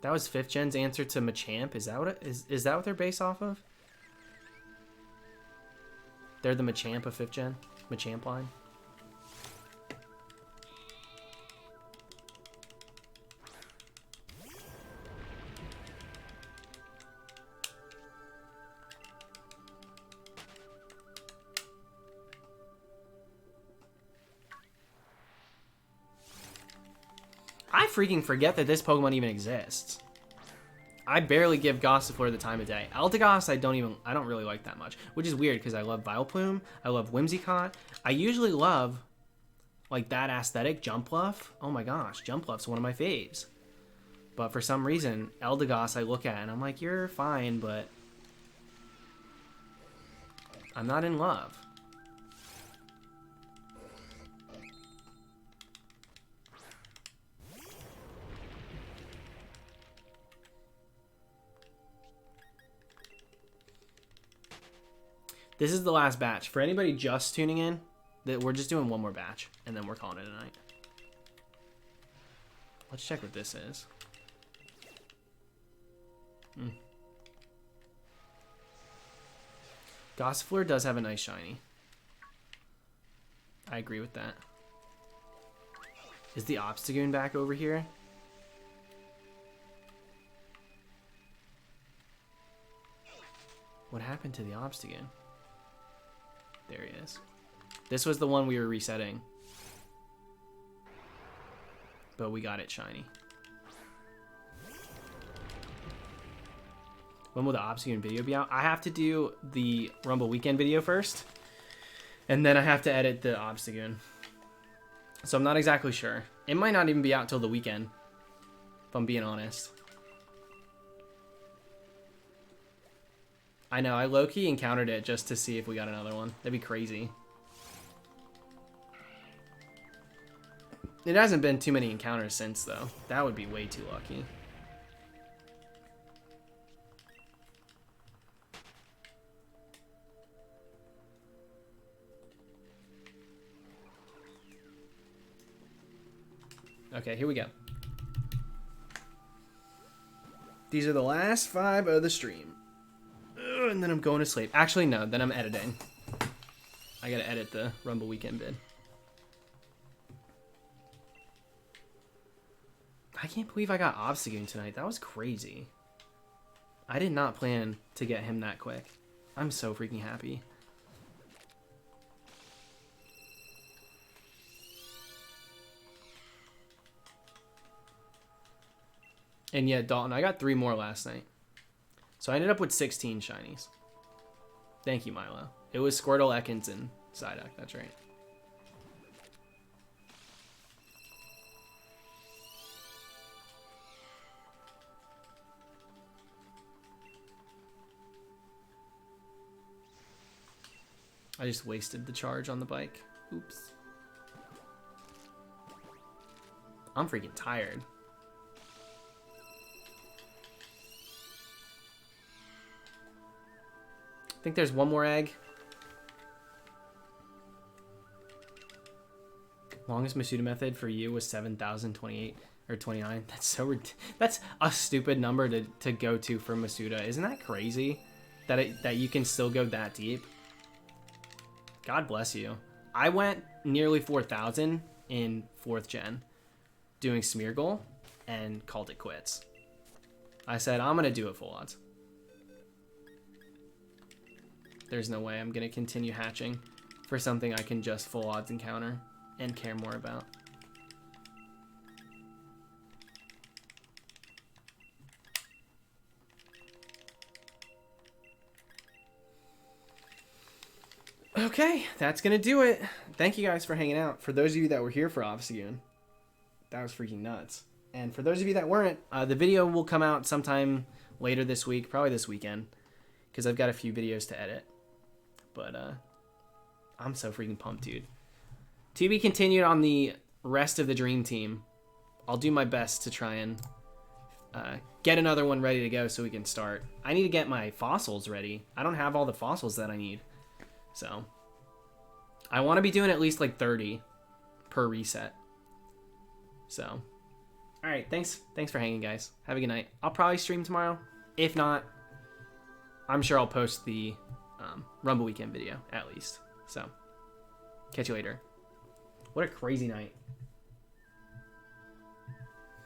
That was 5th Gen's answer to Machamp. Is that what is that what they're based off of? They're the Machamp of 5th Gen? Machamp line? I freaking forget that this Pokemon even exists. I barely give Gossifleur the time of day. Eldegoss, I don't really like that much, which is weird because I love Vileplume, I love Whimsicott. I usually love like that aesthetic, Jumpluff. Oh my gosh, Jumpluff's one of my faves. But for some reason, Eldegoss I look at and I'm like, you're fine, but I'm not in love. This is the last batch. For anybody just tuning in, that we're just doing one more batch, and then we're calling it a night. Let's check what this is. Gossifleur does have a nice shiny. I agree with that. Is the Obstagoon back over here? What happened to the Obstagoon? There he is. This was the one we were resetting. But we got it shiny. When will the Obstagoon video be out? I have to do the Rumble Weekend video first. And then I have to edit the Obstagoon. So I'm not exactly sure. It might not even be out till the weekend, if I'm being honest. I know, I low-key encountered it just to see if we got another one. That'd be crazy. It hasn't been too many encounters since, though. That would be way too lucky. Okay, here we go. These are the last 5 of the stream. And then I'm going to sleep. Actually, no, then I'm editing. I gotta edit the Rumble Weekend vid. I can't believe I got Obstagoon tonight. That was crazy. I did not plan to get him that quick. I'm so freaking happy. And yeah, Dalton, I got 3 more last night. So I ended up with 16 shinies. Thank you, Milo. It was Squirtle, Ekans, and Psyduck. That's right. I just wasted the charge on the bike. Oops. I'm freaking tired. I think there's one more egg. Longest Masuda method for you was 7,028 or 29. That's so that's a stupid number to go to for Masuda. Isn't that crazy? That you can still go that deep. God bless you. I went nearly 4,000 in 4th gen doing Smeargle and called it quits. I said, I'm going to do it full odds. There's no way I'm going to continue hatching for something I can just full odds encounter and care more about. Okay, that's going to do it. Thank you guys for hanging out. For those of you that were here for Obstagoon, that was freaking nuts. And for those of you that weren't, the video will come out sometime later this week, probably this weekend, because I've got a few videos to edit. But I'm so freaking pumped, dude. To be continued on the rest of the Dream Team. I'll do my best to try and get another one ready to go so we can start. I need to get my fossils ready. I don't have all the fossils that I need. So I want to be doing at least like 30 per reset. So, all right. Thanks for hanging, guys. Have a good night. I'll probably stream tomorrow. If not, I'm sure I'll post the Rumble Weekend video at least. So, catch you later. What a crazy night.